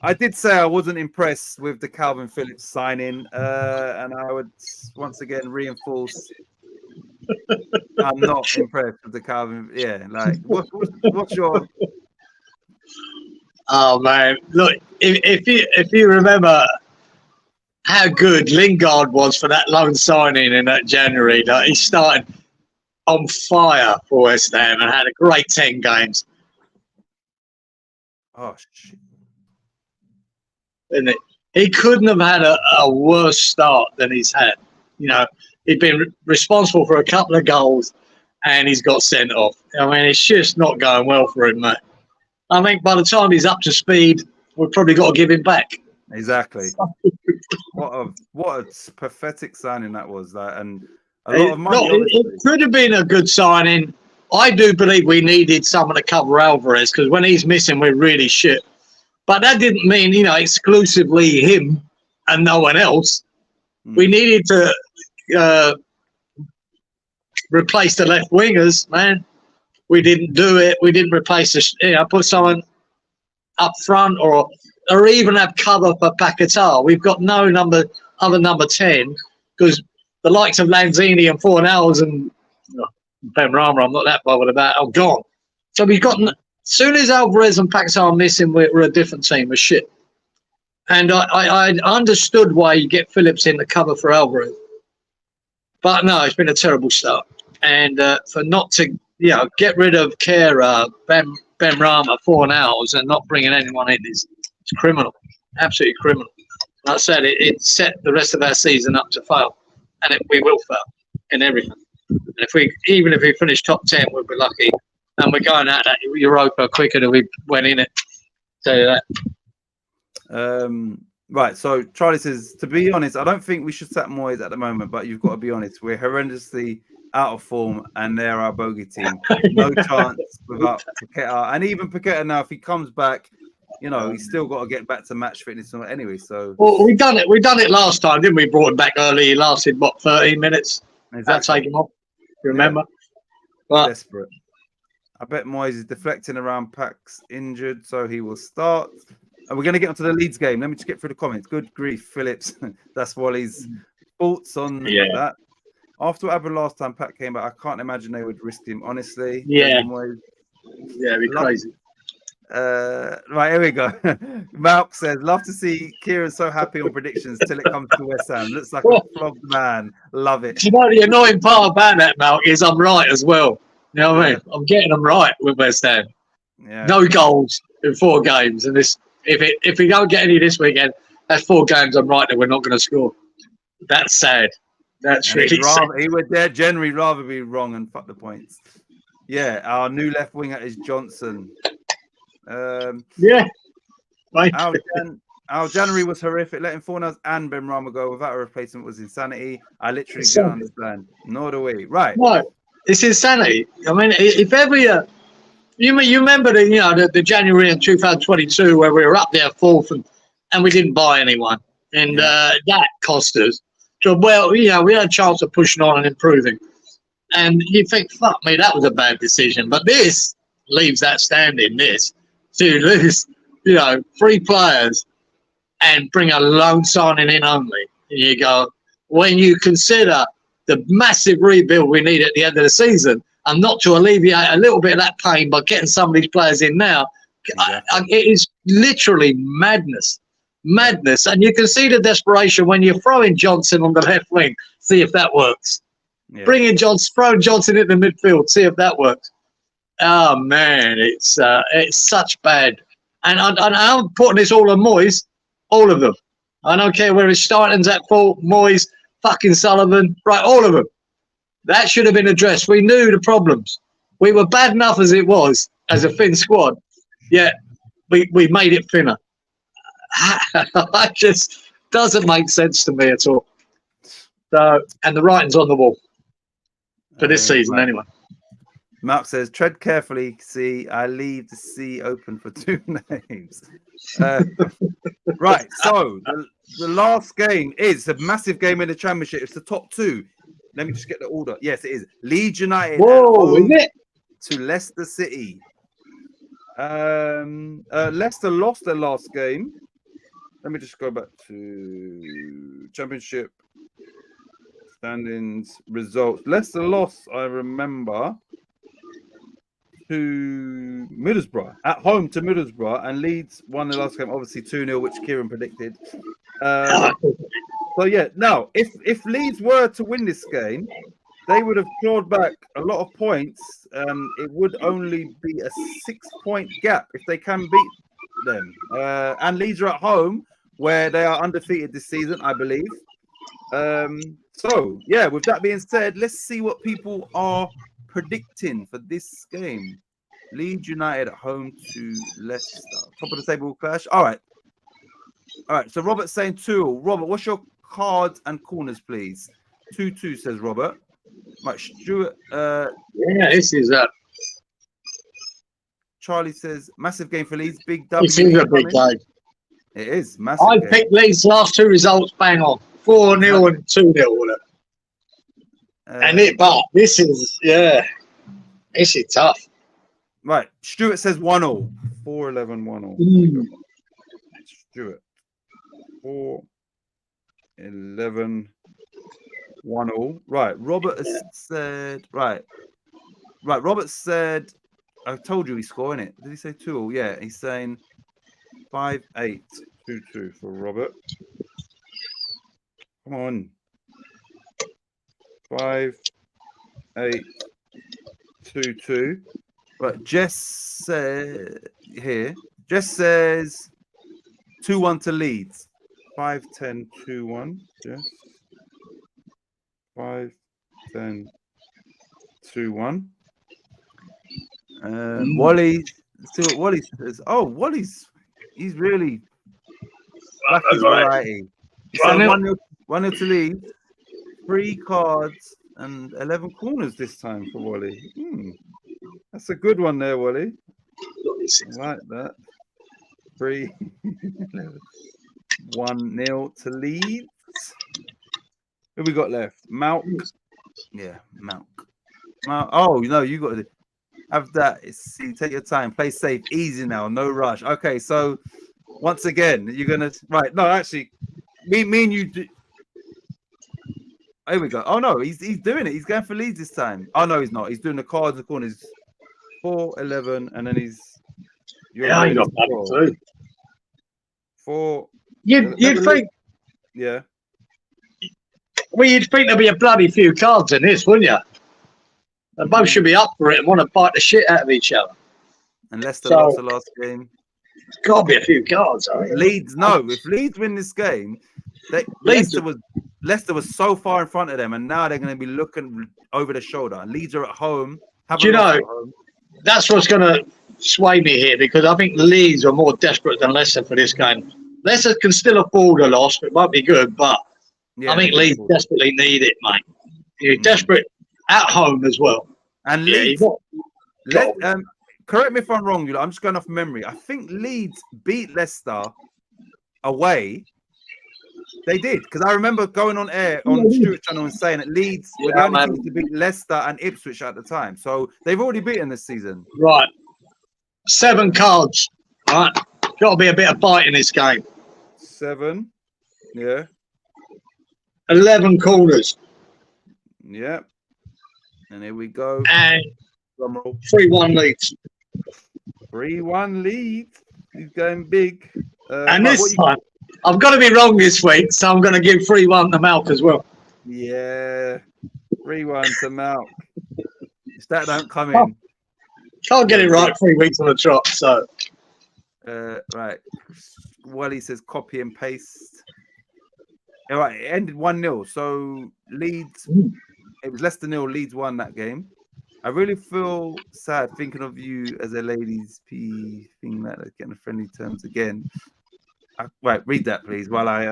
I did say I wasn't impressed with the Calvin Phillips signing. And I would once again reinforce I'm not impressed with the Calvin. Yeah, like what's your? Oh man, look! If you remember how good Lingard was for that loan signing in that January, like he started on fire for West Ham and had a great 10 games. Oh shit! Isn't it? He couldn't have had a worse start than he's had. You know, he'd been responsible for a couple of goals and he's got sent off. I mean, it's just not going well for him, mate. I think by the time he's up to speed, we've probably got to give him back. Exactly. what a pathetic signing that was. That and a lot of money. It could have been a good signing. I do believe we needed someone to cover Alvarez because when he's missing, we're really shit. But that didn't mean, exclusively him and no one else. We needed to replace the left wingers, man. We didn't do it. We didn't replace put someone up front or even have cover for Paquetá. We've got no number 10 because the likes of Lanzini and Fornals and Ben Rama, I'm not that bothered about, are gone. So we've got, as soon as Alvarez and Paquetá are missing, we're a different team. We're shit. And I understood why you get Phillips in the cover for Alvarez. But no, it's been a terrible start. And for not to, get rid of Kera, Ben Rama, Fornals and not bringing anyone in is criminal. Absolutely criminal. Like I said, it set the rest of our season up to fail. And we will fail in everything. And even if we finish top 10, we'll be lucky. And we're going out at Europa quicker than we went in it. Tell you that. Right, so Charlie says, to be honest, I don't think we should sack Moyes at the moment, but you've got to be honest, we're horrendously out of form and they're our bogey team. No chance without Paquetá. And even Paquetá now, if he comes back, he's still got to get back to match fitness anyway. So we done it last time, didn't we? Brought him back early. He lasted 13 minutes. Exactly. Take him off. Remember? Yeah. Desperate. I bet Moyes is deflecting around Pax injured, so he will start. And we're going to get onto the Leeds game. Let me just get through the comments. Good grief, Phillips. That's Wally's thoughts on that. After what happened last time Pat came back, I can't imagine they would risk him, honestly. Yeah. It'd be crazy. Right, here we go. Malk says, love to see Kieran so happy on predictions till it comes to West Ham. Looks like a flogged man. Love it. You know, the annoying part about that, Malk, is I'm right as well. You know what I mean? I'm getting them right with West Ham. Yeah. No goals in 4 games. And if we don't get any this weekend, that's 4 games I'm right that we're not going to score. That's sad. That's really sad. He would generally rather be wrong and fuck the points. Yeah, our new left winger is Johnson. Our January was horrific. Letting Fornals and Ben Rama go without a replacement was insanity. I literally don't understand. Nor do we. Right. No, it's insanity. I mean, if ever you remember the January in 2022 where we were up there 4th and we didn't buy anyone, and that cost us. So we had a chance of pushing on and improving, and you think, fuck me, that was a bad decision. But this leaves that standing. This to lose, 3 players and bring a loan signing in only. And you go, when you consider the massive rebuild we need at the end of the season, and not to alleviate a little bit of that pain by getting some of these players in now, it is literally madness. Madness. And you can see the desperation when you're throwing Johnson on the left wing, see if that works. Yeah. Throw Johnson in the midfield, see if that works. Oh, man, it's such bad. And I'm putting this all on Moyes, all of them. I don't care where his starting's at fault, Moyes, fucking Sullivan, right, all of them. That should have been addressed. We knew the problems. We were bad enough as it was, as a thin squad, yet we made it thinner. That just doesn't make sense to me at all. So, and the writing's on the wall for this season anyway. Mark says, tread carefully, see, I leave the sea open for 2 names. Right, so the last game is a massive game in the Championship. It's the top 2. Let me just get the order. Yes, it is. Leeds United to Leicester City. Leicester lost their last game. Let me just go back to Championship standings results. Leicester lost, I remember, to Middlesbrough, at home to Middlesbrough, and Leeds won the last game, obviously 2-0, which Kieran predicted. So yeah, now if Leeds were to win this game, they would have clawed back a lot of points. It would only be a 6-point gap if they can beat them. And Leeds are at home, where they are undefeated this season, I believe. So yeah, with that being said, let's see what people are predicting for this game. Leeds United at home to Leicester. Top of the table clash. All right. So Robert's saying 2. Robert, what's your cards and corners, please? 2-2, says Robert. Right, Stuart. This is a. Charlie says massive game for Leeds. Big W. This is a big game. It is massive. I picked Leeds' last 2 results bang on, 4-0 and 2-0. But this is this is tough. Right, Stuart says 1-0. 4-11, 1-0. Stuart. 4-11, 1-0. Right, Robert has said. Right. Robert said. I told you he's scoring it. Did he say 2-0? Yeah, he's saying 5-8, 2-2 for Robert. Come on. 5-8, 2-2. Right, Jess said here. Jess says 2-1 to Leeds. 5-10, 2-1. Jess. 5-10, 2-1. Wally. See what Wally says. Oh, he's really black his variety. He's 1-0 to Leeds. 3 cards and 11 corners this time for Wally. That's a good one there, Wally. I like that. 1-0 to Leeds. Who we got left? Malk. Yeah, Malk. Oh, you got to have that. See, take your time. Play safe. Easy now. No rush. Okay, so once again, you're going to... Right. No, actually, me and you... Here we go. Oh, no, he's doing it. He's going for Leeds this time. Oh, no, he's not. He's doing the cards and the corners. 4-11, and then he's... I got that too. 4... You'd think... Yeah. Well, you'd think there'd be a bloody few cards in this, wouldn't you? They both should be up for it and want to bite the shit out of each other. And Leicester lost the last game. There's got to be a few cards. Leeds, no. If Leeds win this game, Leicester was so far in front of them, and now they're going to be looking over the shoulder. Leeds are at home. Do you know, that's what's going to sway me here, because I think Leeds are more desperate than Leicester for this game. Leicester can still afford a loss. It won't be good, but I think Leeds desperately need it, mate. You're desperate at home as well. And Leeds, correct me if I'm wrong, I'm just going off memory. I think Leeds beat Leicester away. They did, because I remember going on air on Stuart Channel and saying that Leeds were the only team to beat Leicester and Ipswich at the time. So they've already beaten this season. Right. 7 cards Right, got to be a bit of bite in this game. 7. Yeah. 11 corners Yeah. And here we go. and Drum roll. 3-1 leads. 3-1 lead. He's going big. And right, this time, I've got to be wrong this week, so I'm going to give 3-1 to Malk as well. Yeah. 3-1 to Malk. If that don't come in. Can't get it right 3 weeks on the trot, so. Right. Wally says copy and paste. All right, it ended 1-0. So Leeds, it was Leicester 0, Leeds won that game. I really feel sad thinking of you as a ladies' P thing that they're getting friendly terms again. Right, read that please while I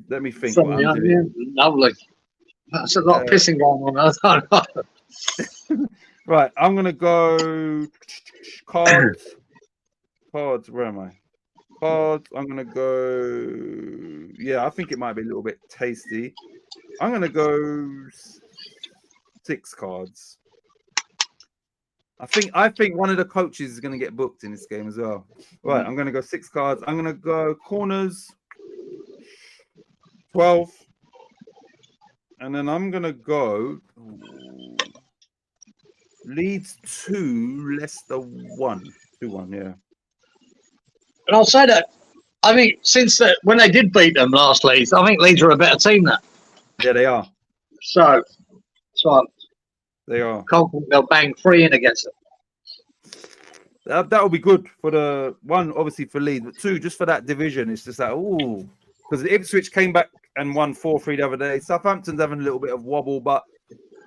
let me think. What I'm doing. Lovely. That's a lot of pissing going on. Right, I'm gonna go cards. Cards, where am I? Cards, I'm gonna go. Yeah, I think it might be a little bit tasty. I'm gonna go 6 cards. I think one of the coaches is gonna get booked in this game as well. Right, I'm gonna go 6 cards. I'm gonna go corners 12, and then I'm gonna go Leeds 2, Leicester 1. 2-1, yeah. And I'll say that, I think, when they did beat them last Leeds, I think Leeds are a better team now. Yeah, they are. So They are. confident they'll bang 3 in against them. That will be good for the one, obviously for Leeds, but 2, just for that division. It's just like, ooh, because Ipswich came back and won 4-3 the other day. Southampton's having a little bit of wobble, but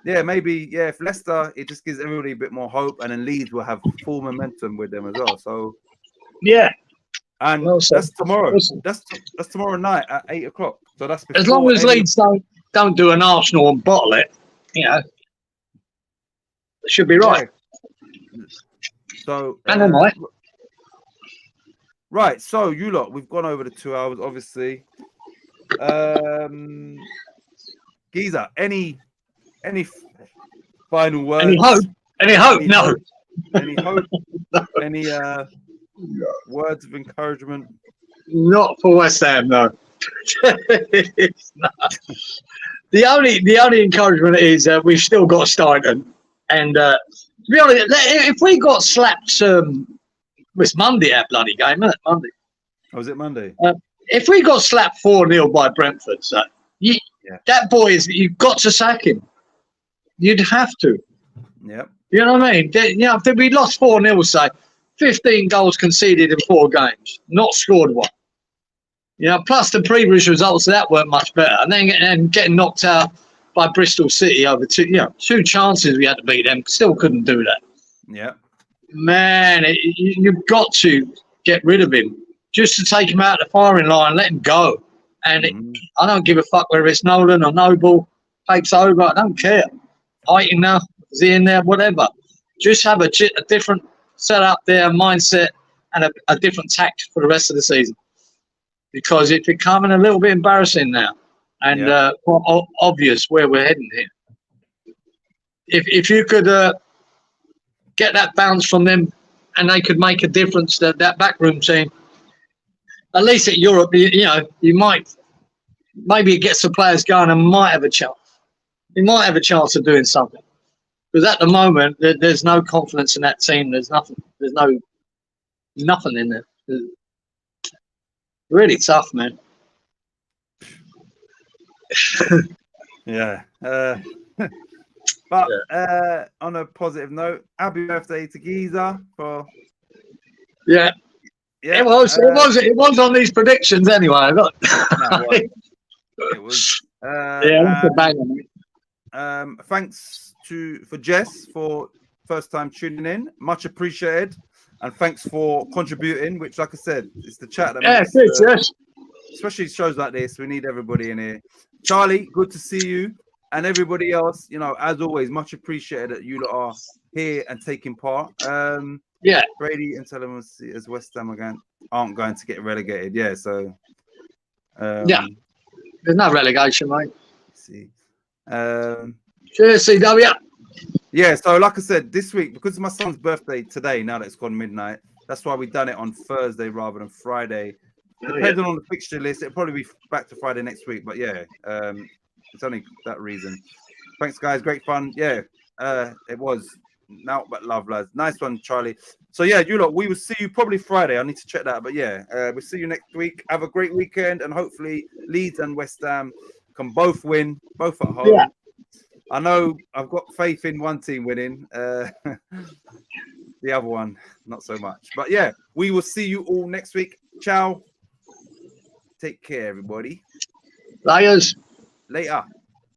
yeah, maybe, yeah, if Leicester, it just gives everybody a bit more hope, and then Leeds will have full momentum with them as well. So, yeah. And that's tomorrow. That's tomorrow night at 8 o'clock. So that's as long as Leeds don't do an Arsenal and bottle it, you know, it should be right. Yeah. So right. So you lot, we've gone over the 2 hours, obviously. Giza, any final words? Any hope? No. Any hope? Any words of encouragement? Not for West Ham, no. The only encouragement is we've still got Steinen, and to be honest, if we got slapped, it's Monday our bloody game, isn't it? Monday. Oh, was it Monday? If we got slapped 4-0 by Brentford, so that boy you've got to sack him. You'd have to. Yep. You know what I mean? If we lost 4-0, say 15 goals conceded in 4 games, not scored 1. Plus the previous results of that weren't much better, and then getting knocked out by Bristol City over 2 chances we had to beat them, still couldn't do that. Yeah, man, you've got to get rid of him just to take him out of the firing line, let him go. And I don't give a fuck whether it's Nolan or Noble takes over. I don't care. Eichner, is he in there? Whatever. Just have a different setup there, mindset, and a different tact for the rest of the season. Because it's becoming a little bit embarrassing now, and obvious where we're heading here. If you could get that bounce from them, and they could make a difference, that backroom team, at least at Europe, you might maybe get some players going and might have a chance. You might have a chance of doing something. Because at the moment, there's no confidence in that team. There's nothing. There's nothing in there. Really tough, man. Yeah. But on a positive note, happy birthday to Giza for. Yeah. It was on these predictions anyway. It was. That's a banger. Thanks for Jess for first time tuning in. Much appreciated. And thanks for contributing, which, like I said, it's the chat that makes, yes. Especially shows like this. We need everybody in here. Charlie, good to see you. And everybody else, as always, much appreciated that you lot are here and taking part. Brady and tell them as West Ham aren't going to get relegated. Yeah, so. There's no relegation, mate. See. Cheers, CW. Yeah, so like I said, this week, because it's my son's birthday today, now that it's gone midnight, That's why we done it on Thursday rather than Friday. Oh, Depending on the fixture list, it'll probably be back to Friday next week. But yeah, it's only that reason. Thanks, guys. Great fun. Yeah, it was. Now but love, lads. Nice one, Charlie. So yeah, you lot, we will see you probably Friday. I need to check that. But yeah, we'll see you next week. Have a great weekend, and hopefully Leeds and West Ham can both win, both at home. Yeah. I know I've got faith in one team winning. The other one, not so much. But yeah, we will see you all next week. Ciao. Take care, everybody. Layers. Later.